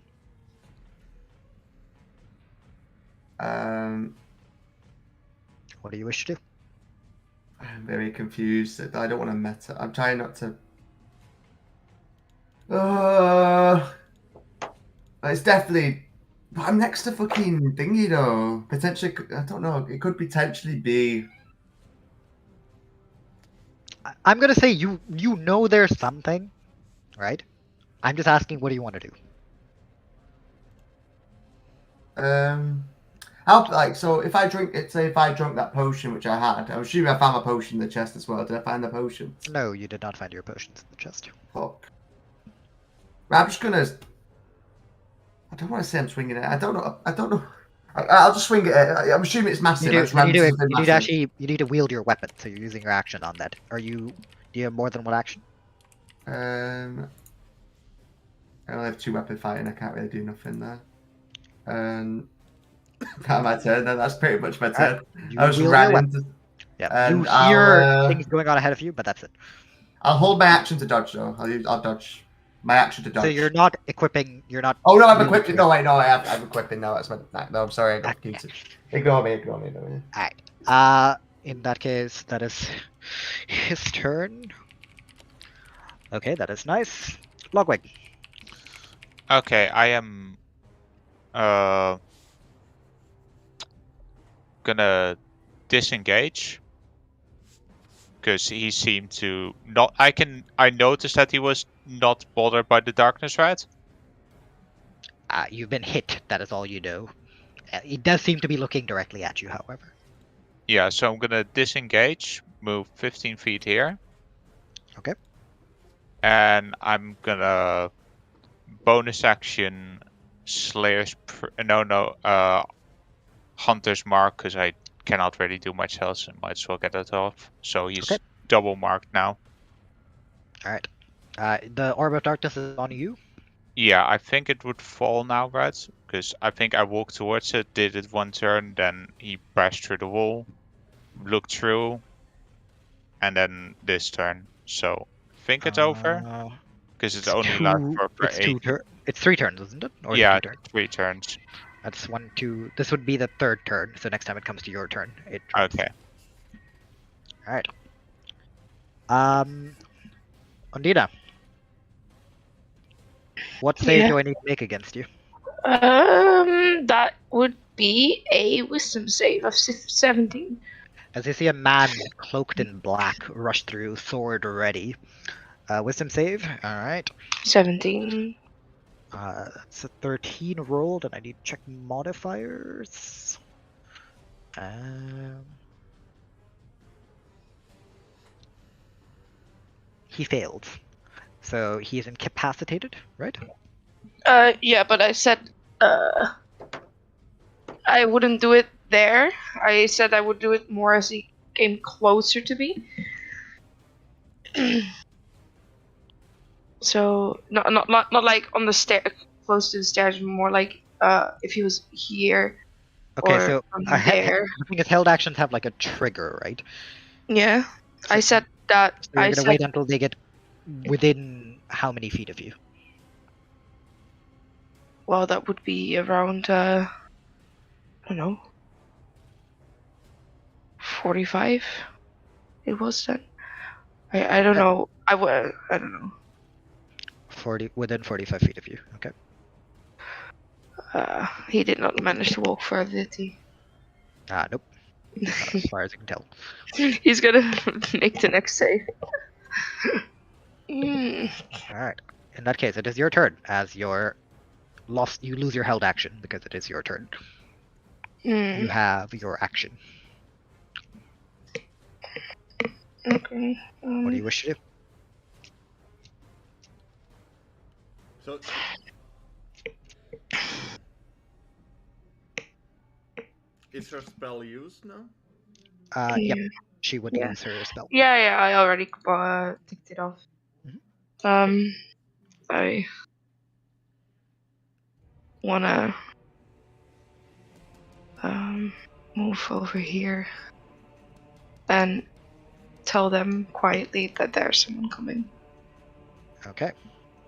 What do you wish to do? I'm very confused. I don't want to meta. I'm trying not to. It's definitely. I'm next to fucking thingy though. Potentially, I don't know. It could potentially be. I'm gonna say you know there's something, right? I'm just asking, what do you want to do? How like so? If I drink it, say if I drank that potion which I had, I'm assuming I found my potion in the chest as well. Did I find the potion? No, you did not find your potions in the chest. Fuck. I'm just gonna. I don't want to say I'm swinging it. I don't know. I'll just swing it. I'm assuming it's massive. You I just ran into something need to massive. actually you need to wield your weapon, so you're using your action on that. Do you have more than one action? I only have 2 weapon fighting. I can't really do nothing there. That's my turn. Then that's pretty much my turn. You I just wield ran your into. Yeah, And you hear I'll, things going on ahead of you, but that's it. I'll hold my action to dodge though. I'll dodge. My action to dodge. So you're not equipping. You're not. Oh no, I'm wielding equipping. your- No, wait, no, I'm equipping now. That's my. No, I'm sorry. I got confused. Ignore me. Alright. In that case, that is his turn. Okay, that is nice. Logwig. Okay, I am gonna disengage because he seemed to not. I noticed that he was not bothered by the darkness, right? You've been hit. That is all you know. It does seem to be looking directly at you, however. Yeah, so I'm gonna disengage, move 15 feet here. Okay. And I'm gonna bonus action Slayer's Hunter's Mark, because I cannot really do much else and might as well get it off. So he's double marked now. Alright. The Orb of Darkness is on you. Yeah, I think it would fall now, right? Because I think I walked towards it, did it one turn, then he bashed through the wall, looked through, and then this turn. So I think it's over. Because it's only last for 8. It's 3 turns, isn't it? Or yeah, 2 turns? 3 turns. That's 1, 2. This would be the 3rd turn. So next time it comes to your turn, it. Okay. All right. Ondina. What save do I need to make against you? That would be a wisdom save of 17. As you see a man cloaked in black rush through, sword ready. Wisdom save. All right. 17. That's a 13 rolled, and I need to check modifiers. He failed. So he is incapacitated, right? Yeah, but I said I wouldn't do it there. I said I would do it more as he came closer to me. So not like on the stair, close to the stairs, more like if he was here. Okay, or so there. I think his held actions have like a trigger, right? Yeah, I said that. So you're gonna wait until they get within how many feet of you? Well, that would be around I don't know, 45. It was then. I don't know. I don't know. 40 within 45 feet of you. Okay. He did not manage to walk further, did he? Nope. Not as far as I can tell. He's gonna make the next save. Alright. In that case, it is your turn, as you lose your held action because it is your turn. You have your action. Okay. What do you wish to do? So, is her spell used now? Yep. She would use her spell. Yeah, I already ticked it off. I wanna move over here and tell them quietly that there's someone coming. Okay.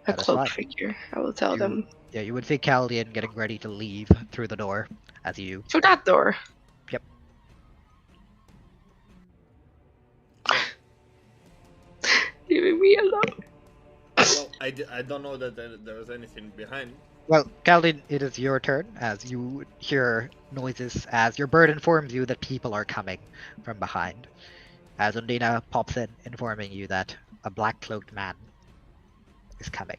A That is cloaked fine. figure. I will tell You- them Yeah, you would see Caldian getting ready to leave through the door as you. through that door. Yep. Leaving me alone. Well, I don't know that there was anything behind. Well, Caldian, it is your turn as you hear noises as your bird informs you that people are coming from behind. As Undina pops in, informing you that a black cloaked man is coming.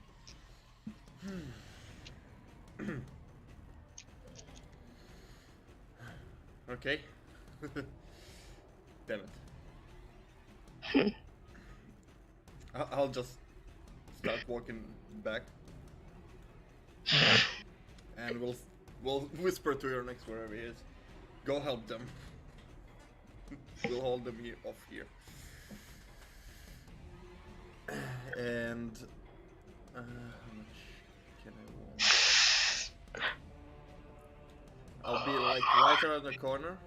Okay. Damn it. I'll just start walking back, and we'll whisper to your next wherever he is. Go help them. We'll hold them off here. And how much can I walk? I'll be like right around the corner,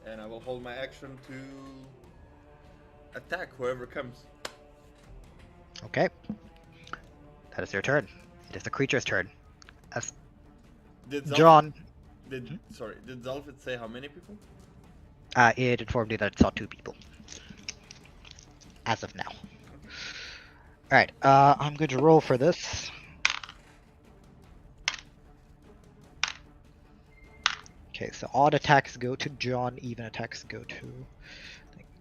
and I will hold my action to attack whoever comes. Okay. That is your turn. It is the creature's turn. As Did John, Did Zalfit say how many people? it informed you that it saw 2 people. As of now. Alright, I'm going to roll for this. Okay, so odd attacks go to John, even attacks go to...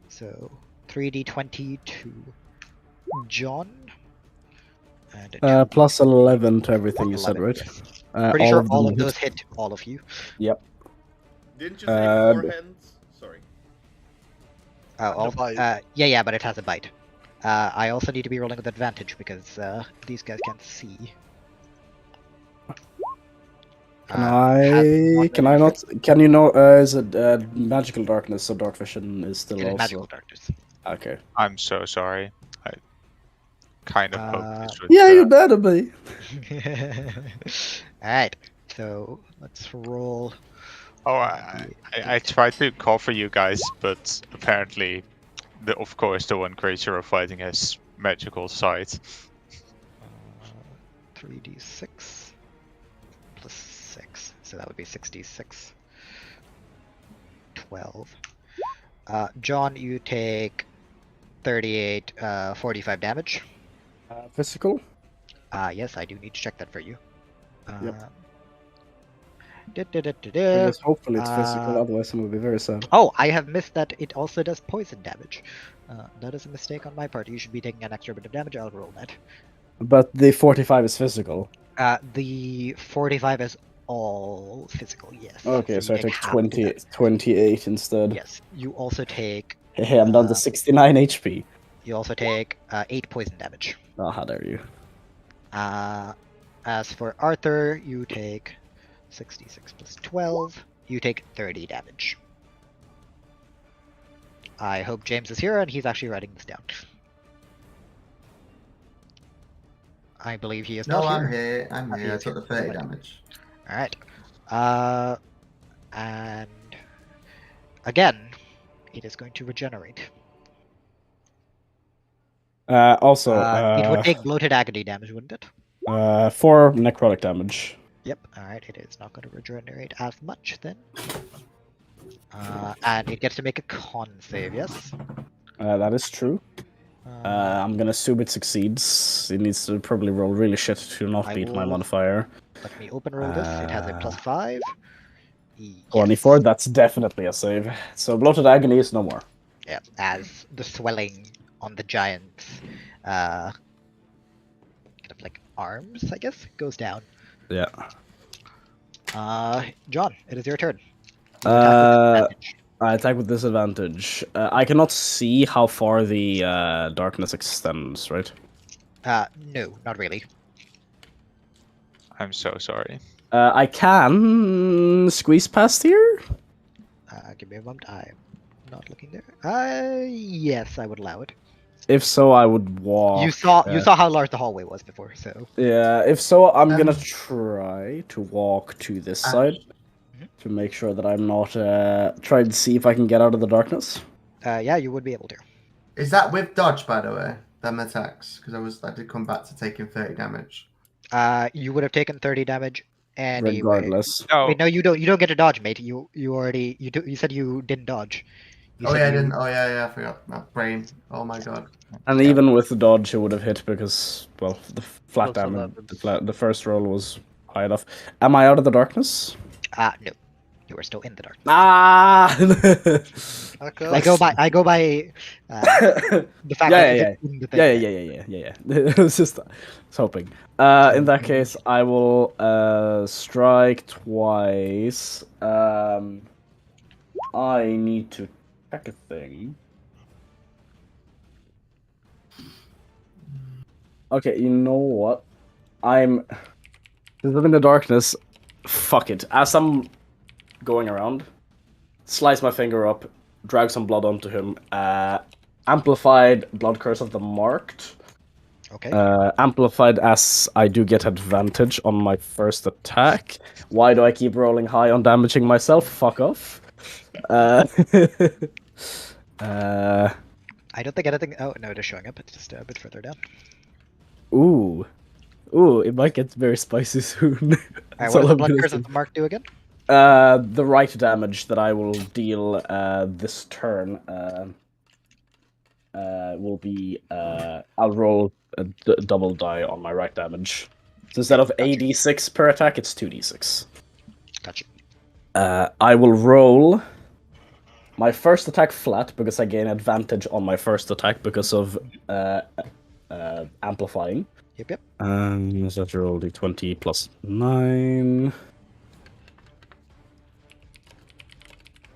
So, 3d20 to John. And Plus 11 to everything you said, 11, right? yes. Pretty sure all them of those hit all of you. Yep. Didn't you say 4 hands? Sorry. Oh, And a bite. yeah, but it has a bite. I also need to be rolling with advantage because these guys can't see. Can I not? Can you know? Is it magical darkness? So dark vision is still It is also magical darkness. okay. I'm so sorry. I kind of hoped this would. Yeah, you better be. Alright, so let's roll. Oh, I tried to call for you guys, but apparently, of course, the one creature we're fighting has magical sight. 3d6 plus 6, so that would be 66. 12. John, you take 38, 45 damage. Physical. Yes, I do need to check that for you. Yep. Da-da-da-da-da. Because hopefully it's physical, otherwise I'm gonna be very sad. Oh, I have missed that it also does poison damage. That is a mistake on my part. You should be taking an extra bit of damage. I'll roll that. But the 45 is physical. The 45 is all physical, yes. Okay, so I you take half 28 instead. Yes. You also take... Hey, I'm down to 69 HP. You also take 8 poison damage. Oh, how dare you. As for Arthur, you take 66 plus 12. You take 30 damage. I hope James is here and he's actually writing this down. I believe he is No, not I'm here. here. I'm He here. I is took the here. 30 damage. Alright. And again, it is going to regenerate. Also, it would take bloated agony damage, wouldn't it? 4 necrotic damage. Yep. Alright, it is not going to regenerate as much then. And it gets to make a con save, yes? That is true. I'm gonna assume it succeeds. It needs to probably roll really shit to not I beat my will- modifier. Let me open roll this. It has a plus 5. Yes. 24, that's definitely a save. So bloated agony is no more. Yeah, as the swelling on the giant's kind of like arms, I guess, goes down. Yeah. John, it is your turn. I attack with disadvantage. I cannot see how far the darkness extends, right? No, not really. I'm so sorry. I can squeeze past here? Give me a moment. I'm not looking there. Yes, I would allow it. If so, I would walk. You saw how large the hallway was before, so. Yeah, if so, I'm gonna try to walk to this side. to make sure that I'm not trying to see if I can get out of the darkness. Yeah, you would be able to. Is that with dodge, by the way? Them attacks? Because I did come back to taking 30 damage. You would have taken 30 damage anyway. Regardless. No, Wait, no, you don't. You don't get to dodge, mate. You already. You said you didn't dodge. You Oh said yeah, I you- didn't. Oh yeah, I forgot. My brain. Oh my god. And Yeah. even with the dodge, it would have hit because, well, the flat Also damage, that the first roll was high enough. Am I out of the darkness? No. You are still in the darkness. Ah! Okay. I go by. The fact that Yeah. it's in the thing. Yeah. It was just, I was hoping. In that case, I will strike twice. I need to check a thing. Okay, you know what? Since I'm in the darkness, fuck it. As I'm going around, slice my finger up, drag some blood onto him, amplified blood curse of the marked. Okay. Amplified as I do get advantage on my first attack. Why do I keep rolling high on damaging myself? Fuck off. I don't think anything. Oh no, it is showing up. It's just a bit further down. Ooh, it might get very spicy soon. Alright, That's what all does the I'm blood gonna curse say. of the mark do again? The right damage that I will deal this turn will be I'll roll a double die on my right damage. So instead of Gotcha. 8d6 per attack, it's 2d6. Gotcha. I will roll my first attack flat because I gain advantage on my first attack because of amplifying. Yep. Is that roll d20 plus 9?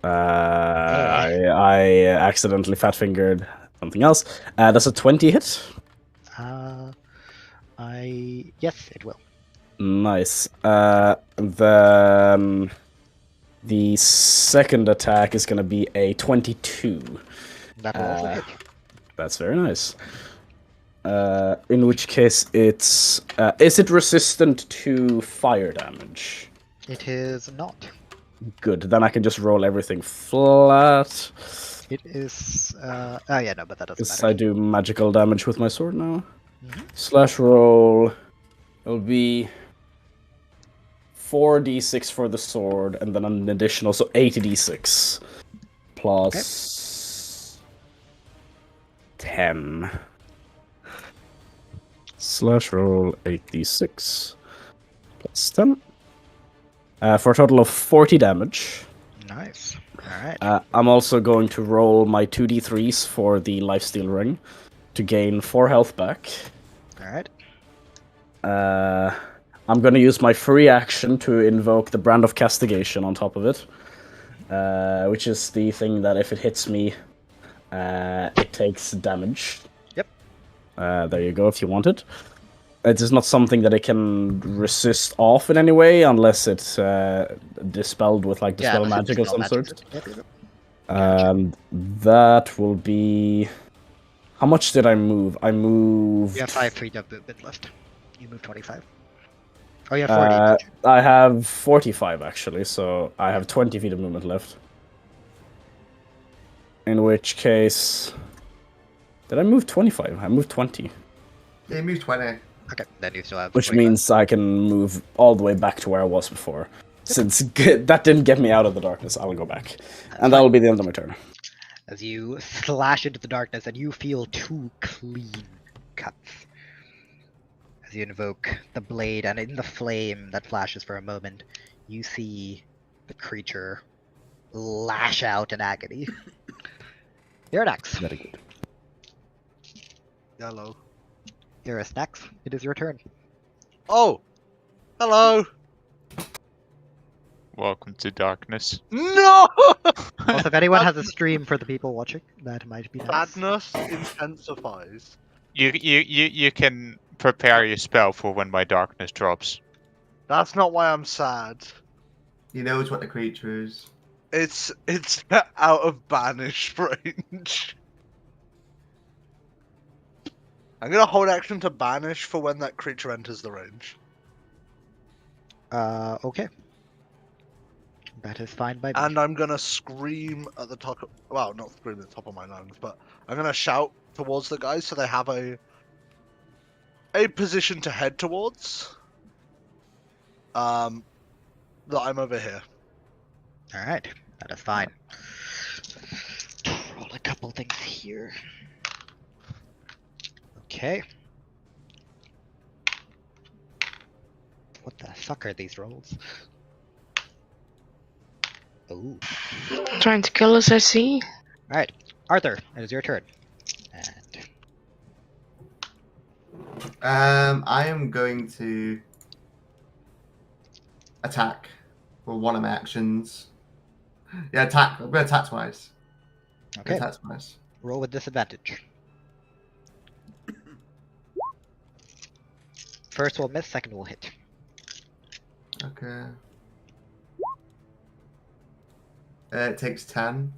I accidentally fat fingered something else. That's a 20 hit. Yes, it will. Nice. Then the second attack is gonna be a 22. That will also hit. That's very nice. In which case it's is it resistant to fire damage? It is not. Good. Then I can just roll everything flat. It is. Oh yeah, no, but that doesn't Because matter. I do magical damage with my sword now. Slash roll. It'll be 4d6 for the sword, and then an additional, so 80d6 plus 10. Slash roll 8d6 plus 10. For a total of 40 damage. Nice. All right. I'm also going to roll my 2d3s for the lifesteal ring to gain 4 health back. All right. I'm going to use my free action to invoke the Brand of Castigation on top of it, which is the thing that if it hits me, it takes damage. Yep. There you go, if you want it. It is not something that it can resist off in any way, unless it's dispelled with like Dispel unless Magic it's of some Dispel sort. Magic. Yep. That will be... How much did I move? I moved... You have 5 feet of movement left. You move 25. Oh, you have 40. don't you? I have 45 actually, so I have 20 feet of movement left. In which case... Did I move 25? I moved 20. Yeah, you moved 20. Okay, then you still have. Which 45. means I can move all the way back to where I was before. Since that didn't get me out of the darkness, I will go back. And that will be the end of my turn. As you slash into the darkness and you feel 2 clean cuts. As you invoke the blade, and in the flame that flashes for a moment, you see the creature lash out in agony. Iradex. Very good. Yellow. Iradex, it is your turn. Oh! Hello! welcome to darkness. No! Also, if anyone has a stream for the people watching, that might be nice. Sadness intensifies. You can prepare your spell for when my darkness drops. That's not why I'm sad. He knows what the creature is. It's out of banish range. I'm gonna hold action to banish for when that creature enters the range. Okay. That is fine by me. And I'm gonna scream at the top. Well, not scream at the top of my lungs, but I'm gonna shout towards the guys so they have a position to head towards. That I'm over here. Alright, that is fine. Roll a couple things here. Okay. What the fuck are these rolls? Ooh. Trying to kill us, I see. Alright, Arthur, it is your turn. And I am going to attack for one of my actions. Yeah, attack. I'm going to attack twice. okay, Attack twice. roll with disadvantage. First will miss, second will hit. Okay. It takes 10.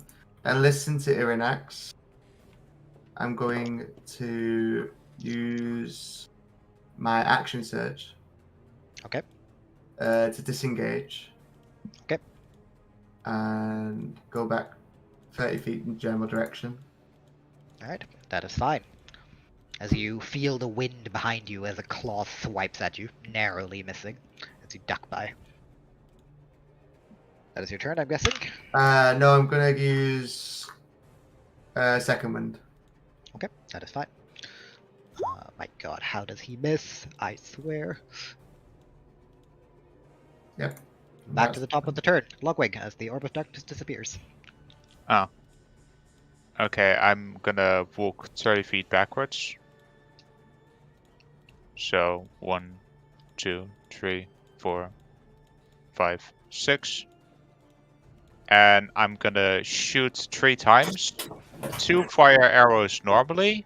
And listen to Irinax. I'm going to use my action surge. Okay. To disengage. Okay. And go back 30 feet in general direction. Alright, that is fine. As you feel the wind behind you as a claw swipes at you, narrowly missing, as you duck by. That is your turn, I'm guessing? No, I'm going to use second wind. Okay, that is fine. My god, how does he miss? I swear. Yep. Back to the top of the turn, Logwig, as the Orb of Darkness disappears. Oh. Okay, I'm gonna walk 30 feet backwards. So 1, 2, 3, 4, 5, 6. And I'm gonna shoot 3 times. 2 fire arrows normally.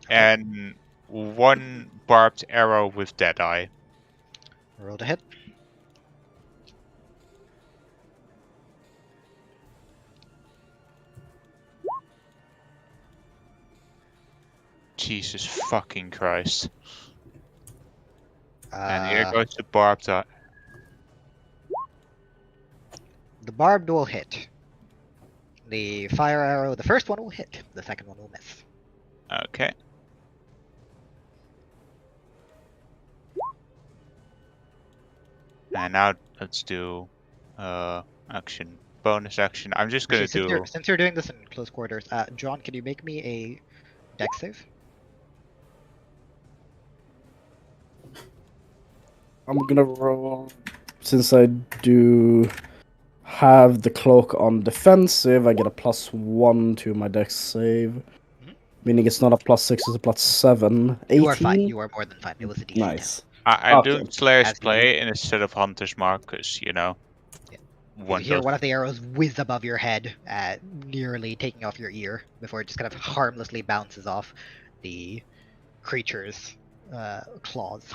And 1 barbed arrow with Deadeye. Roll to hit. Jesus fucking Christ. And here Uh, goes the barbed eye. The barbed will hit. The fire arrow, the first one will hit. The second one will miss. Okay. And now let's do action. Bonus action. I'm just gonna Actually, do since you're doing this in close quarters, John, can you make me a dex save? I'm gonna roll, since I do have the cloak on defensive, I get a +1 to my dex save. Meaning it's not a +6, it's a +7. 18? You are fine. You are more than fine. It was a DC. Nice. I'm Okay. doing Slayer's As you Play instead of Hunter's Mark, because, you know, You hear one of the arrows whiz above your head, nearly taking off your ear, before it just kind of harmlessly bounces off the creature's claws.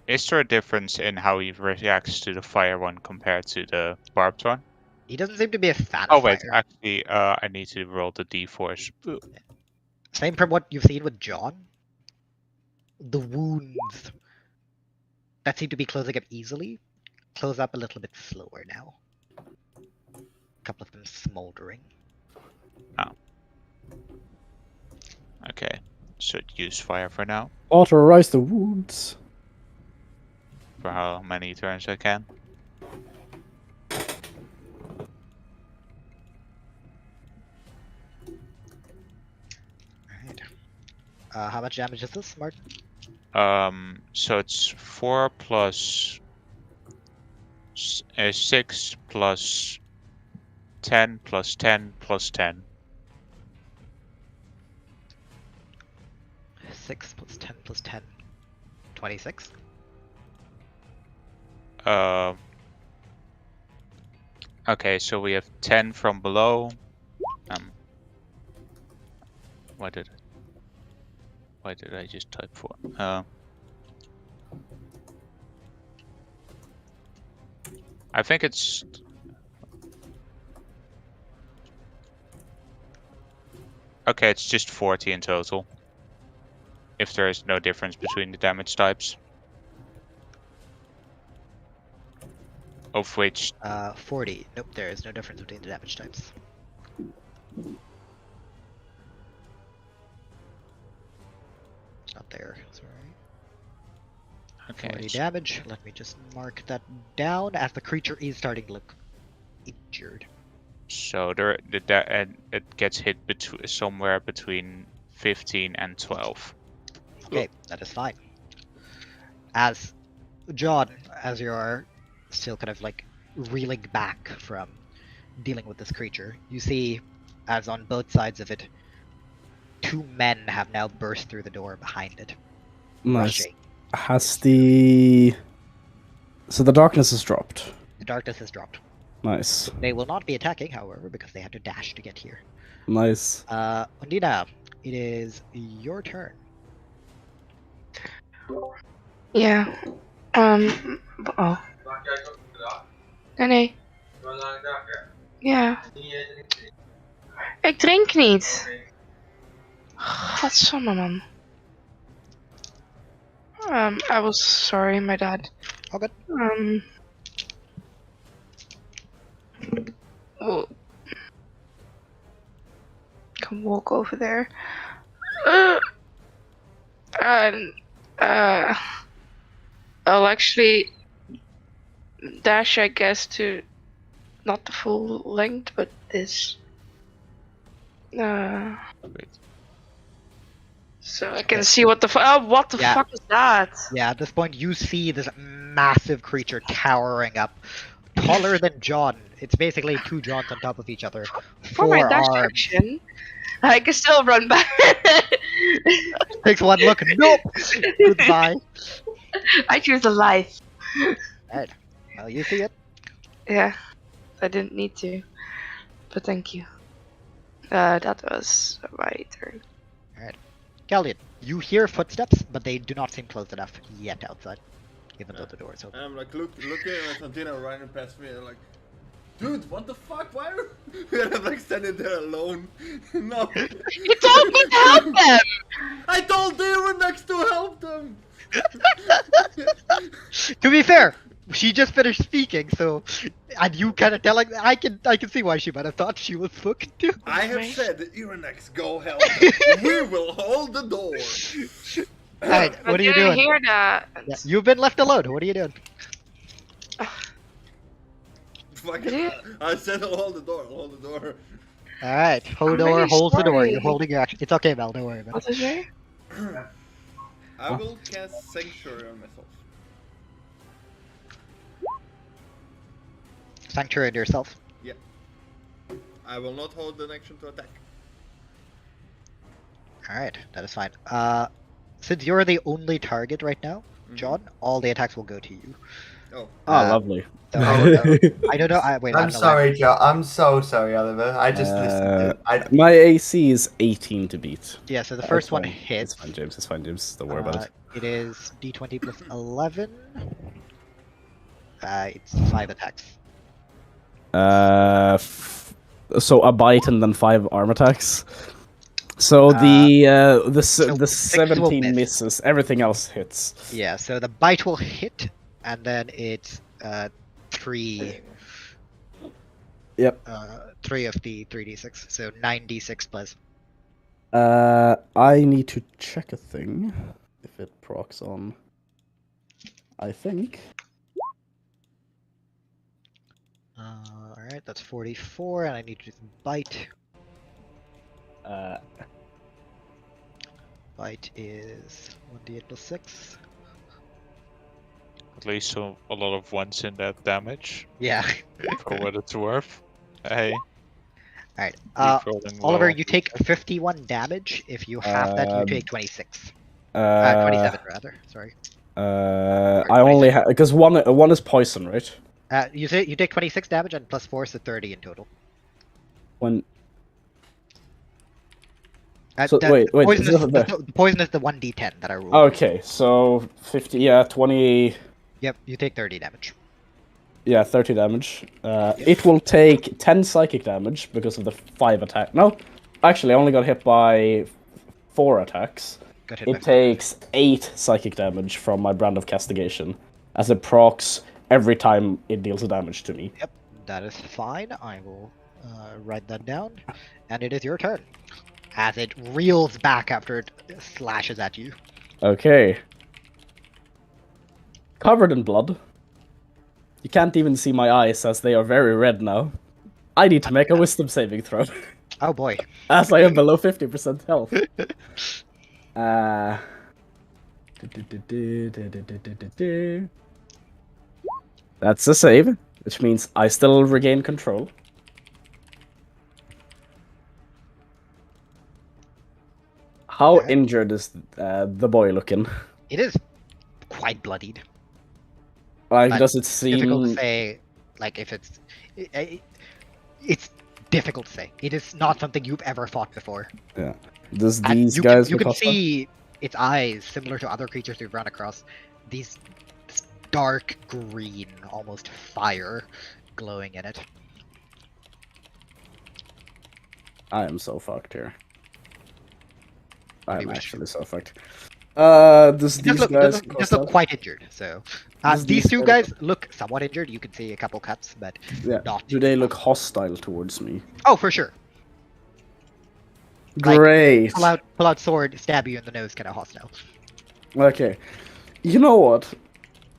Is there a difference in how he reacts to the fire one compared to the barbed one? He doesn't seem to be a fan Oh of wait, fire. actually, I need to roll the d4s. Same from what you've seen with John. The wounds that seem to be closing up easily close up a little bit slower now. A couple of them smoldering. Okay, so use fire for now, Authorize the wounds. for how many turns I can. Alright. How much damage is this, Martin? So it's 4 plus 6 plus 10 plus 10 plus 10. 6 plus 10 plus 10. 26? Okay, so we have 10 from below. Why did I just type 4? I think it's... Okay, it's just 40 in total. If there is no difference between the damage types. Of which 40. Nope, there is no difference between the damage types. It's not there, sorry. okay. 40 damage. Let me just mark that down as the creature is starting to look injured. So and it gets hit somewhere between 15 and 12. Okay, that is fine. As John, as you are still kind of like reeling back from dealing with this creature, you see, as on both sides of it, 2 men have now burst through the door behind it. Nice. Rushing. Has the... So the darkness has dropped. The darkness has dropped. Nice. They will not be attacking, however, because they had to dash to get here. Nice. Undina, it is your turn. Ja. Oh. Nee. Ja. Ik drink niet. Godsamme, man. I was sorry, my dad. All good. Oh. Can walk over there. And I'll actually dash, I guess, to not the full length, but this. So I can see what the what the fuck is that? Yeah, at this point you see this massive creature towering up, taller than John. It's basically 2 Johns on top of each other. For my 4 dash arms. action, I can still run back. Takes 1 look. Nope. Goodbye. I choose the life. Alright. Well, you see it. Yeah, I didn't need to, but thank you. That was my turn. Alright. Galleon, you hear footsteps, but they do not seem close enough yet outside, even though the door is open. I'm like looking at Santina running past me and like, dude, what the fuck? Why are I'm like standing there alone? No. You told me to help them! I told you next to help them! To be fair, she just finished speaking, so and you kind of telling I can see why she might have thought she was fucking too. I have said, Iranex, go help them. We will hold the door. Alright, what are you doing? I hear that. Yeah, you've been left alone. What are you doing? I said I'll hold the door. I'll hold the door. Alright, Hodor really holds the door. sorry. You're holding your action. It's okay, Mel. Don't worry about What it. is it? I will cast Sanctuary on myself. Sanctuary to yourself. Yeah. I will not hold an action to attack. Alright, that is fine. Since you're the only target right now, John, all the attacks will go to you. Oh. Lovely. So, I don't know. Wait, I I'm don't know sorry, Joe. I'm so sorry, Oliver. I just listened. My AC is 18 to beat. Yeah, so the first one fine. hits. It's fine, James. It's fine, James. Don't worry about it. It is d20 plus 11. It's 5 attacks. So a bite and then 5 arm attacks. So the 17 miss. misses. Everything else hits. Yeah, so the bite will hit, and then it's 3. Yep. 3 of the 3d6, so 9d6 plus. I need to check a thing if it procs on. I think. Alright, that's 44, and I need to bite. Bite is 1d8 plus 6. At least a lot of ones in that damage. Yeah. For what it's worth. Hey. Alright. Keep rolling Oliver, well. you take 51 damage. If you have that, you take 26. 27 27 rather. Sorry. I only have because one is poison, right? You take 26 damage and plus 4, so 30 in total. When. So, wait, Poison is is, it the poison is the 1d10 that I rolled. Okay, so 50, yeah, 20. Yep, you take 30 damage. Yeah, 30 damage. It will take 10 psychic damage because of the 5 attack. No, actually, I only got hit by 4 attacks. It takes 8 psychic damage from my Brand of Castigation, as it procs every time it deals damage to me. Yep, that is fine. I will write that down. And it is your turn. As it reels back after it slashes at you. Okay. Covered in blood. You can't even see my eyes as they are very red now. I need to make a wisdom saving throw. Oh boy. As I am below 50% health. That's a save, which means I still regain control. How injured is the boy looking? It is quite bloodied. Like, But does it seem... Difficult to say, like, if it's... It's difficult to say. It is not something you've ever fought before. Yeah. Does And these you guys can look hostile? see its eyes, similar to other creatures we've run across. This dark green, almost fire, glowing in it. I am so fucked here. I'm wish. actually so fucked. Does It these does look, guys does look quite injured, so... Does these these two guys- guys look somewhat injured. You can see a couple cuts, but Yeah. not... Do they look hostile towards me? Oh, for sure. Like, Great. Pull out sword, stab you in the nose, kind of hostile. Okay. You know what?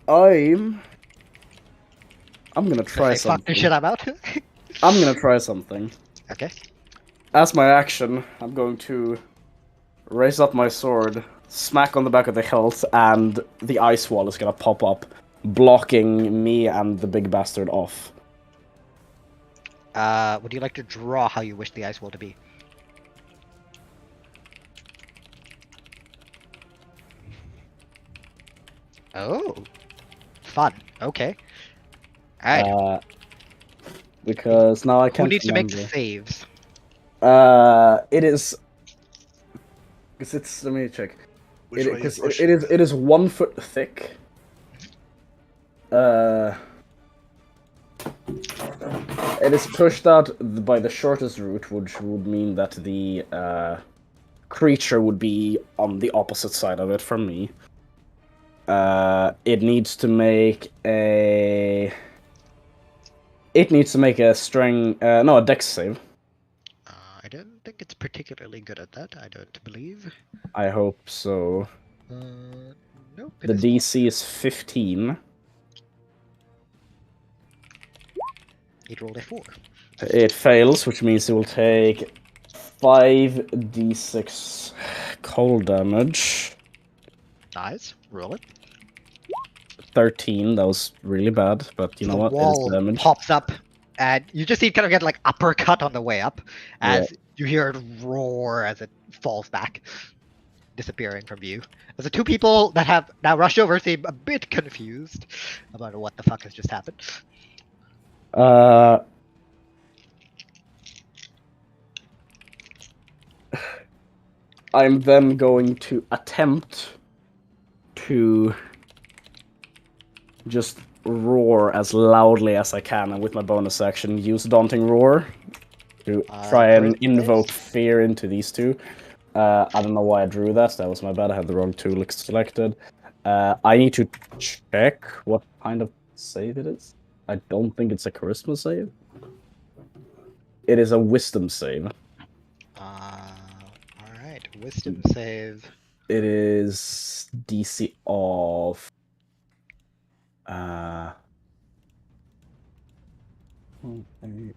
I'm gonna try Say, fuck something. the shit I'm out. I'm gonna try something. Okay. As my action, I'm going to raise up my sword, smack on the back of the hilt, and the ice wall is gonna pop up, blocking me and the big bastard off. Would you like to draw how you wish the ice wall to be? Oh, fun. Okay. Alright. Because now I Who can't needs to make remember. saves? It is... Because it's... Let me check. Which way you Because push? it is 1 foot thick. It is pushed out by the shortest route, which would mean that the creature would be on the opposite side of it from me. It needs to make a... It needs to make a a dex save. I don't think it's particularly good at that. I don't believe. I hope so. Nope. The DC is 15. It rolled a 4. It fails, which means it will take 5d6 cold damage. Nice. Roll it. 13, that was really bad, but you know The what? It wall is damage. pops up, and you just see it kind of get like uppercut on the way up, as you hear it roar as it falls back, disappearing from view. As the two people that have now rushed over seem a bit confused about what the fuck has just happened. I'm then going to attempt to just roar as loudly as I can, and with my bonus action, use Daunting Roar to try and great. invoke fear into these two. I don't know why I drew that. That was my bad. I had the wrong tool selected. I need to check what kind of save it is. I don't think it's a charisma save. It is a wisdom save. Alright, wisdom save. It is DC of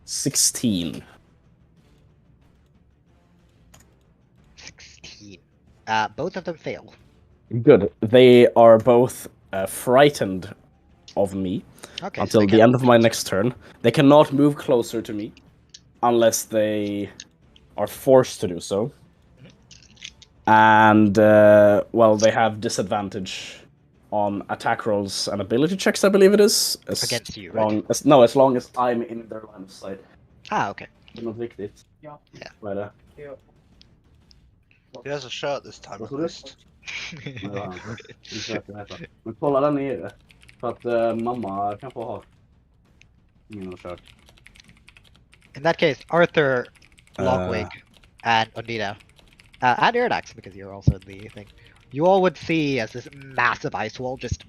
16. 16. Both of them fail. Good. They are both frightened of me Okay, until so the end of my next turn. They cannot move closer to me unless they are forced to do so. And, well, they have disadvantage on attack rolls and ability checks, I believe it is. Against you, right? As long as I'm in their line of sight. Okay. Det är något viktigt. Ja. Vad är det? He has a shirt this time Vad at sa du? least. Men kolla där nere. För att mamma kan få ha min kört. In that case, Arthur, Longwig, and Onita, and Iridax, because you're also in the thing, you all would see as this massive ice wall just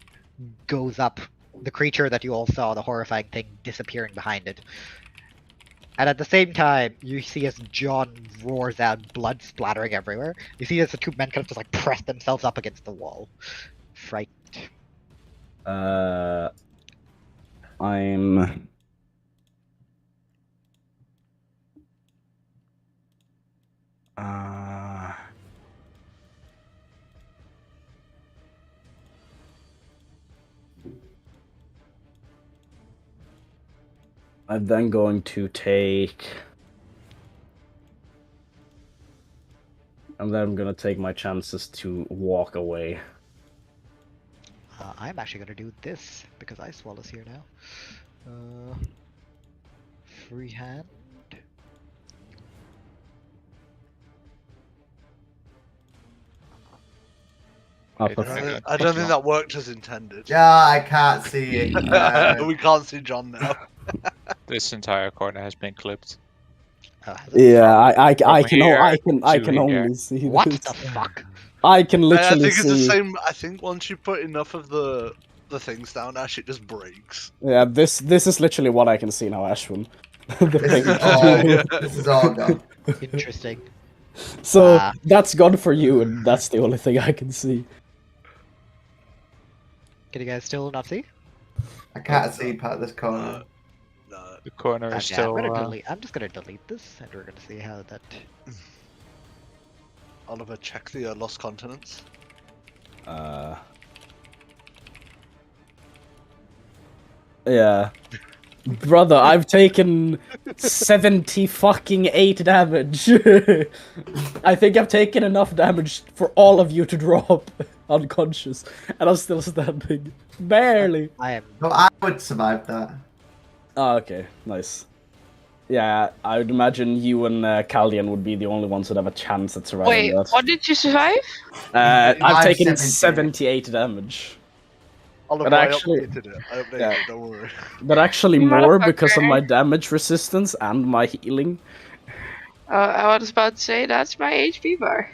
goes up the creature that you all saw, the horrifying thing disappearing behind it. And at the same time, you see as John roars out, blood splattering everywhere. You see as the two men kind of just like press themselves up against the wall. Frightened. I'm... I'm then going to take... And then I'm gonna take my chances to walk away. I'm actually gonna do this, because Ice Wall is here now. Free hand. Oh, I don't think that worked as intended. Yeah, I can't see it. We can't see John now. This entire corner has been clipped. Yeah, I can here I to can here. only see What this. the fuck? I can I literally think it's the see. same. I think once you put enough of the things down, Ash, it just breaks. Yeah, this is literally what I can see now, Ashwin. The This is all gone. Interesting. So Ah. that's gone for you, and that's the only thing I can see. Can you guys still not see? I can't see part of this corner. No. The corner is Yeah, still. I'm just gonna delete this, and we're gonna see how that. Oliver, check the lost continents. Yeah. Brother, I've taken 70 fucking 8 damage. I think I've taken enough damage for all of you to drop unconscious, and I'm still standing. Barely. I am. No, I would survive that. Oh, okay, nice. Yeah, I would imagine you and Caldian would be the only ones who'd have a chance at surviving Wait, that. what did you survive? I've taken 78. 78 damage. Oliver, But actually- I updated it. I updated Yeah. it, don't worry. But actually You more because of motherfucker. my damage resistance and my healing. I was about to say that's my HP bar.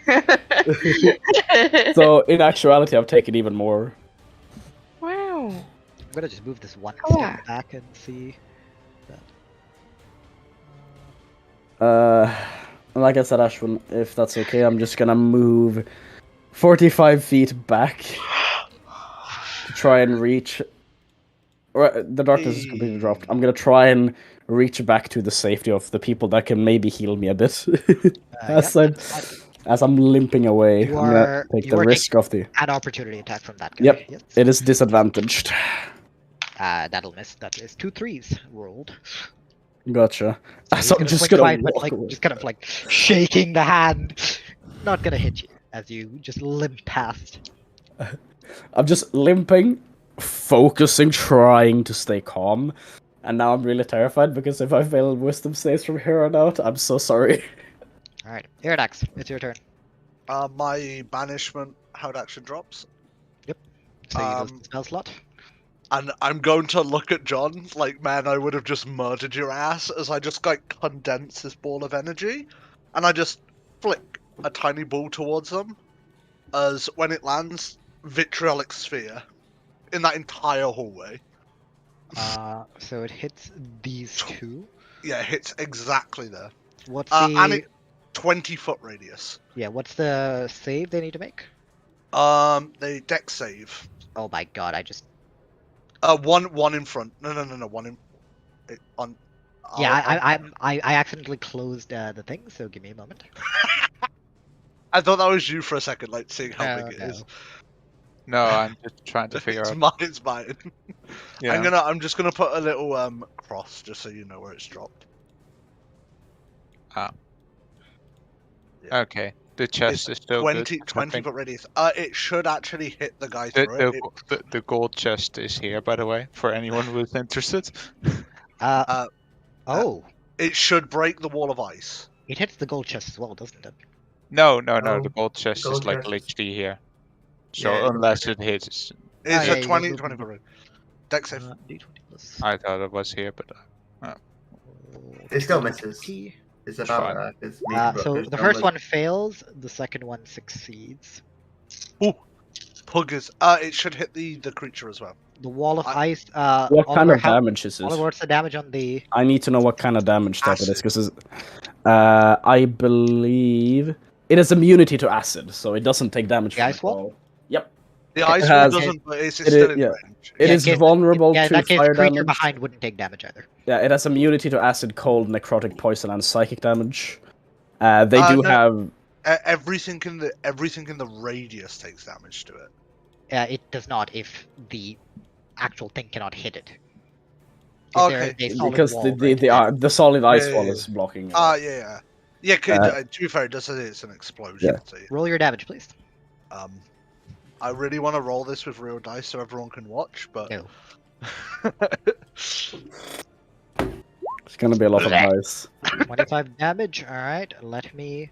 So in actuality, I've taken even more. Wow. I'm gonna just move this one Oh, step yeah. back and see. Like I said, Ashwin, if that's okay, I'm just gonna move 45 feet back to try and reach. The darkness is completely dropped. I'm gonna try and reach back to the safety of the people that can maybe heal me a bit. as I'm limping away, You I'm gonna are- take you the are risk of the. An opportunity attack from that guy. Yep, Yes. it is disadvantaged. That'll miss. That is 2 3s rolled. Gotcha. He's So I'm gonna just swing gonna wide, but walk like away. just kind of like shaking the hand. Not gonna hit you as you just limp past. I'm just limping, focusing, trying to stay calm. And now I'm really terrified because if I fail wisdom saves from here on out, I'm so sorry. All right, Iridax, it's your turn. My banishment held action drops. So you lose the spell slot. And I'm going to look at John like, man, I would have just murdered your ass, as I just like condense this ball of energy, and I just flick a tiny ball towards them, as when it lands, vitriolic sphere in that entire hallway. So it hits these two. Yeah, it hits exactly there. What's And the? it 20-foot radius. Yeah, what's the save they need to make? They dex save. Oh my god, I just. One in front. No, one in. On. Yeah, I accidentally closed the thing, so give me a moment. I thought that was you for a second, like seeing how big it is. No, I'm just trying to figure It's out. mine. It's mine. Yeah. I'm just gonna put a little cross just so you know where it's dropped. Okay, the chest is still 20 good. I think foot radius. It should actually hit the guy The, through it. the gold chest is here, by the way, for anyone who's interested. Oh, It should break the wall of ice. it hits the gold chest as well, doesn't it? No, Oh, the gold chest gold is like chest. literally here. So Yeah, unless it hits, It's yeah, a you 20 can- 20 foot radius. Dex save. D20 plus. I thought it was here, but It still misses. P. It's fine. about it's So the first one fails, the second one succeeds. Ooh, Pug is. It should hit the creature as well. The wall of I- ice. What kind Oliver, of damage is Oliver, it? what's the damage on the? I need to know what kind of damage type it is, Acid. because I believe it has immunity to acid, so it doesn't take damage The from ice it wall? at all. Yep. The ice has- wall doesn't, but it's it still is- in yeah. range. It Yeah, is in case- vulnerable Yeah, in to that case, fire the creature damage. behind wouldn't take damage either. Yeah, it has immunity to acid, cold, necrotic, poison, and psychic damage. They do No. have. Everything in the radius takes damage to it. It does not if the actual thing cannot hit it. Okay, Because the solid ice Yeah, wall yeah, is blocking it. Yeah. To be fair, it does say it's an explosion. Yeah. So, Roll your damage, please. I really want to roll this with real dice so everyone can watch, but No. It's gonna be a lot of dice. 25 damage. All right, let me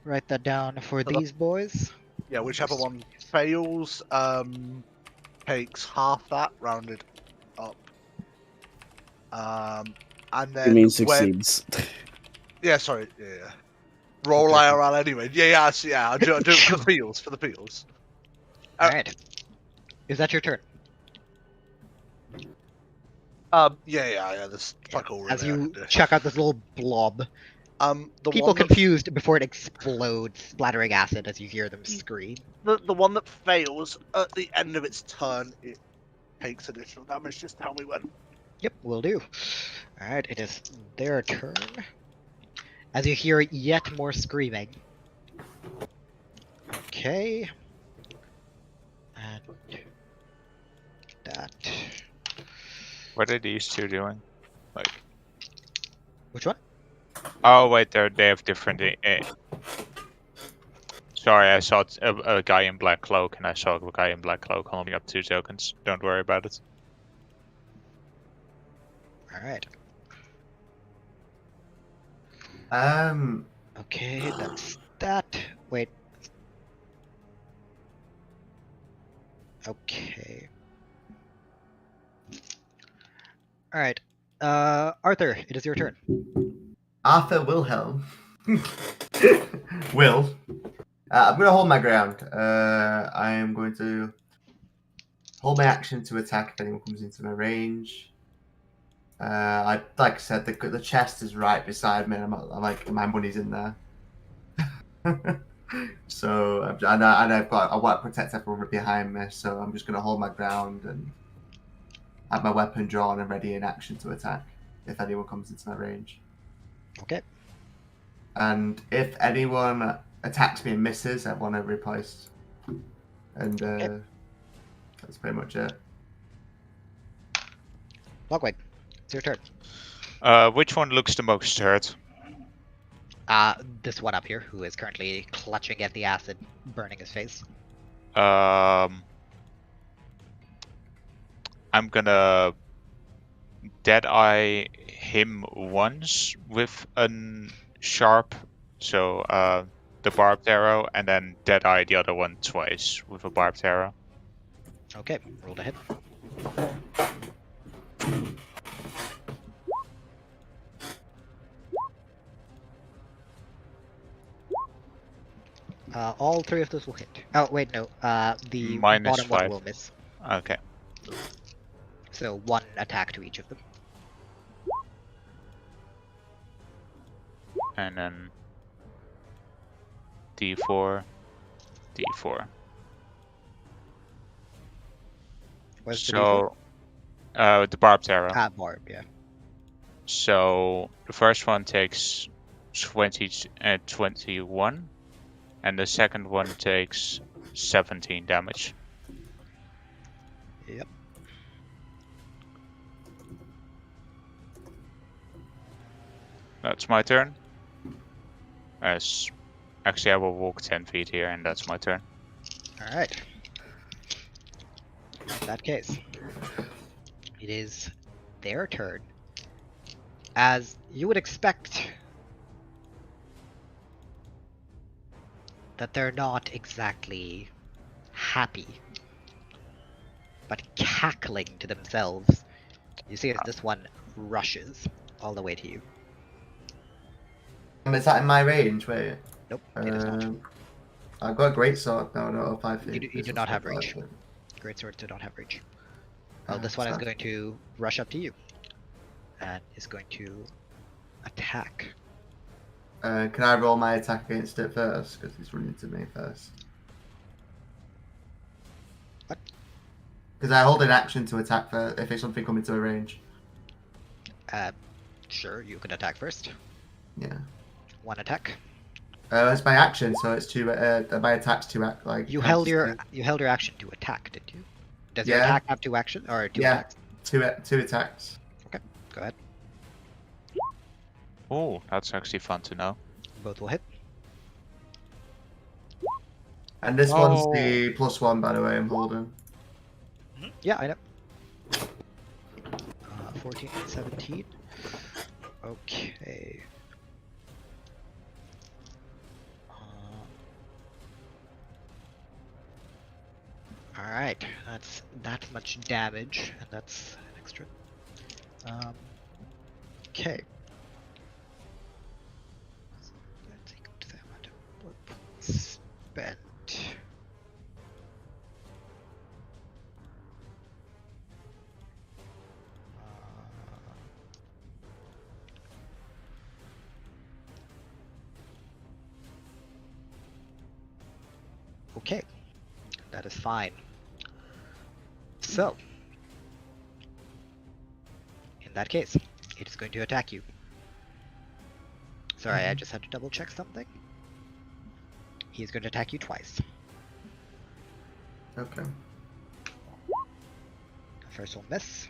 write that down for these boys. yeah, whichever one fails takes half that rounded up. And then It means when- succeeds. Yeah, sorry. Yeah. Roll IRL anyway. Yeah. I'll do it for the peels. For the peels. All right. Is that your turn? Yeah. This fuck all. As really I you can do. check out this little blob, The people one that, confused before it explodes, splattering acid as you hear them scream. the one that fails at the end of its turn, it takes additional damage. Just tell me when. Yep, will do. All right, it is their turn. As you hear yet more screaming. Okay. And that. What are these two doing? Like, Which one? oh wait, they have different. Sorry, I saw a guy in black cloak, and I saw a guy in black cloak holding up 2 tokens. Don't worry about it. All right. Okay, that's that. Wait. Okay. All right. Arthur, it is your turn. Arthur Wilhelm. Will. I'm going to hold my ground. I am going to hold my action to attack if anyone comes into my range. Like I said, the chest is right beside me. I'm like, my money's in there. So and I want to protect everyone behind me. So I'm just going to hold my ground and have my weapon drawn and ready in action to attack if anyone comes into my range. Okay. And if anyone attacks me and misses, everyone are replaced. And that's pretty much it. Logwig, it's your turn. Which one looks the most hurt? This one up here, who is currently clutching at the acid, burning his face. I'm gonna Deadeye him once with a sharp, so the barbed arrow, and then Deadeye the other one twice with a barbed arrow. Okay, roll to hit. All 3 of those will hit. Oh, wait, no. The Minus bottom one 5. will miss. Okay. So 1 attack to each of them. And then D4, D4. Where's the So, the barbed arrow. barb, yeah. So the first one takes 21, and the second one takes 17 damage. Yep. That's my turn. Actually, I will walk 10 feet here, and that's my turn. Alright. In that case, it is their turn. As you would expect, that they're not exactly happy, but cackling to themselves. You see as this one rushes all the way to you. Is that in my range? Wait. Nope, it is not. I've got a great sword. No, 5 feet. You This do one's not have 5 reach. feet. Great swords do not have reach. Ah, This one is sorry. going to rush up to you. And is going to attack. Can I roll my attack against it first? Because he's running to me first. What? Because I hold an action to attack first if it's something coming to a range. Sure, you can attack first. Yeah. 1 attack. It's my action, so it's two. My attack's to act like. You held your action to attack, did you? Does your Yeah. attack have 2 action or 2 Yeah. attacks? Two attacks. Go ahead. Oh, that's actually fun to know. Both will hit. And this one's the +1, by the way. I'm holding. Yeah, I know. 14 and 17. Okay. Alright, that's that much damage, and that's an extra. Okay. So let's equal to the amount of blood points spent. Okay, that is fine. So, in that case, it is going to attack you. Sorry, I just had to double check something. He is going to attack you twice. Okay. The first will miss.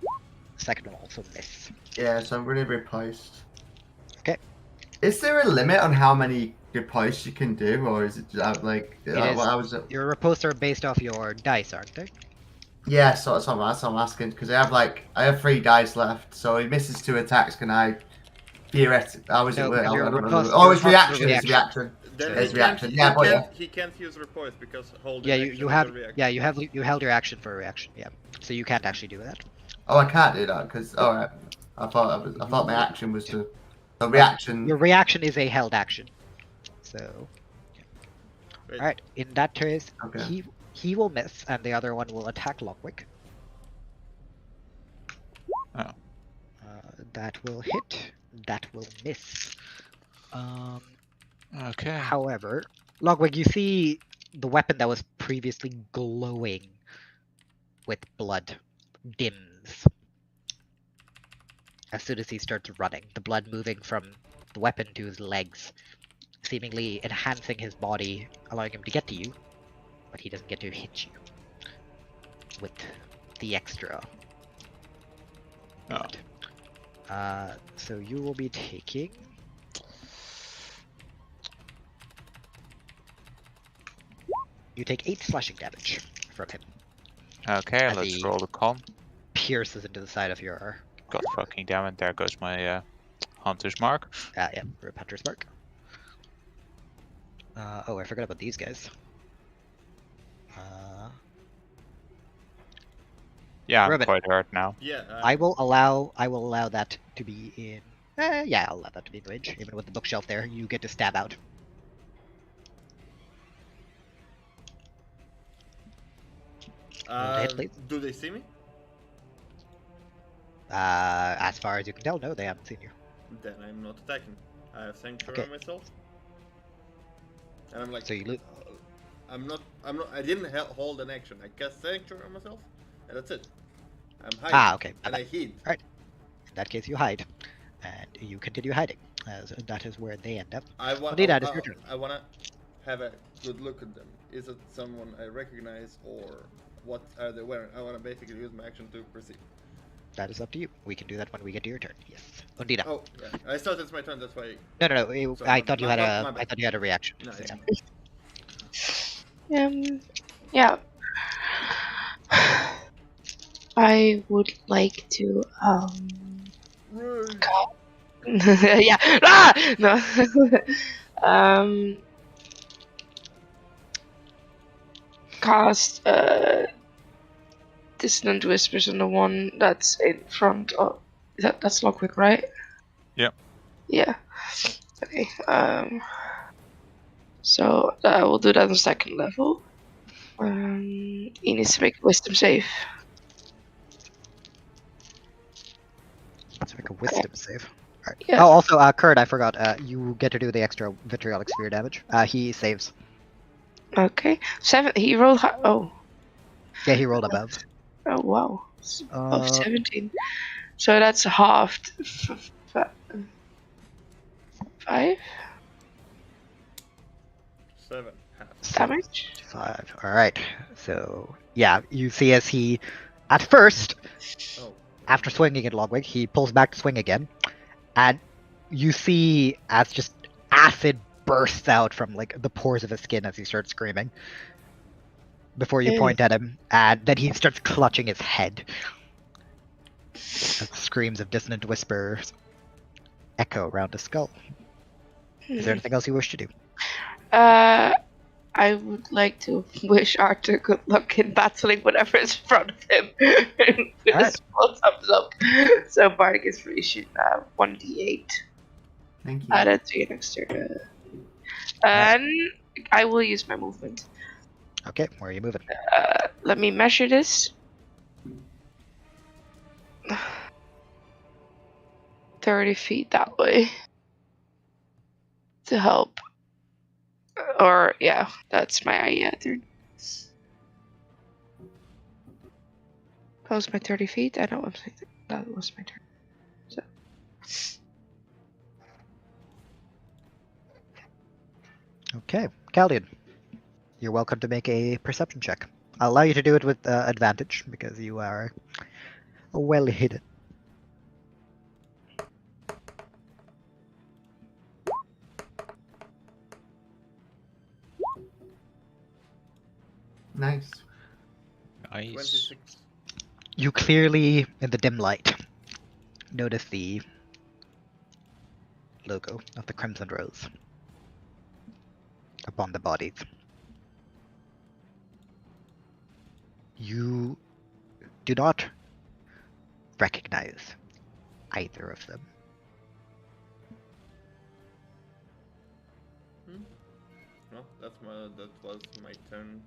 The second will also miss. Yeah, so I'm really riposte. Okay. Is there a limit on how many riposte you can do, or is it just like? How was it? Your riposte are based off your dice, aren't they? Yeah, so that's what I'm asking because I have 3 dice left. So he misses 2 attacks. Can I theoretically? How is it? No, Work? I your don't know. riposte- Oh, your it's riposte is reaction. It's reaction. Then It's he reaction. can't, Yeah, he, but can't, he can't use riposte because hold. Yeah, action you is have a reaction. yeah you held your action for a reaction. Yeah, so you can't actually do that. Oh, I can't do that because alright. I thought my action was to the reaction. Your reaction is a held action. So, Wait. all right. In that case, Okay. he will miss, and the other one will attack Lockwick. Oh. That will hit. That will miss. Okay. However, Lockwick, you see the weapon that was previously glowing with blood dims as soon as he starts running. The blood moving from the weapon to his legs, seemingly enhancing his body, allowing him to get to you, but he doesn't get to hit you with the extra. Oh. So you will be taking. You take 8 slashing damage from him. Okay, As let's he roll the con. pierces into the side of your. God fucking damn it, there goes my hunter's mark. Yeah, Rip Hunter's Mark. Oh, I forgot about these guys. Yeah, I'm Ruben. quite hurt now. Yeah. I will allow that to be in. Yeah, I'll allow that to be in range. Even with the bookshelf there, you get to stab out. hit, please. Do they see me? As far as you can tell, no, they haven't seen you. Then I'm not attacking. I have sanctuary Okay. on myself. And I'm like, So you lose. I'm not. I didn't hold an action. I cast sanctuary on myself, and that's it. I'm hiding. Ah, okay. And I hid. In that case, you hide, and you continue hiding, as that is where they end up. I want. Indeed, that is your turn. I wanna have a good look at them. Is it someone I recognize, or what are they wearing? I wanna basically use my action to perceive. That is up to you. We can do that when we get to your turn. Yes, Undina. Oh, yeah. I thought it's my turn. That's why. No. Sorry, I my thought you bad. had My bad. I thought you had a reaction. No, so, yeah. yeah. Yeah. I would like to yeah. Ah! No. Cast Dissonant Whispers on the one that's in front of. That's Lockwick, right? Yep. Yeah. Okay. So we'll do that on second level. He needs to make a wisdom save. Let's make a wisdom save. Alright. Yeah. Oh, also, Kurt, I forgot. You get to do the extra vitriolic sphere damage. He saves. Okay. 7. He rolled. Oh. Yeah, he rolled above. Oh wow. Of Uh, 17. So that's halved. 5 7. damage. 5. Alright. So, yeah, you see as he, at first, Oh. after swinging at Logwig, he pulls back to swing again. And you see as just acid bursts out from like the pores of his skin as he starts screaming. Before you point at him, and then he starts clutching his head. As screams of dissonant whispers echo around his skull. Is there anything else you wish to do? I would like to wish Arthur good luck in battling whatever is in front of him. Just full thumbs up. So Bardic Inspiration, 1d8. Thank you. Added to your next turn. And I will use my movement. Okay, where are you moving? Let me measure this. 30 feet that way. To help. Or, yeah, that's my turn. That was my 30 feet? I know that was my turn. So. Okay, Caldian. You're welcome to make a perception check. I'll allow you to do it with advantage because you are well hidden. Nice. Nice. 26. You clearly, in the dim light, notice the logo of the Crimson Rose upon the bodies. You do not recognize either of them. Well, that was my turn.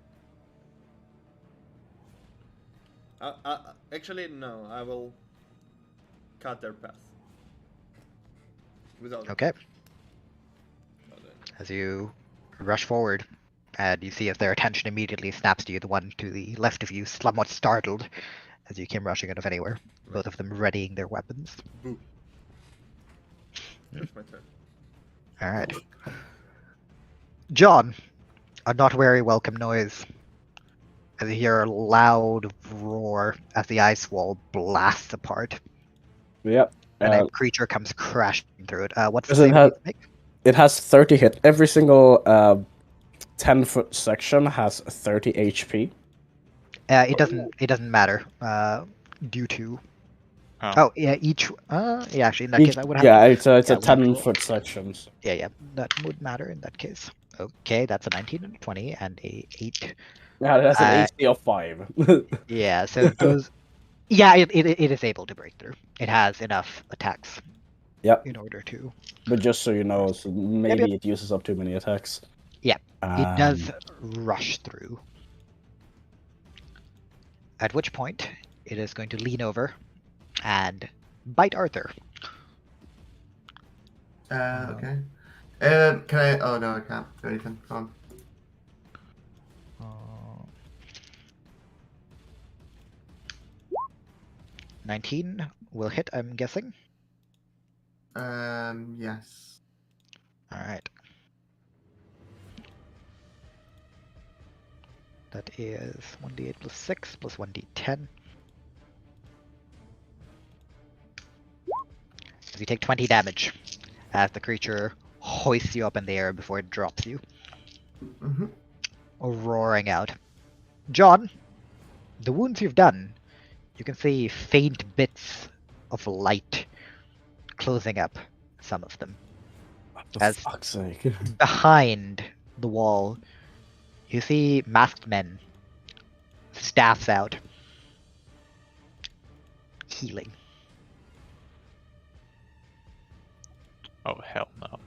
Actually, no. I will cut their path. Without. Okay. As you rush forward, and you see as their attention immediately snaps to you, the one to the left of you, somewhat startled, as you came rushing out of anywhere, both of them readying their weapons. Boo. That's my turn. Alright. John, a not very welcome noise. As you hear a loud roar as the ice wall blasts apart. Yep. And a creature comes crashing through it. What's the Does it save have- you make? It has 30 hit. Every single 10-foot section has 30 HP. It doesn't matter. Due to. Oh yeah, each. Yeah, actually, in that case, I would have. Yeah, it's a yeah, we'll have to roll. 10-foot sections. Yeah, that would matter in that case. Okay, that's a 19 and a 20 and a 8. Yeah, that's an AC of 5. Yeah, so those. Yeah, it is able to break through. It has enough attacks. Yep. In order to. But just so you know, so maybe Yep. it uses up too many attacks. Yeah, it does rush through. At which point, it is going to lean over and bite Arthur. Okay. Can I? Oh no, I can't do anything. Go on. 19 will hit, I'm guessing. Yes. Alright. That is 1d8 plus 6 plus 1d10. So you take 20 damage as the creature hoists you up in the air before it drops you. Mm-hmm. Roaring out. John, the wounds you've done, you can see faint bits of light closing up some of them. For fuck's sake. Behind the wall, you see masked men, staffs out, healing. Oh, hell no.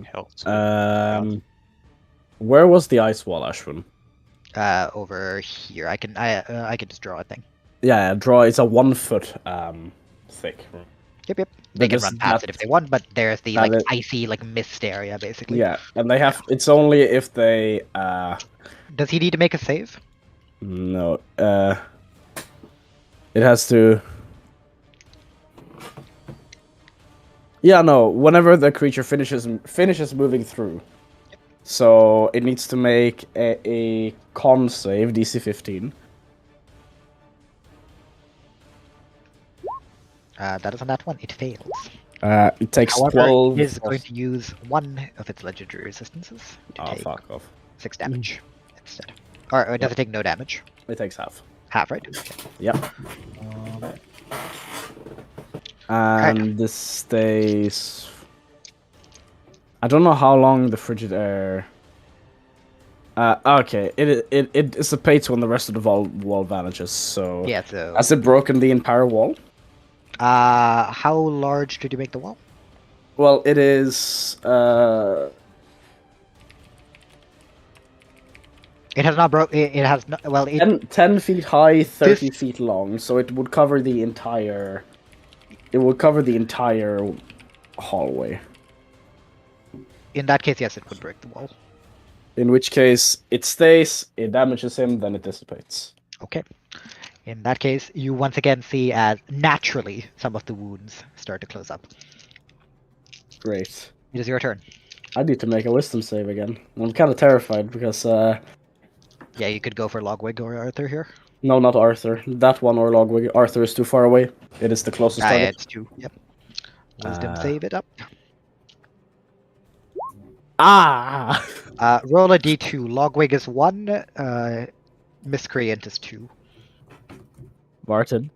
Health. Where was the ice wall, Ashwin? Over here. I can just draw a thing. Yeah, draw. It's a 1 foot thick. Yep. They can Because run past it if they want, but there's the that like is- icy like mist area basically. Yeah, and they have. It's only if they. Does he need to make a save? No. It has to. Yeah, no. Whenever the creature finishes moving through, so it needs to make a con save, DC 15. That is on that one. It fails. It takes However, 12. it is going to use one of its legendary resistances to take fuck off. 6 damage instead. Or does it take no damage? It takes half. Half, right? Okay. Yep. And this stays. I don't know how long the frigid air. Okay, it dissipates when the rest of the wall vanishes. So Yeah. So. has it broken the entire wall? How large did you make the wall? Well, it is. It has not broke. It has not. Well, it 10 feet high, 30 feet long. So it would cover the entire. It would cover the entire hallway. in that case, yes, it would break the wall. In which case, it stays, it damages him, then it dissipates. Okay. In that case, you once again see as naturally some of the wounds start to close up. Great. It is your turn. I need to make a wisdom save again. I'm kind of terrified because, Yeah, you could go for Logwig or Arthur here. no, not Arthur. That one or Logwig. Arthur is too far away. It is the closest Yeah, target. it's 2. Yep. Wisdom save it up. Ah! Roll a d2. Logwig is 1. Miscreant is 2. Martin.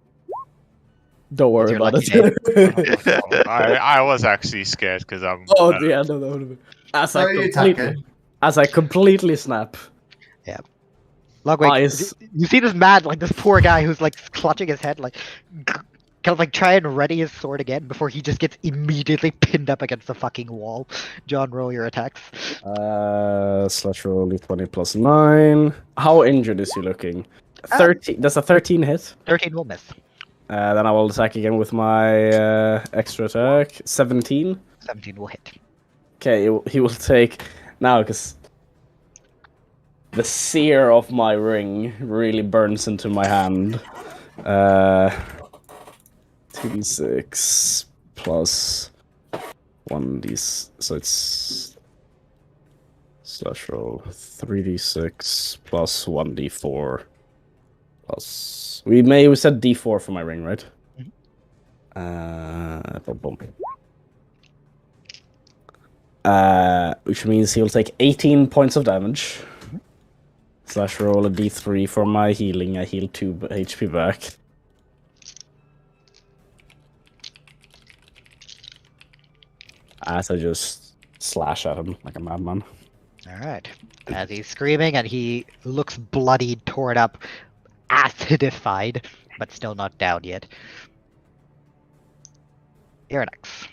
Don't worry your about lucky it. I was actually scared because I'm. Oh, yeah, no. As How are you attacking? I completely snap. Logwig, Eyes. you see this man, like this poor guy who's like clutching his head, like kind of like try and ready his sword again before he just gets immediately pinned up against the fucking wall. John, roll your attacks. Slash roll d20 plus 9. How injured is he looking? 13. Does a 13 hit? 13 will miss. Then I will attack again with my extra attack. 17. 17 will hit. Okay, he will take now because the sear of my ring really burns into my hand. 2d6 plus 1d, so it's slash roll 3d6 plus 1d4 plus we said d4 for my ring, right? Boom. Which means he'll take 18 points of damage. Slash roll a d3 for my healing. I heal 2 HP back. As I just slash at him like a madman. Alright. As he's screaming and he looks bloodied, torn up, acidified, but still not down yet. Irinax.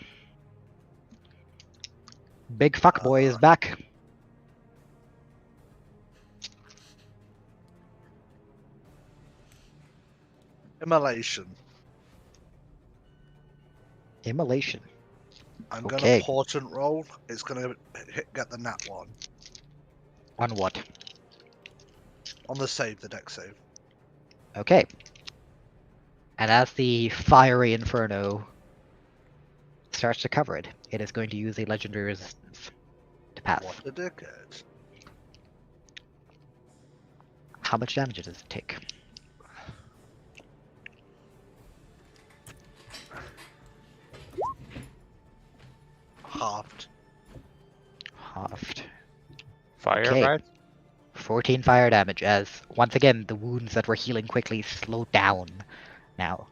Big fuckboy is back. Immolation. Immolation. I'm Okay. gonna portent roll. It's gonna get the nat 1. On what? On the save, the deck save. Okay. And as the fiery inferno starts to cover it, it is going to use a legendary resistance to pass. What a dickhead. How much damage does it take? Halved. Halved. Fire, Okay. right? 14 fire damage as, once again, the wounds that were healing quickly slow down now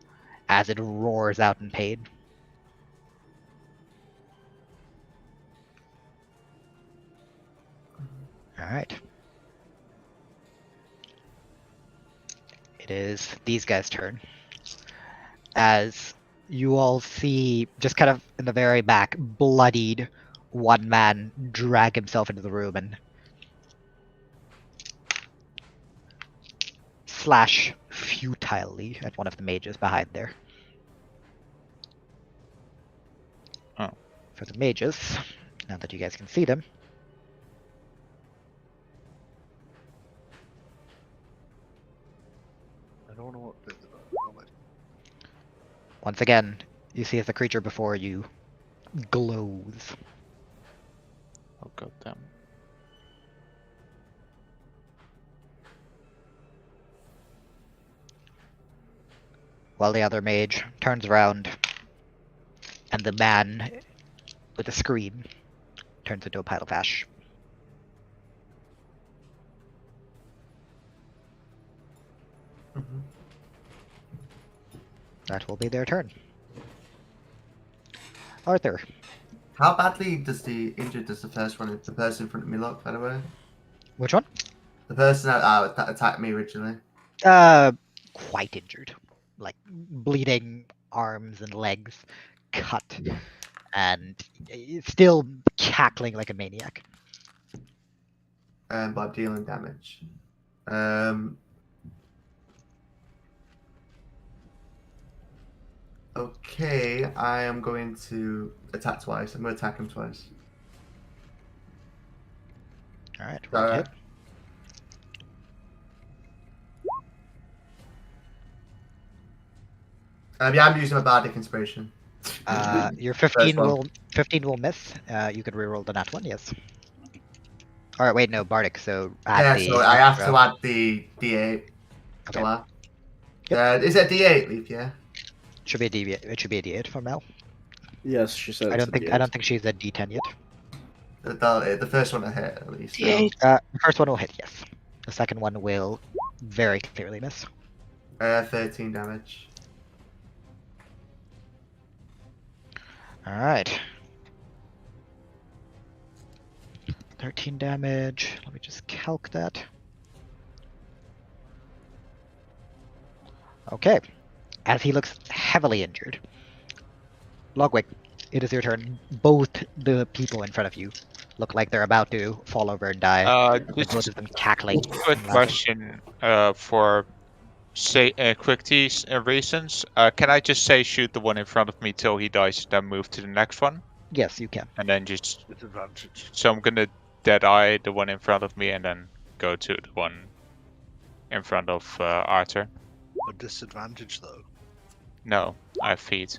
as it roars out in pain. Alright. It is these guys' turn. As you all see, just kind of in the very back, bloodied, one man drag himself into the room and slash futilely at one of the mages behind there. Oh. For the mages, now that you guys can see them, I don't know what bit of it. once again, you see as the creature before you glows. Oh goddamn. While the other mage turns around, and the man, with a scream, turns into a pile of ash. Mhm. That will be their turn. Arthur. How badly does the first one, the person in front of me look, by the way? Which one? The person that attacked me originally. Quite injured. Like, bleeding arms and legs, cut, and still cackling like a maniac. By dealing damage. Okay, I am going to attack twice. I'm going to attack him twice. Alright, roll to hit. Yeah, I'm using my bardic inspiration. Your First 15 one. will miss. You could reroll the nat one, yes. Alright, wait, no, Bardic, so add Yeah, the so I have extra- to add the D8. Okay. Shall I? Yep. Is it a D8, Leaf? Yeah. Should be a D8. It should be a D8 from Mel. Yes, she said. I don't think she's a D10 yet. The first one I hit at least. D8. The first one will hit, yes. The second one will very clearly miss. 13 damage. Alright. 13 damage. Let me just calc that. Okay. As he looks heavily injured. Logwick, it is your turn. Both the people in front of you look like they're about to fall over and die. With This both is of them cackling. a quick and laughing. question for quick reasons. Can I just say shoot the one in front of me till he dies, then move to the next one, Yes, you can. and then just Disadvantage. so I'm gonna dead eye the one in front of me and then go to the one in front of Arthur. A disadvantage though. No, I have feet.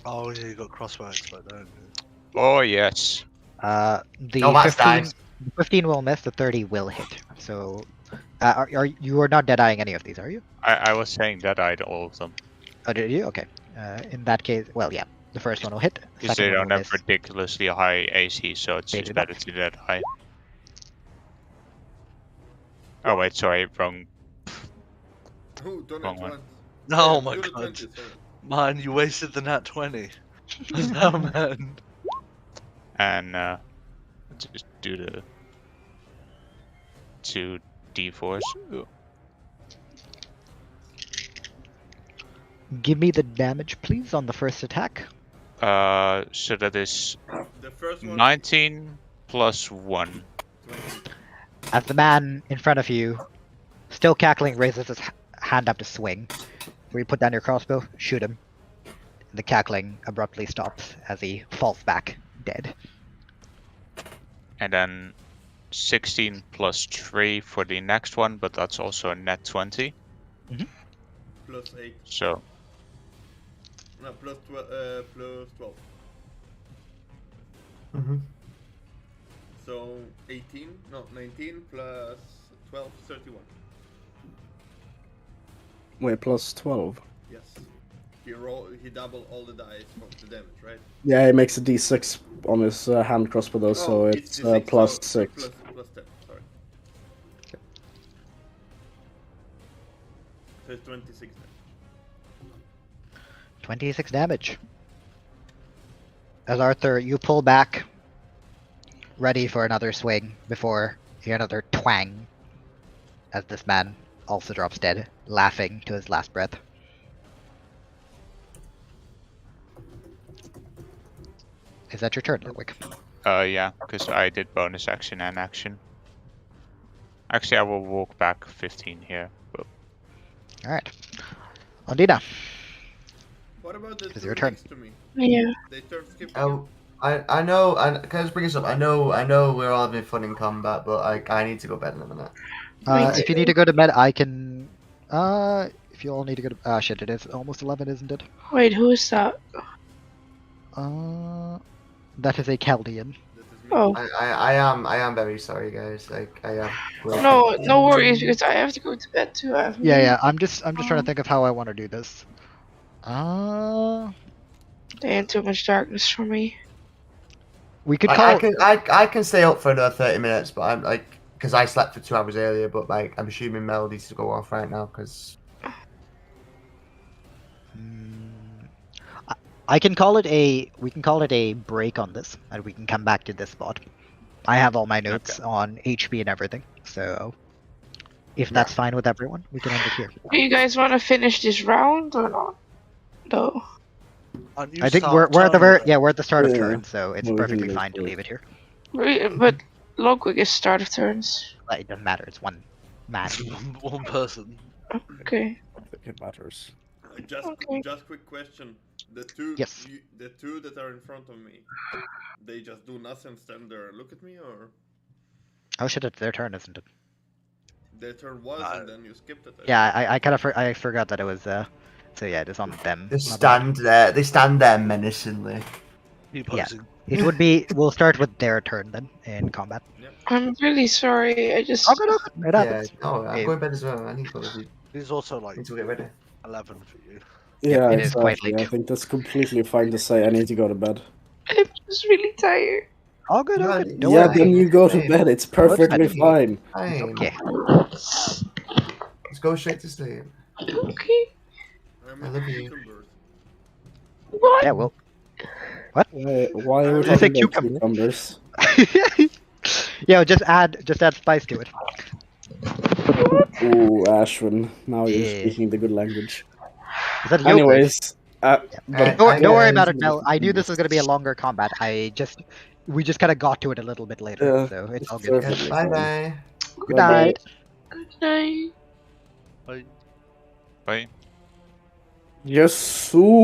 Oh yeah, you got crossbow expert, don't you? Oh yes. The Oh, that's 15, nice. 15 will miss, the 30 will hit. So, are you are not dead-eyeing any of these, are you? I was saying dead eyed all of them Oh, did you? Okay. In that case, well, yeah. The first one will hit. because Second they one don't will have miss. ridiculously high AC, so it's Maybe just not. better to dead eye. Oh wait, sorry, wrong. Oh, don't Wrong have one. one. No, my do the god. 20, sorry. Man, you wasted the nat 20. No, man. And let's just do the 2 d4s. Ooh. Give me the damage, please, on the first attack. So that is The first one. 19 plus 1. 20. As the man in front of you, still cackling, raises his hand up to swing. Where you put down your crossbow, shoot him. The cackling abruptly stops as he falls back, dead. And then 16 plus 3 for the next one, but that's also a net 20. Plus 8. So No, plus 12. Mm-hmm. So 18, no, 19 plus 12, 31. Wait, plus 12. Yes. He doubled all the dice from the damage, right? Yeah, he makes a d6 on his hand crossbow though, so it's D6, plus so 6. plus 10, sorry. So it's 26 damage. 26 damage. As Arthur, you pull back, ready for another swing before you hear another twang as this man also drops dead, laughing to his last breath. Is that your turn, Ludwig? Yeah, because I did bonus action and action. Actually, I will walk back 15 here. But Alright. Ondina. What about the It's two your turn. next to me? Yeah. They turn skipping. Oh, I know. Can I just bring this up? I know we're all having fun in combat, but I need to go bed in a minute. If you need to go to bed, I can. If you all need to go to. Ah, shit! It is almost 11, isn't it? Wait, who is that? That is a Chaldean. This is me. Oh. I am very sorry, guys. Like I am. No worries, because I have to go to bed too. I have Yeah. I'm just trying to think of how I want to do this. Damn, too much darkness for me. We could I call. can stay up for another 30 minutes, but I'm like, because I slept for 2 hours earlier, but like I'm assuming Mel needs to go off right now because. I can call it a. We can call it a break on this, and we can come back to this spot. I have all my notes on HP and everything, so if that's fine with everyone, we can end it here. Do you guys want to finish this round or not? Though. I think we're at the we're at the start of Yeah. turn, so it's Well, we can perfectly go fine to for it. leave it here. But Logwig is start of turns. It doesn't matter. It's one man. One person. Okay. I think it matters. Okay. Just quick question. The two Yes. the two that are in front of me, they just do nothing, stand there and look at me, or Oh shit! It's their turn, isn't it? their turn was and then you skipped it? Yeah, I kind of I forgot that it was. So yeah, it is on them. They My bad. stand there. They stand there menacingly. Yeah. It would be. We'll start with their turn then in combat. I'm really sorry. I just. Oh, good. It Yeah. happens. Oh, I'm Hey. going to bed as well. I need to go to sleep. He's also like Need to get ready. 11 for you. Yeah, it is quite exactly. late. I think that's completely fine to say. I need to go to bed. I'm just really tired. Oh, good. Yeah, Don't Yeah, worry. then you go to Fine. bed. It's perfectly fine. Fine. Okay. Let's go straight to sleep. Okay. I love you. Cucumbers. What? Yeah. Well. Why are we Did you say talking about cucumber? cucumbers? Yeah. Just add spice to it. Ooh, Ashwin. Now you're Yeah. speaking the good language. Is that yogurt? Anyways, but Don't worry guys, about it, Mel. I knew this was gonna be a longer combat. We just kind of got to it a little bit later, Yeah, so it's all it's good. perfect. Bye bye. Good night. Good night. Bye. Yes,